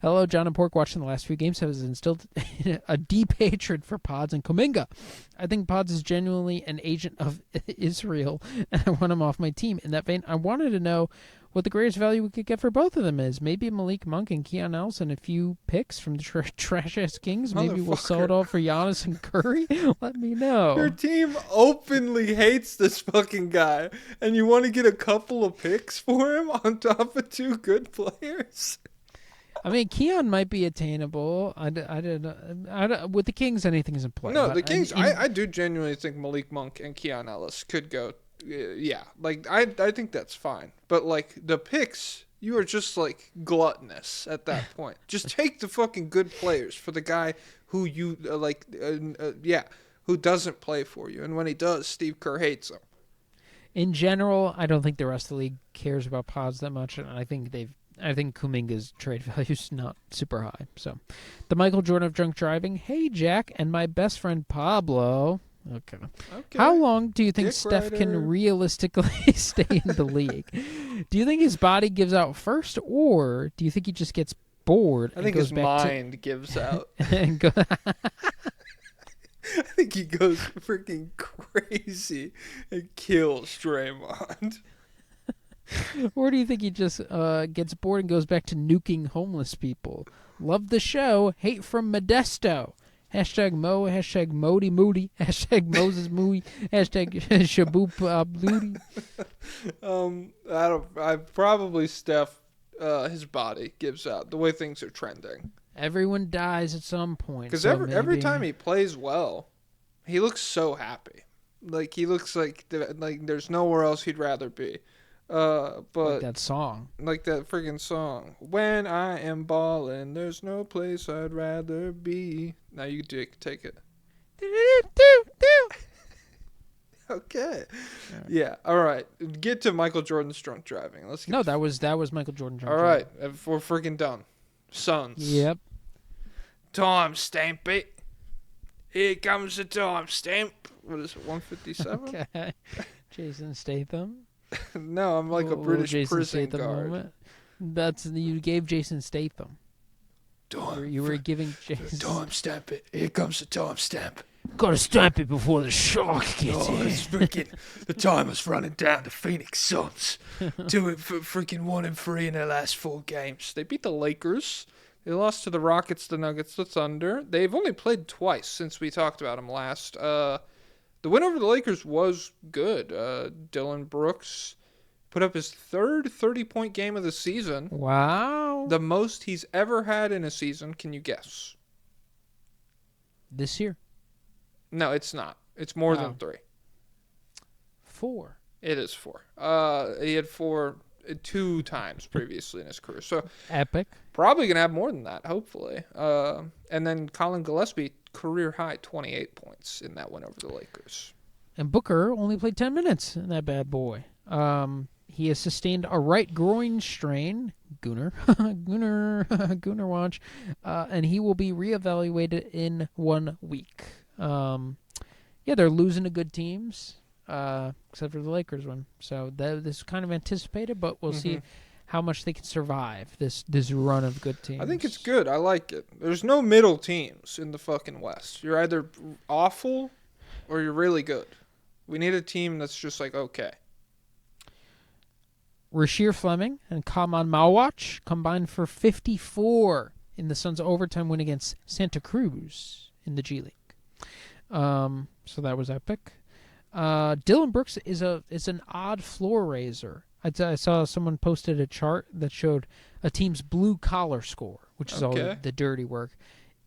Hello, John and Pork. Watching the last few games has instilled a deep hatred for Pods and Kuminga. I think Pods is genuinely an agent of Israel, and I want him off my team. In that vein, I wanted to know what the greatest value we could get for both of them is. Maybe Malik Monk and Keon Ellis and a few picks from the trash-ass Kings. Maybe we'll sell it all for Giannis and Curry. Let me know.
Your team openly hates this fucking guy, and you want to get a couple of picks for him on top of 2 good players?
I mean, Keon might be attainable. I don't, with the Kings, anything's in play.
No, the Kings, I do genuinely think Malik Monk and Keon Ellis could go. Yeah, like I think that's fine. But like the picks, you are just like gluttonous at that point. Just take the fucking good players for the guy who you who doesn't play for you. And when he does, Steve Kerr hates him.
In general, I don't think the rest of the league cares about Pods that much, and I think Kuminga's trade value is not super high. So, the Michael Jordan of drunk driving. Hey, Jack, and my best friend Pablo. Okay. How long do you think
Dick
Steph
Rider.
can realistically stay in the league? Do you think his body gives out first, or do you think he just gets bored?
I think
goes
his
back
mind gives out.
and go.
I think he goes freaking crazy and kills Draymond.
Or do you think he just gets bored and goes back to nuking homeless people? Love the show. Hate from Modesto. Hashtag Mo. Hashtag Modi Moody. Hashtag Moses Moody. Hashtag Shaboop Bloody.
I probably Steph. His body gives out the way things are trending.
Everyone dies at some point.
Because
so
every time he plays well, he looks so happy. Like he looks like there's nowhere else he'd rather be. But
like that song.
Like that friggin' song. When I am ballin', there's no place I'd rather be. Now you take it. Okay. Right. Yeah. All right. Get to Michael Jordan's drunk driving. Let's get
that was Michael Jordan drunk
All
driving.
right. We're freaking done. Suns.
Yep.
Time stamp it. Here comes the time stamp. What is it? 157.
Okay. Jason Statham.
No, I'm like a British
Jason
prison
Statham
guard.
Moment. You gave Jason Statham. You were giving Jason.
Time stamp it. Here comes the time stamp.
Gotta stamp it before the shark gets in.
It's freaking the timer's running down. The Phoenix Suns doing freaking 1-3 in their last 4 games. They beat the Lakers. They lost to the Rockets, the Nuggets, the Thunder. They've only played twice since we talked about them last. The win over the Lakers was good. Dylan Brooks put up his third 30-point game of the season.
Wow.
The most he's ever had in a season. Can you guess?
This year?
No, it's not. It's more than 3.
4.
It is 4. He had 4 2 times previously in his career. So
Epic.
probably going to have more than that, hopefully. And then Colin Gillespie, career high 28 points in that win over the Lakers.
And Booker only played 10 minutes in that bad boy. He has sustained a right groin strain. Gooner. Gooner watch. And he will be reevaluated in 1 week. Yeah, they're losing to good teams, except for the Lakers one. So this is kind of anticipated, but we'll see how much they can survive this run of good teams.
I think it's good. I like it. There's no middle teams in the fucking West. You're either awful or you're really good. We need a team that's just like, okay.
Rasheer Fleming and Kaman Mawach combined for 54 in the Suns' overtime win against Santa Cruz in the G League. So that was epic. Dylan Brooks is an odd floor raiser. I saw someone posted a chart that showed a team's blue collar score, which is all the dirty work.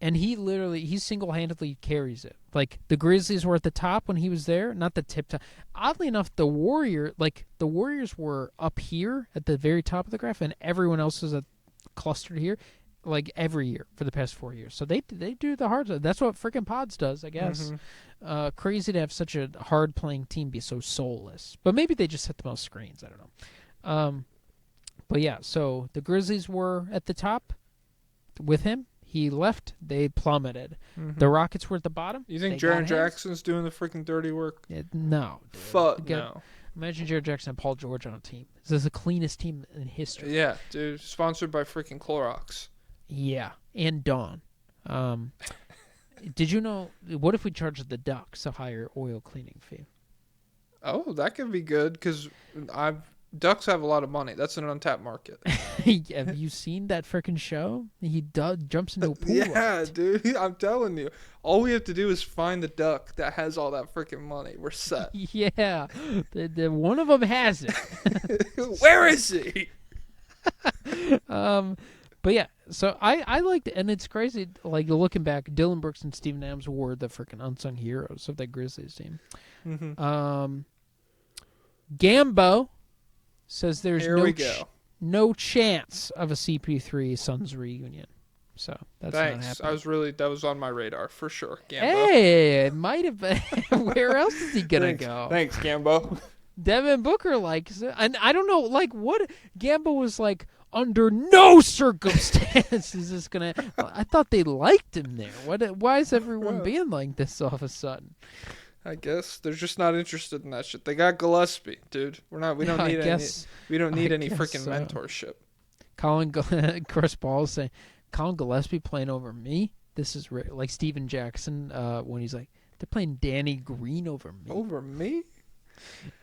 And he single-handedly carries it. Like, the Grizzlies were at the top when he was there, not the tip top. Oddly enough, the Warriors were up here at the very top of the graph, and everyone else was clustered here, like, every year for the past 4 years. So they do the hard stuff. That's what freaking Pods does, I guess. Crazy to have such a hard-playing team be so soulless. But maybe they just hit the most screens. I don't know. But, yeah, so the Grizzlies were at the top with him. He left. They plummeted. The Rockets were at the bottom.
You think Jaren Jackson's doing the freaking dirty work?
No. Dude.
Fuck no.
Imagine Jaren Jackson and Paul George on a team. This is the cleanest team in history.
Yeah, dude. Sponsored by freaking Clorox.
Yeah, and Dawn. Did you know, what if we charged the Ducks a higher oil cleaning fee?
Oh, that could be good, because Ducks have a lot of money. That's an untapped market.
Have you seen that freaking show? He jumps into a pool.
Yeah, dude. I'm telling you. All we have to do is find the duck that has all that freaking money. We're set.
Yeah. The one of them has it.
Where is he?
But yeah, so I liked it, and it's crazy, like, looking back, Dylan Brooks and Steven Adams were the freaking unsung heroes of that Grizzlies team. Gambo says there's no chance of a CP3 Suns reunion. So that's not happening.
That was on my radar for sure. Gambo.
Hey, it might have been. Where else is he gonna go?
Thanks, Gambo.
Devin Booker likes it, and I don't know, like, what Gambo was like. Under no circumstances is this gonna. I thought they liked him there. Why is everyone being like this all of a sudden?
I guess they're just not interested in that shit. They got Gillespie, dude. We don't need any freaking mentorship.
Chris Paul is saying, Colin Gillespie playing over me. This is like Steven Jackson when he's like, they're playing Danny Green over me.
Over me?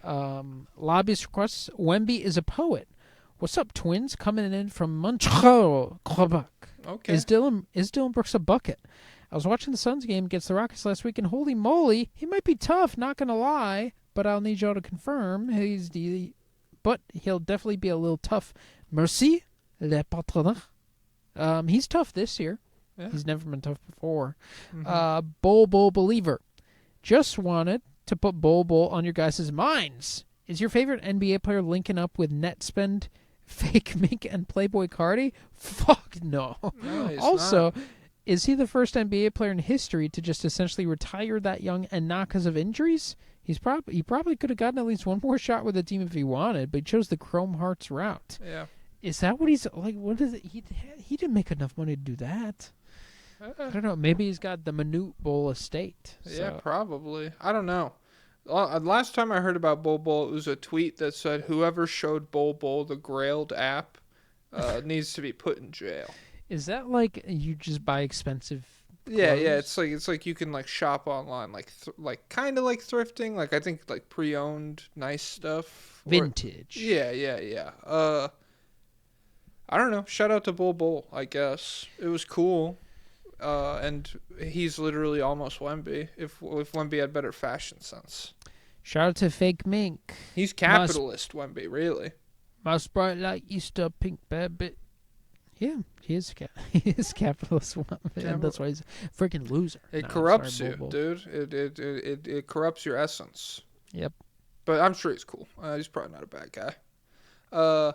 Lobbyist requests. Wemby is a poet. What's up, twins? Coming in from Montreal, Quebec.
Okay.
Is Dylan Brooks a bucket? I was watching the Suns game against the Rockets last week, and holy moly, he might be tough, not going to lie, but I'll need y'all to confirm. But he'll definitely be a little tough. Merci, le patron. He's tough this year. Yeah. He's never been tough before. Bol Believer. Just wanted to put Bol on your guys' minds. Is your favorite NBA player linking up with Netspend, Fake Mink, and Playboy Cardi? Fuck no. Also, is he the first NBA player in history to just essentially retire that young and not because of injuries? He probably could have gotten at least one more shot with the team if he wanted, but he chose the Chrome Hearts route.
Yeah.
Is that what he's like? What is it? He didn't make enough money to do that. I don't know. Maybe he's got the Manute Bowl estate.
Yeah, probably. I don't know. Last time I heard about Bol, it was a tweet that said whoever showed Bol the Grailed app needs to be put in jail.
Is that like you just buy expensive clothes?
Yeah. It's like you can like shop online, like kind of like thrifting. Like I think like pre-owned nice stuff.
Vintage.
Yeah. I don't know. Shout out to Bol, I guess. It was cool. And he's literally almost Wemby. If Wemby had better fashion sense.
Shout out to Fake Mink.
He's capitalist, Wemby, really.
Most bright like Easter pink baby. Yeah, he is capitalist, and that's why he's a freaking loser.
It corrupts you, dude. It corrupts your essence.
Yep.
But I'm sure he's cool. He's probably not a bad guy. I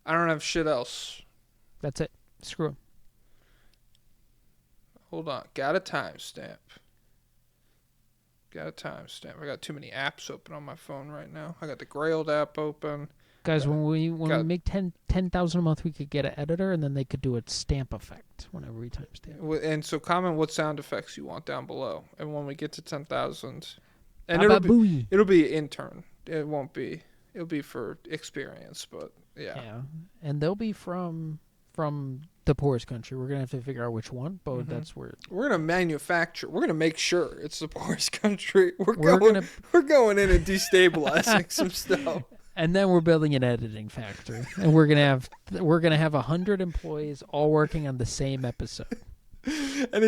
don't have shit else.
That's it. Screw 'em.
Hold on. Got a timestamp. I got too many apps open on my phone right now. I got the Grailed app open.
Guys, when we make 10,000 a month, we could get an editor, and then they could do a stamp effect whenever we timestamp.
And so comment what sound effects you want down below. And when we get to 10,000, and it'll be intern. It'll be for experience, but yeah.
And they'll be from the poorest country. We're gonna have to figure out which one, but that's where
we're gonna manufacture. We're gonna make sure it's the poorest country. We're going in and destabilizing some stuff.
And then we're building an editing factory, and we're gonna have 100 employees all working on the same episode.
And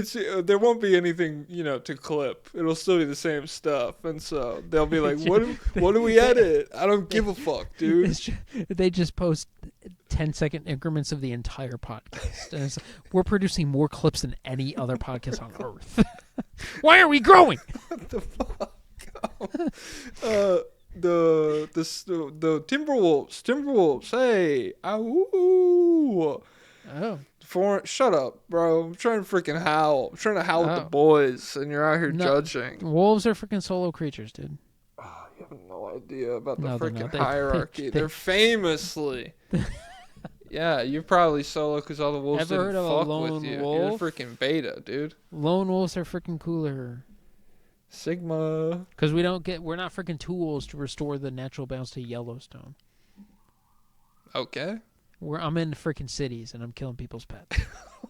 there won't be anything to clip. It'll still be the same stuff, and so they'll be like, "What do we edit? I don't give a fuck, dude."
They just post 10-second increments of the entire podcast, and we're producing more clips than any other podcast on earth. Why are we growing?
What the fuck? The Timberwolves. Hey, ow.
Oh.
Shut up, bro. I'm trying to freaking howl. I'm trying to howl with the boys, and you're out here judging.
Wolves are freaking solo creatures, dude.
Oh, you have no idea about the
they're
freaking
not.
hierarchy. They're famously. Yeah, you're probably solo because all the wolves
Ever
didn't
heard of a
fuck
lone
with you.
wolf?
You're freaking beta, dude.
Lone wolves are freaking cooler.
Sigma.
Because we're not freaking tools to restore the natural balance to Yellowstone.
Okay.
I'm in freaking cities and I'm killing people's pets.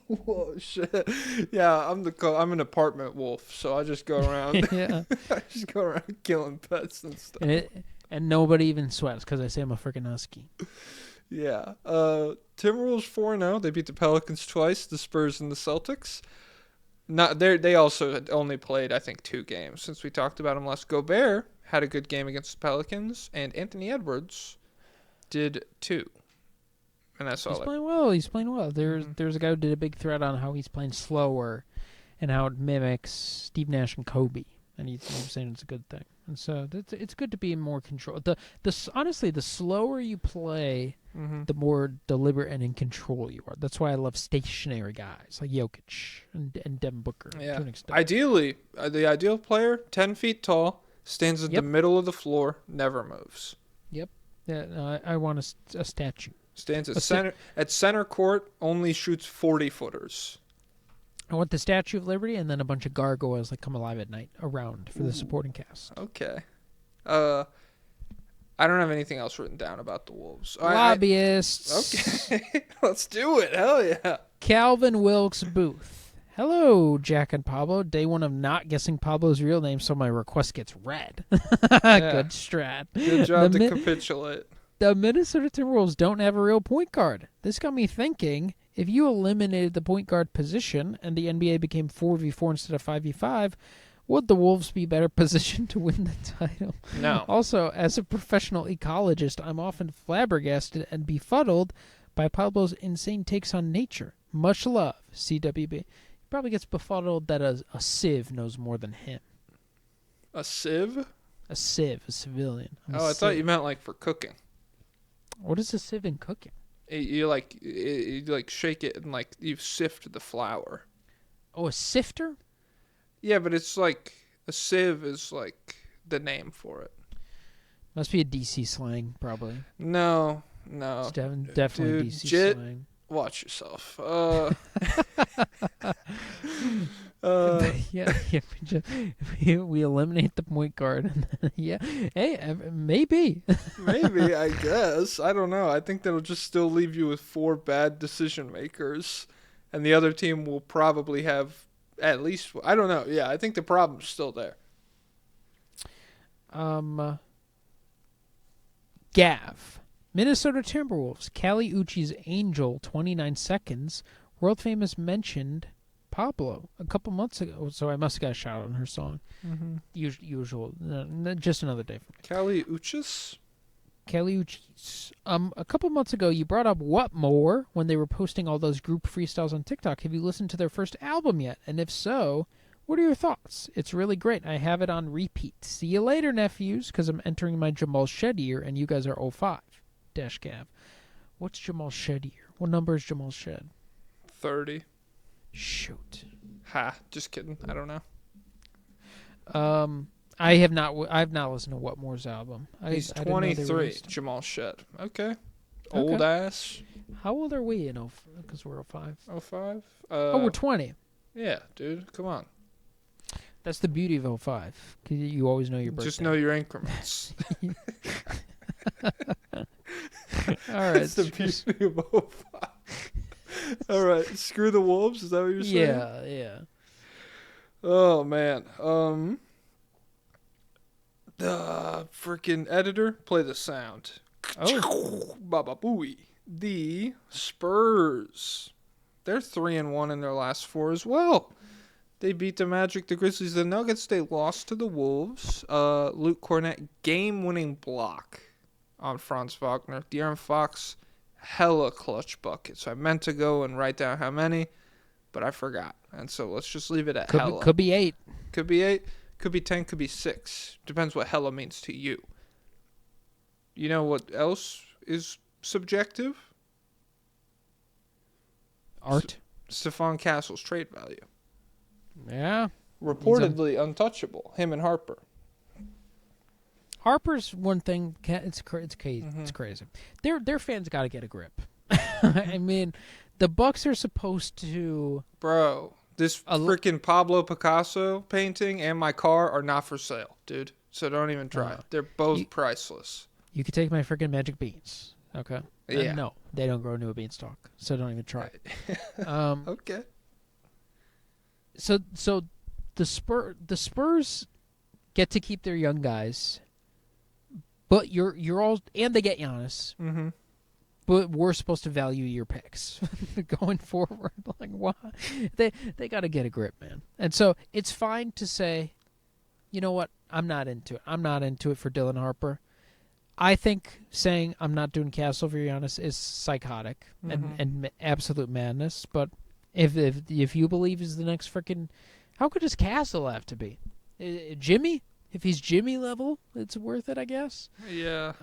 Whoa, shit. Yeah, I'm an apartment wolf, so I just go around.
Yeah.
I just go around killing pets and stuff.
And nobody even sweats because I say I'm a freaking husky.
Yeah. Timberwolves 4-0. They beat the Pelicans twice, the Spurs and the Celtics. They also had only played, I think, 2 games since we talked about them last. Gobert had a good game against the Pelicans, and Anthony Edwards did too. And that's all.
He's playing well. There's a guy who did a big thread on how he's playing slower and how it mimics Steve Nash and Kobe. And he's saying it's a good thing. And so it's good to be in more control. Honestly, the slower you play, the more deliberate and in control you are. That's why I love stationary guys like Jokic and Devin Booker.
Yeah.
To an extent.
Ideally, the ideal player, 10 feet tall, stands in the middle of the floor, never moves.
Yep. Yeah. I want a statue.
Stands at center court, only shoots 40-footers.
I want the Statue of Liberty and then a bunch of gargoyles that come alive at night around for the supporting cast.
Okay. I don't have anything else written down about the Wolves.
Lobbyists.
Okay. Let's do it. Hell yeah.
Calvin Wilkes Booth. Hello, Jack and Pablo. Day 1 of not guessing Pablo's real name, so my request gets read. Good strat.
Good job to capitulate.
The Minnesota Timberwolves don't have a real point guard. This got me thinking, if you eliminated the point guard position and the NBA became 4v4 instead of 5v5, would the Wolves be better positioned to win the title?
No.
Also, as a professional ecologist, I'm often flabbergasted and befuddled by Pablo's insane takes on nature. Much love, CWB. He probably gets befuddled that a civ knows more than him.
A sieve?
A civ, a civilian.
I thought you meant like for cooking.
What is a sieve in cooking?
You shake it and like you sift the flour.
Oh, a sifter?
Yeah, but it's like a sieve is like the name for it.
Must be a DC slang, probably.
No.
It's definitely
Dude,
DC slang.
Watch yourself.
We eliminate the point guard. And hey, maybe.
Maybe, I guess. I don't know. I think that'll just still leave you with 4 bad decision makers, and the other team will probably have at least. I don't know. Yeah, I think the problem's still there.
Gav. Minnesota Timberwolves. Cali Uchis Angel, 29 seconds. World famous mentioned Pablo a couple months ago, so I must have got a shout out on her song. Usual. Just another day for me.
Cali Uchis?
Cali Uchis. A couple months ago, you brought up What More when they were posting all those group freestyles on TikTok. Have you listened to their first album yet? And if so, what are your thoughts? It's really great. I have it on repeat. See you later, nephews, because I'm entering my Jamal Shed year, and you guys are 05. Gav. What's Jamal Shed year? What number is Jamal Shed?
30.
Shoot.
Ha, just kidding. I don't know.
I've not listened to Whatmore's album.
He's
I didn't know they
23,
released him.
Jamal Shed. Okay. Old ass.
How old are we in because we're 05?
05?
We're 20.
Yeah, dude. Come on.
That's the beauty of 05. 'Cause you always know your birthday.
Just know your increments.
All right.
That's the beauty of 05. All right. Screw the Wolves. Is that what you're saying?
Yeah, yeah.
Oh, man. The freaking editor, play the sound.
Oh.
Baba booey. The Spurs. They're 3-1 in their last 4 as well. They beat the Magic, the Grizzlies, the Nuggets. They lost to the Wolves. Luke Cornett, game-winning block on Franz Wagner. De'Aaron Fox, hella clutch buckets. So I meant to go and write down how many, but I forgot. And so let's just leave it at hella.
Could be 8.
Could be 8. Could be 10. Could be 6. Depends what hella means to you. You know what else is subjective?
Art.
Stephon Castle's trade value.
Yeah.
Reportedly untouchable. Him and Harper.
Harper's one thing. It's crazy.
Mm-hmm.
It's crazy. Their fans got to get a grip. I mean, the Bucks are supposed to.
Bro, this freaking Pablo Picasso painting and my car are not for sale, dude. So don't even try. They're both priceless.
You could take my freaking magic beans. Okay.
Yeah.
No, they don't grow into a beanstalk, so don't even try.
Okay.
So the Spurs get to keep their young guys, but you're all, and they get Giannis.
Mm-hmm.
But we're supposed to value your picks going forward. Like, why? They got to get a grip, man. And so it's fine to say, you know what? I'm not into it. I'm not into it for Dylan Harper. I think saying I'm not doing Castle for Giannis is psychotic and absolute madness. But if you believe he's the next freaking, how good does Castle have to be? Jimmy? If he's Jimmy level, it's worth it, I guess.
Yeah,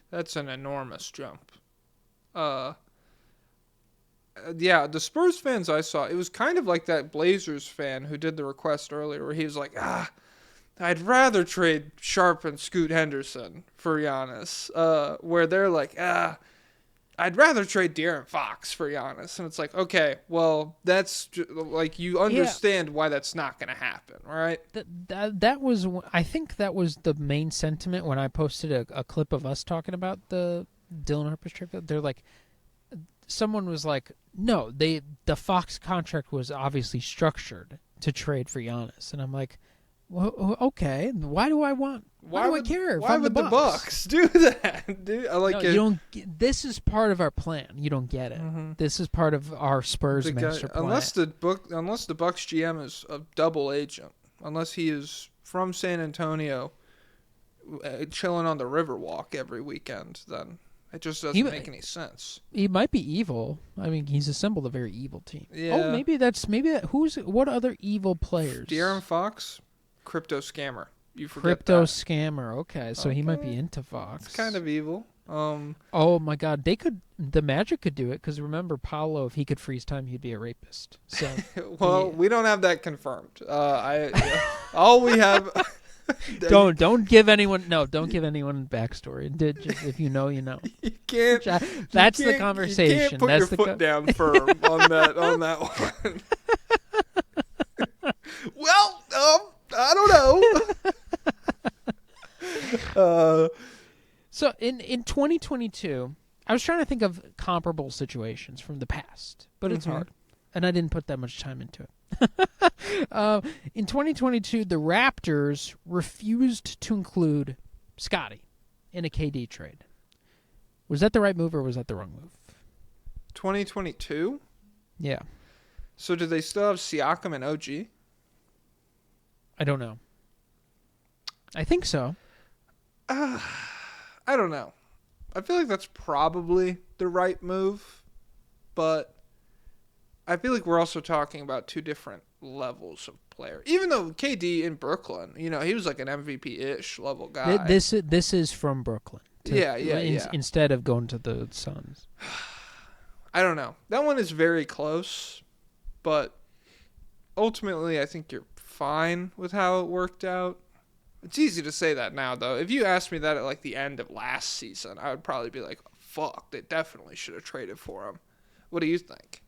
that's an enormous jump. Yeah, the Spurs fans I saw, it was kind of like that Blazers fan who did the request earlier, where he was like, I'd rather trade Sharp and Scoot Henderson for Giannis. Where they're like, I'd rather trade De'Aaron Fox for Giannis. And it's like, okay, well, that's like, you understand why that's not going to happen, right?
That was, I think that was the main sentiment when I posted a clip of us talking about the Dylan Harper's trade. They're like, someone was like, no, the Fox contract was obviously structured to trade for Giannis. And I'm like, well, okay, why do I care?
Why would the Bucks do that, dude? I like
no,
it.
You don't. This is part of our plan. You don't get it.
Mm-hmm.
This is part of our Spurs master plan.
Unless the Bucks GM is a double agent, unless he is from San Antonio, chilling on the Riverwalk every weekend, then it just doesn't make any sense.
He might be evil. I mean, he's assembled a very evil team.
Yeah.
Oh, maybe what other evil players?
De'Aaron Fox, crypto scammer. You forget
crypto
that.
scammer. Okay, so he might be into Fox.
It's kind of evil.
Oh my God, the Magic could do it because remember Paolo, if he could freeze time, he'd be a rapist. So
well, we don't have that confirmed. All we have.
Don't give anyone backstory. Just, if you know, you know.
You can't.
That's the conversation.
You can't put
That's
your foot down firm on that one. Well, I don't know.
So in 2022, I was trying to think of comparable situations from the past, but it's hard, and I didn't put that much time into it. In 2022, the Raptors refused to include Scotty in a KD trade. Was that the right move or was that the wrong move?
2022?
Yeah.
So do they still have Siakam and OG?
I don't know. I think so.
I don't know. I feel like that's probably the right move, but I feel like we're also talking about two different levels of player. Even though KD in Brooklyn, he was like an MVP-ish level guy.
This is from Brooklyn. instead of going to the Suns.
I don't know. That one is very close, but ultimately I think you're fine with how it worked out. It's easy to say that now, though. If you asked me that at like the end of last season, I would probably be like, fuck, they definitely should have traded for him. What do you think?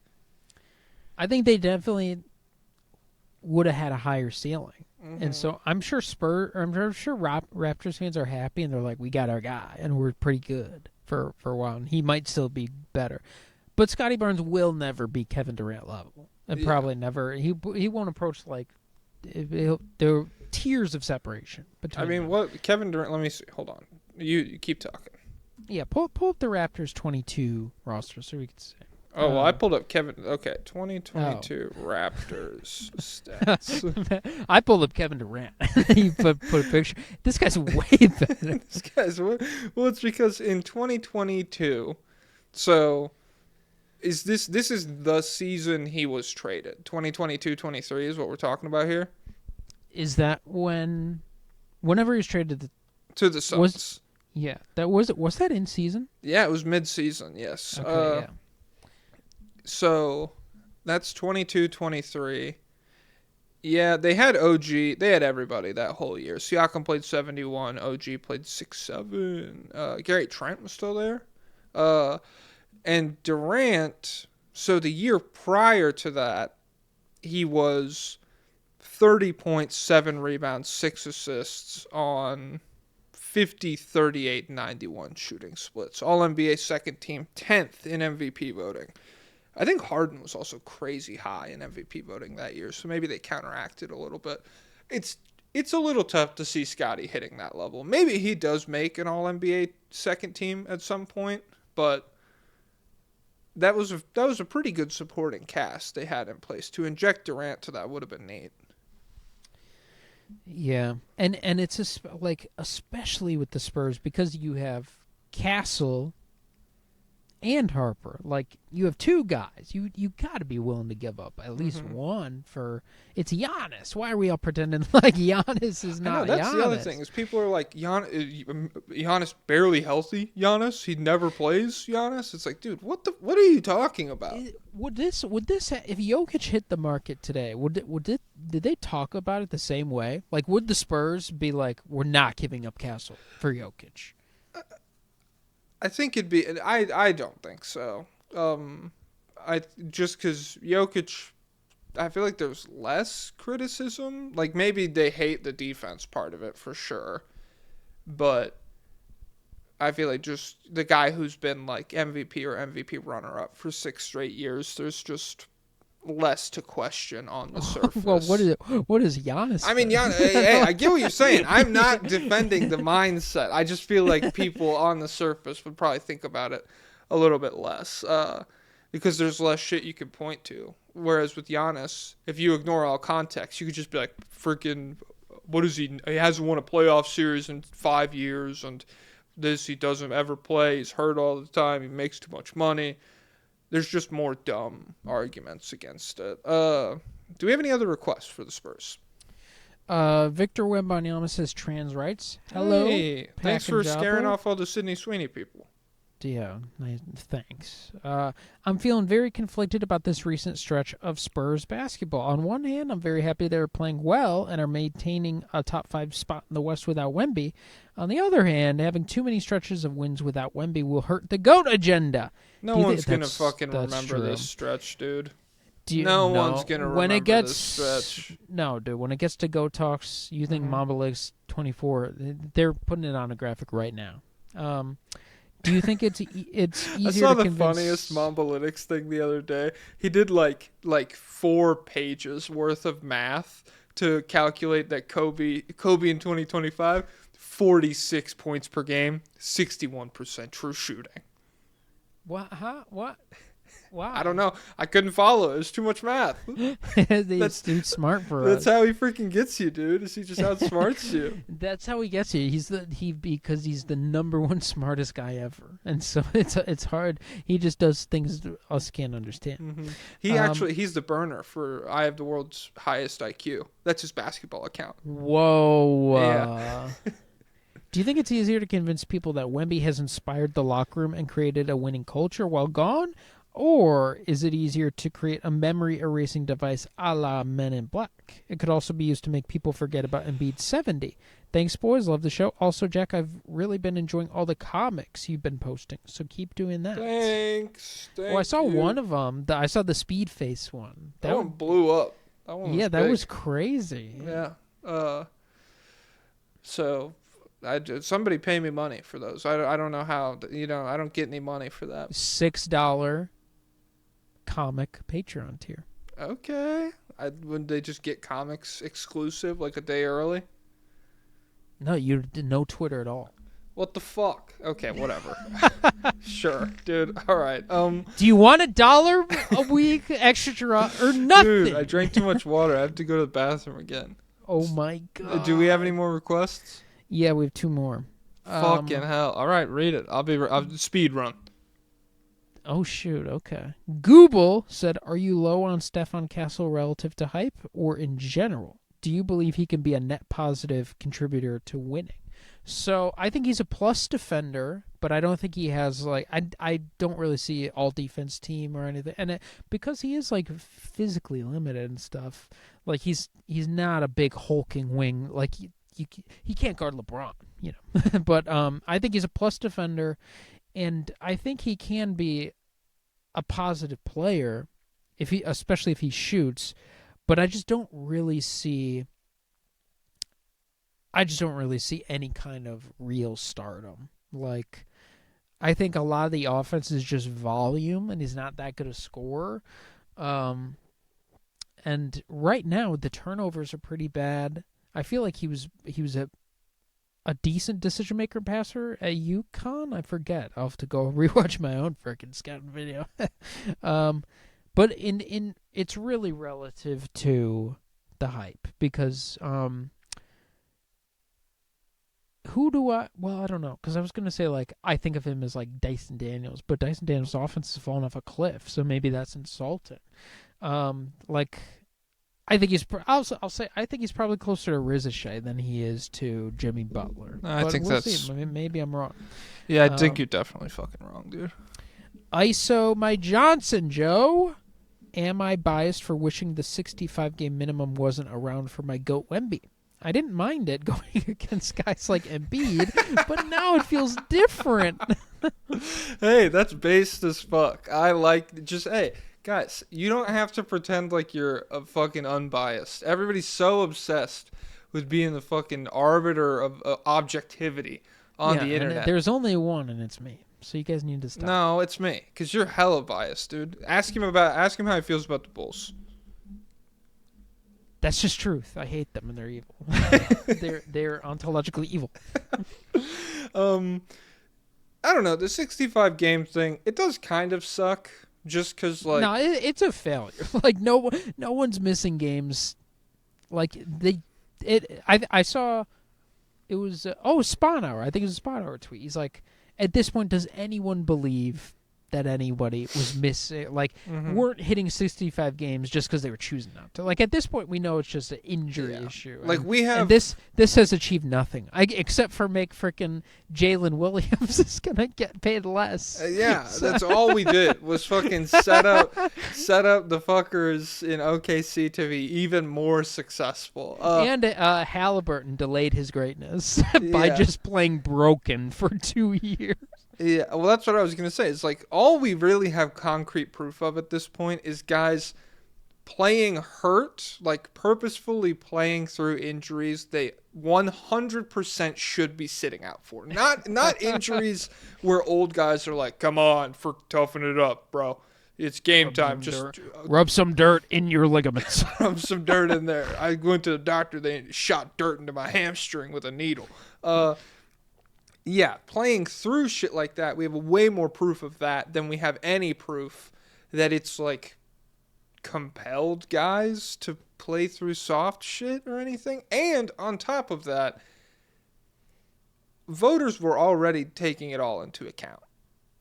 I think they definitely would have had a higher ceiling. And so I'm sure Raptors fans are happy, and they're like, we got our guy, and we're pretty good for a while, and he might still be better. But Scotty Barnes will never be Kevin Durant level, and probably never. He won't approach like there are tiers of separation between.
I mean, what Kevin Durant? Let me see. Hold on. You keep talking.
Yeah, pull up the Raptors 22 roster so we can see.
Oh, well, I pulled up Kevin. Okay, 2022 Raptors stats.
I pulled up Kevin Durant. You put a picture. This guy's way better.
Well, it's because in 2022, so is this is the season he was traded. 2022-23 is what we're talking about here.
Is that whenever he was traded
to the Suns?
Was that in season?
Yeah, it was mid-season. Yes.
Okay, yeah.
So that's 22-23. Yeah, they had OG. They had everybody that whole year. Siakam played 71. OG played 6-7. Gary Trent was still there. And Durant, so the year prior to that, he was 30 points, 7 rebounds, 6 assists on 50, 38, 91 shooting splits. All-NBA second team, 10th in MVP voting. I think Harden was also crazy high in MVP voting that year, so maybe they counteracted a little bit. It's a little tough to see Scotty hitting that level. Maybe he does make an All-NBA second team at some point, but that was a pretty good supporting cast they had in place. To inject Durant to that would have been neat.
Yeah, and it's especially with the Spurs, because you have Castle and Harper. Like, you have two guys. You got to be willing to give up at least one for. It's Giannis. Why are we all pretending like Giannis is not?
That's
Giannis?
The other thing is people are like, Giannis barely healthy. Giannis, he never plays. Giannis, it's like, dude, what are you talking about?
Would this if Jokic hit the market today? Did they talk about it the same way? Like, would the Spurs be like, we're not giving up Castle for Jokic?
I think it'd be. I don't think so. Just because Jokic, I feel like there's less criticism. Like, maybe they hate the defense part of it for sure, but I feel like just the guy who's been like MVP or MVP runner-up for 6 straight years, there's just less to question on the surface.
Well, what is Giannis?
I mean, Giannis, hey, I get what you're saying. I'm not defending the mindset. I just feel like people on the surface would probably think about it a little bit less because there's less shit you can point to. Whereas with Giannis, if you ignore all context, you could just be like, freaking, what is he? He hasn't won a playoff series in 5 years, and he doesn't ever play. He's hurt all the time. He makes too much money. There's just more dumb arguments against it. Do we have any other requests for the Spurs?
Victor Wembanyama says trans rights. Hello.
Hey, thanks for scaring off all the Sydney Sweeney people.
Yeah, thanks. I'm feeling very conflicted about this recent stretch of Spurs basketball. On one hand, I'm very happy they're playing well and are maintaining a top 5 spot in the West without Wemby. On the other hand, having too many stretches of wins without Wemby will hurt the GOAT agenda.
No one's going to fucking remember this stretch, dude. One's going to remember this stretch.
No, dude. When it gets to GOAT talks, you think Mamba Legs 24, they're putting it on a graphic right now. Do you think it's easier to convince?
I saw the funniest Mombalytics thing the other day. He did like 4 pages worth of math to calculate that Kobe in 2025, 46 points per game, 61% true shooting.
What? Huh? What? Wow.
I don't know. I couldn't follow. It was too much math.
That's too smart for us.
That's how he freaking gets you, dude. Is he just outsmarts you?
That's how he gets you. Because he's the number one smartest guy ever, and so it's hard. He just does things us can't understand.
Mm-hmm. He's the burner for I have the world's highest IQ. That's his basketball account.
Whoa.
Yeah.
Do you think it's easier to convince people that Wemby has inspired the locker room and created a winning culture while gone? Or is it easier to create a memory-erasing device a la Men in Black? It could also be used to make people forget about Embiid's 70. Thanks, boys. Love the show. Also, Jack, I've really been enjoying all the comics you've been posting, so keep doing that.
Thanks.
Oh, I saw one of them. I saw the Speed Face one.
That one blew up. That one was
that
big.
was crazy.
Yeah. So, somebody pay me money for those. I don't know how. I don't get any money for that.
$6 comic Patreon tier.
Okay. Wouldn't they just get comics exclusive like a day early?
No, you did no Twitter at all.
What the fuck? Okay, whatever. Sure, dude. All right.
Do you want $1 a week extra or nothing?
Dude, I drank too much water. I have to go to the bathroom again.
Oh my god.
Do we have any more requests?
Yeah, we have 2 more.
Fucking hell. All right, read it. I'll speed run.
Oh shoot, okay. Google said, "Are you low on Stefan Castle relative to hype or in general? Do you believe he can be a net positive contributor to winning?" So I think he's a plus defender, but I don't think he has I don't really see all defense team or anything. And because he is physically limited and stuff, he's not a big hulking wing. He can't guard LeBron, but I think he's a plus defender, and I think he can be a positive player especially if he shoots. But I just don't really see any kind of real stardom. I think a lot of the offense is just volume, and he's not that good a scorer. And right now the turnovers are pretty bad. I feel like he was a decent decision maker passer at UConn. I forget. I'll have to go rewatch my own freaking scouting video. But in it's really relative to the hype, because who do I don't know, because I was going to say I think of him as Dyson Daniels, but Dyson Daniels' offense has fallen off a cliff, so maybe that's insulting. I think he's I'll say I think he's probably closer to Rizashai than he is to Jimmy Butler.
I think
we'll
that's
see. Maybe I'm wrong.
Yeah, I think you're definitely fucking wrong, dude.
ISO my Johnson, Joe. Am I biased for wishing the 65-game minimum wasn't around for my GOAT Wemby? I didn't mind it going against guys like Embiid, but now it feels different.
Hey, that's based as fuck. Hey, guys, you don't have to pretend like you're a fucking unbiased. Everybody's so obsessed with being the fucking arbiter of objectivity on the internet.
There's only one, and it's me. So you guys need to stop.
No, it's me, because you're hella biased, dude. Ask him how he feels about the Bulls.
That's just truth. I hate them, and they're evil. they're ontologically evil.
I don't know. The 65 game thing, it does kind of suck, just because
no, it's a failure. No one's missing games. I saw it was Spawn Hour. I think it was a Spawn Hour tweet. He's like, at this point, does anyone believe that anybody was missing, weren't hitting 65 games just because they were choosing not to? At this point, we know it's just an injury issue. And this has achieved nothing, except for make frickin' Jalen Williams is gonna get paid less.
That's all we did was fucking set up the fuckers in OKC to be even more successful.
And Halliburton delayed his greatness by just playing broken for 2 years.
Yeah, well, that's what I was going to say. It's all we really have concrete proof of at this point is guys playing hurt, purposefully playing through injuries they 100% should be sitting out for. Not injuries where old guys are like, come on, toughen it up, bro. It's game time. Just
rub some dirt in your ligaments.
Rub some dirt in there. I went to the doctor. They shot dirt into my hamstring with a needle. Yeah, playing through shit like that, we have way more proof of that than we have any proof that it's compelled guys to play through soft shit or anything. And on top of that, voters were already taking it all into account.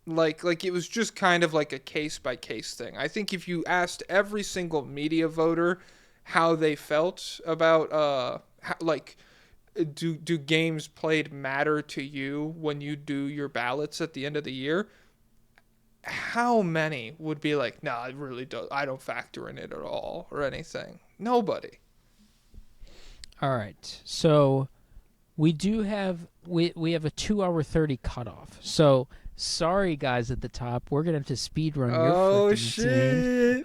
It was just kind of like a case by case thing. I think if you asked every single media voter how they felt about do games played matter to you when you do your ballots at the end of the year? How many would be like, nah, it really does. I don't factor in it at all or anything. Nobody.
All right. So we do have we have a 2 hour 30 cutoff. So sorry guys at the top, we're gonna have to speed run your
Oh
frickin'
shit!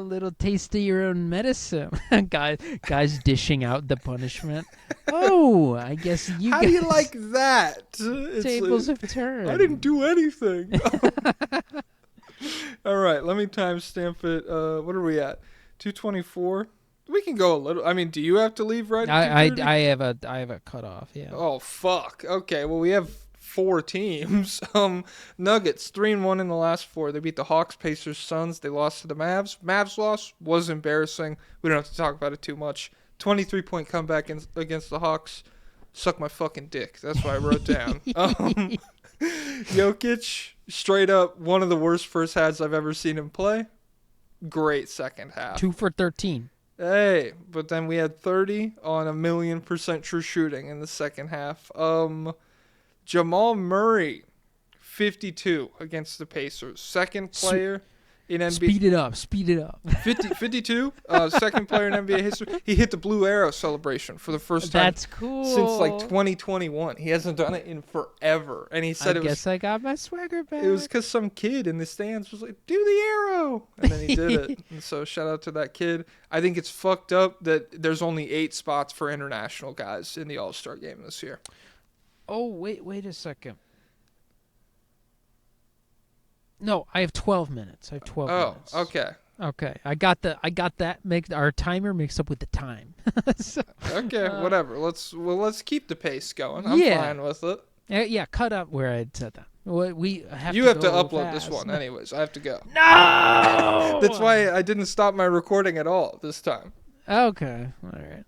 Little taste of your own medicine. guys dishing out the punishment. Oh, I guess you
How
guys
do you like that? It's
tables
like,
have turned.
I didn't do anything. All right, let me timestamp it. What are we at? 2:24. We can go a little. I mean, do you have to leave right? At 2:30?
I have a cutoff. Yeah.
Oh fuck. Okay. Well, we have 4 teams. Nuggets 3-1 in the last 4. They beat the Hawks, Pacers, Suns. They lost to the Mavs. Mavs loss was embarrassing. We don't have to talk about it too much. 23-point comeback against the Hawks. Suck my fucking dick. That's what I wrote down. Jokic, straight up one of the worst first halves I've ever seen him play. Great second half.
2 for 13.
Hey, but then we had 30 on 1,000,000% true shooting in the second half. Jamal Murray, 52 against the Pacers. Second player in NBA.
Speed it up.
52. Second player in NBA history. He hit the blue arrow celebration for the first time.
That's cool.
Since like 2021. He hasn't done it in forever. And he said
I guess I got my swagger back.
it was because some kid in the stands was like, do the arrow. And then he did it. And so shout out to that kid. I think it's fucked up that there's only 8 spots for international guys in the All-Star game this year.
Oh, wait a second. No, I have 12 minutes. I have 12 minutes.
Oh, okay.
Okay. I got that our timer mixed up with the time. So,
Okay, whatever. Let's keep the pace going. I'm
Yeah.
fine with it.
yeah, cut up where I said that. We have
You
to
have to
go
upload this
fast.
one anyways. I have to go.
No!
That's why I didn't stop my recording at all this time.
Okay. All right.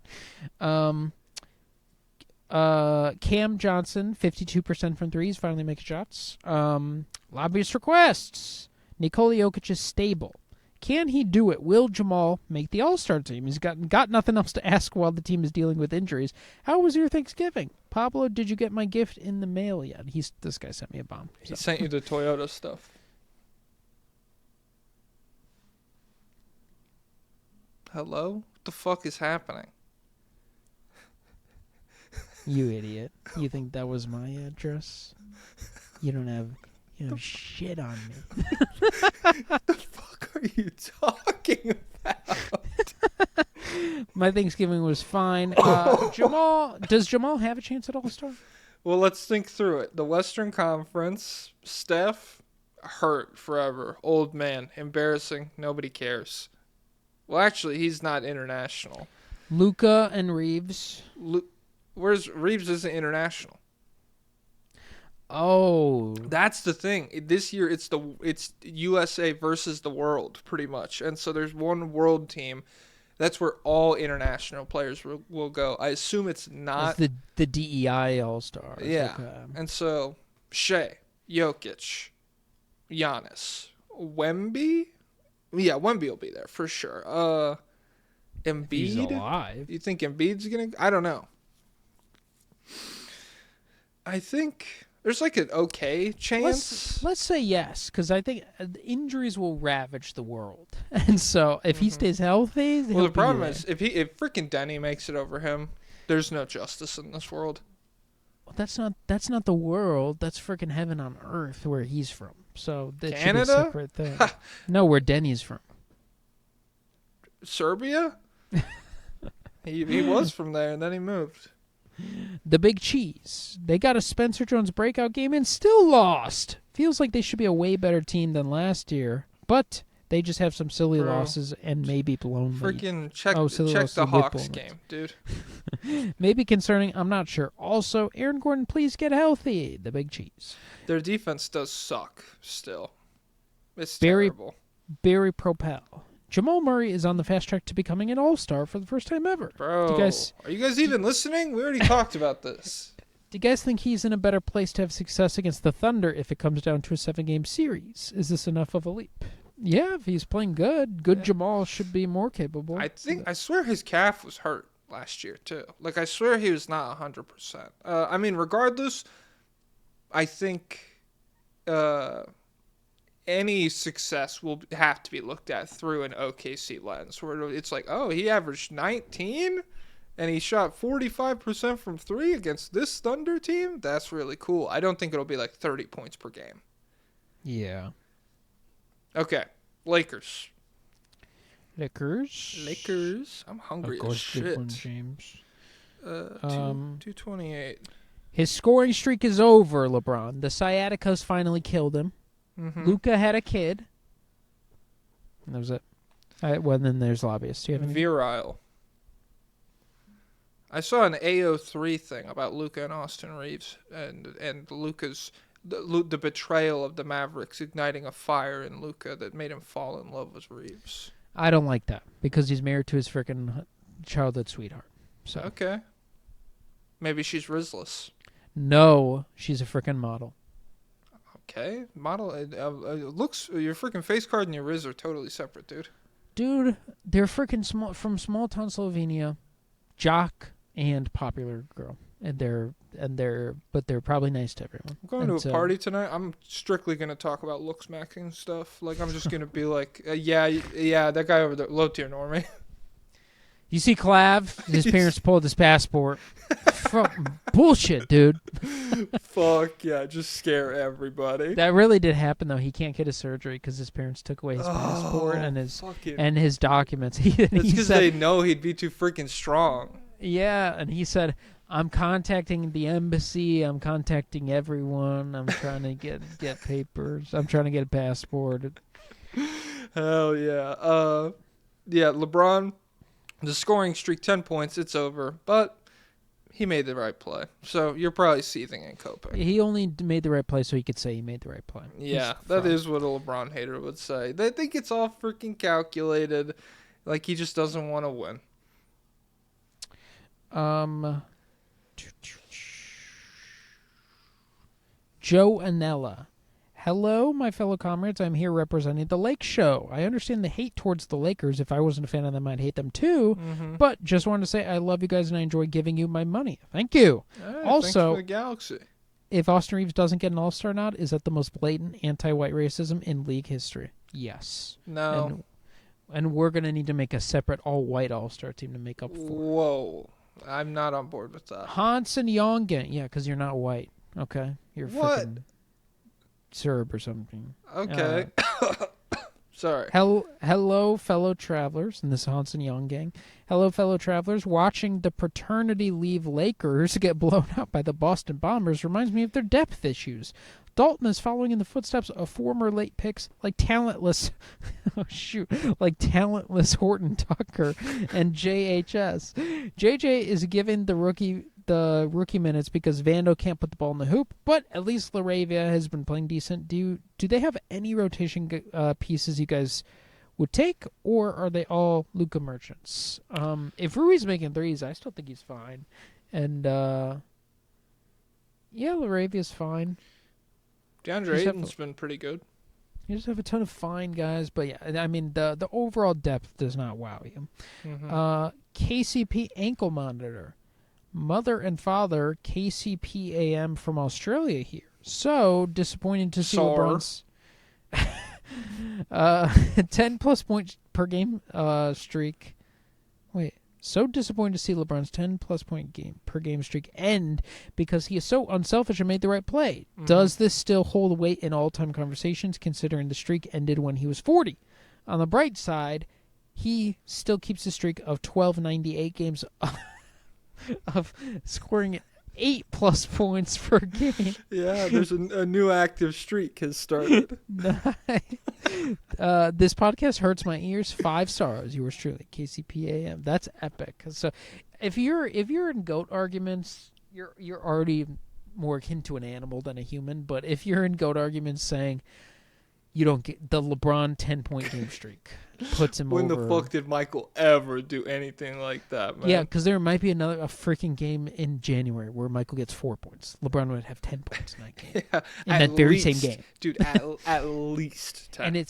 Cam Johnson, 52% from threes, finally making shots. Lobbyist requests. Nikola Jokic is stable. Can he do it? Will Jamal make the All-Star team? He's got nothing else to ask while the team is dealing with injuries. How was your Thanksgiving? Pablo, did you get my gift in the mail yet? This guy sent me a bomb.
He sent you the Toyota stuff. Hello? What the fuck is happening?
You idiot. You think that was my address? You don't have shit on me.
The fuck are you talking about?
My Thanksgiving was fine. Does Jamal have a chance at All-Star?
Well, let's think through it. The Western Conference, Steph, hurt forever. Old man. Embarrassing. Nobody cares. Well, actually, he's not international.
Luka and Reeves.
Where's Reeves isn't international.
Oh.
That's the thing. This year, it's USA versus the world, pretty much. And so there's one world team. That's where all international players will go. I assume it's not.
It's the DEI All-Stars.
Yeah.
Okay.
And so, Shea, Jokic, Giannis, Wemby? Yeah, Wemby will be there for sure. Embiid?
He's alive.
You think Embiid's going to... I don't know. I think there's like an okay chance.
Let's say yes, because I think injuries will ravage the world. And so if he stays healthy...
Well, the problem is, if freaking Denny makes it over him, there's no justice in this world.
Well, that's not the world. That's freaking heaven on earth where he's from. So that should be
Canada?
a separate thing. No, where Denny's from.
Serbia? He was from there, and then he moved.
The Big Cheese. They got a Spencer Jones breakout game and still lost. Feels like they should be a way better team than last year, but they just have some silly losses and maybe blown leads.
Freaking check
losses
the
with
Hawks
blown
game, dude.
Maybe concerning, I'm not sure. Also, Aaron Gordon, please get healthy. The Big Cheese.
Their defense does suck still. It's
Barry
terrible.
Propel. Jamal Murray is on the fast track to becoming an all-star for the first time ever.
Bro,
are
you guys even listening? We already talked about this.
Do you guys think he's in a better place to have success against the Thunder if it comes down to a 7-game series? Is this enough of a leap? Yeah, if he's playing good, Jamal should be more capable.
I swear his calf was hurt. last year too. Like, I swear he was not 100%. I mean, regardless, I think any success will have to be looked at through an OKC lens, where it's like, oh, he averaged 19 and he shot 45% from 3 against this Thunder team. That's really cool. I don't think it'll be like 30 points per game.
Yeah.
Okay, Lakers.
Lakers.
I'm hungry
Of
as
course,
shit.
LeBron James.
228.
His scoring streak is over, LeBron. The sciatica's finally killed him.
Mm-hmm.
Luka had a kid. And that was it. Well, then there's lobbyists. Do you have any?
Virile. I saw an AO3 thing about Luka and Austin Reeves and Luka's the betrayal of the Mavericks igniting a fire in Luka that made him fall in love with Reeves.
I don't like that because he's married to his freaking childhood sweetheart. So
Okay. Maybe she's Grizzlies.
no, she's a freaking model.
Okay. Model looks your freaking face card and your Riz are totally separate, dude.
Dude, they're freaking small from small town Slovenia, jock and popular girl, and they're probably nice to everyone.
I'm going to a party tonight. I'm strictly going to talk about look smacking stuff. Like, I'm just going to be like, yeah, that guy over there, low tier normie.
You see Clav? His parents pulled his passport. Bullshit, dude.
Fuck yeah, just scare everybody.
That really did happen, though. He can't get his surgery because his parents took away his passport and his documents.
That's because they know he'd be too freaking strong.
Yeah, and he said, I'm contacting the embassy. I'm contacting everyone. I'm trying to get papers. I'm trying to get a passport.
Hell yeah. Yeah, LeBron, the scoring streak, 10 points. It's over. But he made the right play. So you're probably seething and coping.
He only made the right play so he could say he made the right play.
Yeah, that is what a LeBron hater would say. They think it's all freaking calculated. Like, he just doesn't want to win.
Joe Anella. Hello, my fellow comrades. I'm here representing the Lake Show. I understand the hate towards the Lakers. If I wasn't a fan of them, I'd hate them too.
Mm-hmm.
But just wanted to say I love you guys and I enjoy giving you my money. Thank you.
Hey,
also,
thanks for the Galaxy.
If Austin Reeves doesn't get an All-Star nod, is that the most blatant anti-white racism in league history? Yes.
No.
And we're going to need to make a separate all-white All-Star team to make up for it.
Whoa. I'm not on board with that.
Hansen Jongen. Yeah, because you're not white. Okay? You're freaking Serb or something.
Okay. Sorry.
Hello, fellow travelers. And this is Hansen Jongen. Hello, fellow travelers. Watching the paternity leave Lakers get blown out by the Boston Bombers reminds me of their depth issues. Dalton is following in the footsteps of former late picks like talentless Horton Tucker and JHS. JJ is given the rookie minutes because Vando can't put the ball in the hoop, but at least LaRavia has been playing decent. Do they have any rotation pieces you guys would take, or are they all Luka merchants? If Rui's making threes, I still think he's fine. And LaRavia's fine.
DeAndre Ayton's been pretty good.
You just have a ton of fine guys, but yeah, I mean the overall depth does not wow you. Mm-hmm. KCP ankle monitor, mother and father KCP AM from Australia here. So disappointing to see LeBron's 10+ point per game streak. Wait. So disappointed to see LeBron's 10+ point per game streak end because he is so unselfish and made the right play. Mm-hmm. Does this still hold weight in all-time conversations considering the streak ended when he was 40? On the bright side, he still keeps the streak of 98 games of scoring 8+ points per game.
Yeah, there's a new active streak has started.
This podcast hurts my ears. 5 stars. Yours truly, KCPAM. That's epic. So, if you're in GOAT arguments, you're already more akin to an animal than a human. But if you're in GOAT arguments saying you don't get the LeBron 10-point game streak, puts him
when
over.
When the fuck did Michael ever do anything like that, man?
Yeah, because there might be a freaking game in January where Michael gets 4 points. LeBron would have 10 points in that game.
Yeah,
in that very same game.
Dude, at least 10.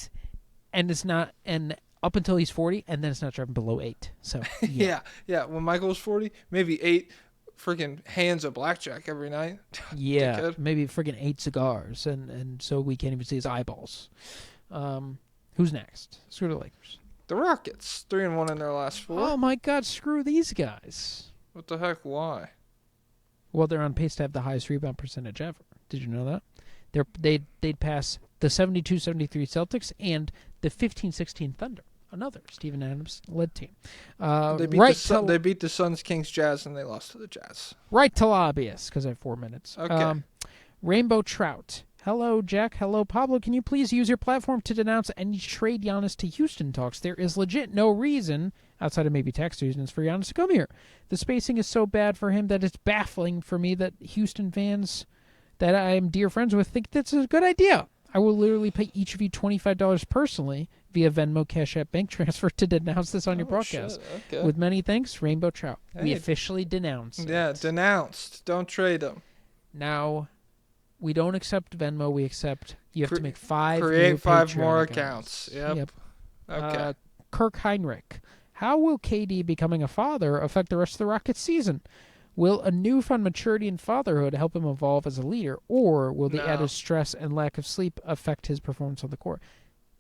And it's not, and up until he's 40, and then it's not dropping below 8. So
yeah. When Michael's 40, maybe 8 freaking hands of blackjack every night.
Yeah,
Dickhead.
maybe friggin' 8 cigars, and so we can't even see his eyeballs. Who's next? Screw the Lakers.
The Rockets, 3-1 in their last 4.
Oh my God, screw these guys.
What the heck? Why?
Well, they're on pace to have the highest rebound percentage ever. Did you know that? They'd pass the 72-73 Celtics and the 15-16 Thunder, another Steven Adams-led team.
They beat the Suns, Kings, Jazz, and they lost to the Jazz.
Right to lobbyists, because I have 4 minutes.
Okay.
Rainbow Trout. Hello, Jack. Hello, Pablo. Can you please use your platform to denounce any trade Giannis to Houston talks? There is legit no reason, outside of maybe tax reasons, for Giannis to come here. The spacing is so bad for him that it's baffling for me that Houston fans that I am dear friends with think that's a good idea. I will literally pay each of you $25 personally via Venmo, Cash App, bank transfer to denounce this on your broadcast.
Shit. Okay.
With many thanks, Rainbow Trout. We
Hey.
officially denounced it.
Yeah, denounced. Don't trade them.
Now, we don't accept Venmo. We accept you have to make 5
Create
new
5
Patreon
more
accounts.
accounts. Yep. Okay.
Kirk Heinrich. How will KD becoming a father affect the rest of the Rockets season? Will a newfound maturity in fatherhood help him evolve as a leader, or will the
No.
added stress and lack of sleep affect his performance on the court?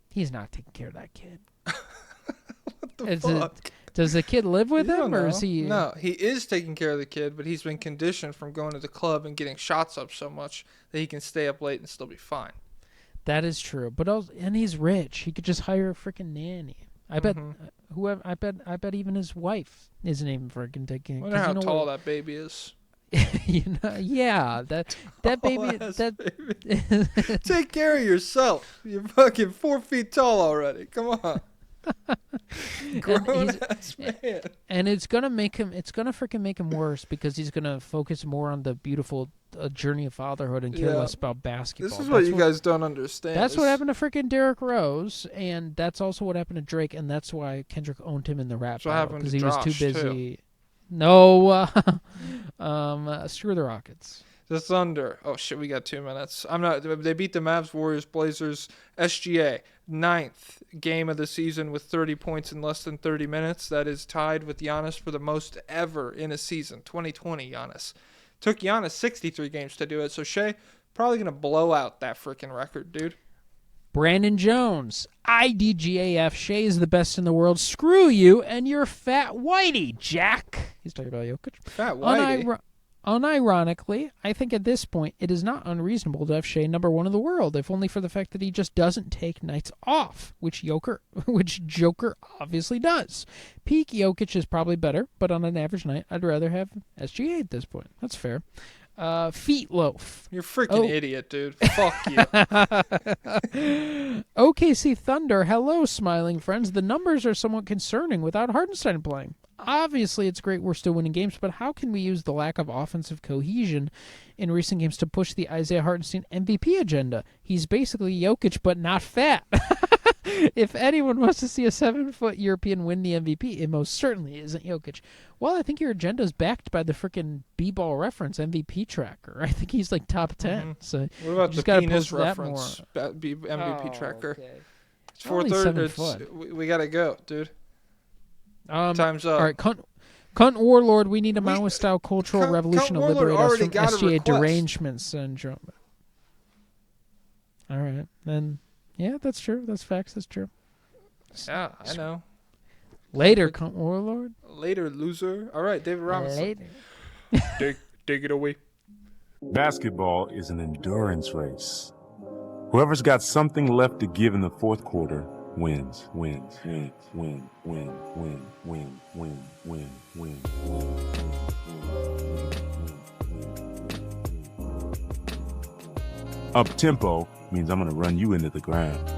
He's not taking care of that kid.
What the fuck?
Does the kid live with
You
him,
don't
or
know.
is he?
No, he is taking care of the kid, but he's been conditioned from going to the club and getting shots up so much that he can stay up late and still be fine.
That is true, but also, and he's rich. He could just hire a freaking nanny. I bet. Whoever. I bet even his wife isn't even freaking taking.
I wonder how tall that baby is.
Yeah, that baby.
Tall-ass
That
baby. Take care of yourself. You're fucking 4 feet tall already. Come on. Grown ass man.
And it's gonna make him. It's gonna freaking make him worse because he's gonna focus more on the beautiful journey of fatherhood and care less about basketball.
This is what you guys don't understand.
That's what happened to freaking Derrick Rose, and that's also what happened to Drake, and that's why Kendrick owned him in the rap
That's what
battle
happened
because
to
he was
Josh,
too busy. No, screw the Rockets.
The Thunder. Oh shit, we got 2 minutes. They beat the Mavs, Warriors, Blazers, SGA. 9th game of the season with 30 points in less than 30 minutes. That is tied with Giannis for the most ever in a season. 2020 Giannis. Took Giannis 63 games to do it. So Shea probably gonna blow out that freaking record, dude.
Brandon Jones, IDGAF, Shea is the best in the world. Screw you and your fat whitey, Jack. He's talking about Jokic.
Fat whitey.
Unironically, I think at this point it is not unreasonable to have Shea number 1 in the world, if only for the fact that he just doesn't take nights off, which Joker obviously does. Peak Jokic is probably better, but on an average night, I'd rather have SGA at this point. That's fair. Feet Loaf.
You're a freaking idiot, dude. Fuck you.
OKC Thunder. Hello, smiling friends. The numbers are somewhat concerning without Hardenstein playing. Obviously, it's great we're still winning games, but how can we use the lack of offensive cohesion in recent games to push the Isaiah Hartenstein MVP agenda? He's basically Jokic, but not fat. If anyone wants to see a 7-foot European win the MVP, it most certainly isn't Jokic. Well, I think your agenda is backed by the freaking B-ball reference MVP tracker. I think he's like top 10. So
what about
just
the
gotta
penis
post that
reference MVP tracker?
Okay.
It's
Only
4:30.
7 foot.
We gotta go, dude. Time's up.
All right, Cunt Warlord, we need a Maoist-style cultural revolution to
Cunt
liberate
Warlord
us from
already got a
SGA
request.
derangement syndrome. All right, then. Yeah, that's true. That's facts. That's true.
Yeah, I know.
Later, Cunt Warlord.
Later, loser. All right, David Robinson.
Later.
Take it away.
Basketball is an endurance race. Whoever's got something left to give in the fourth quarter wins. Up tempo means I'm gonna run you into the ground.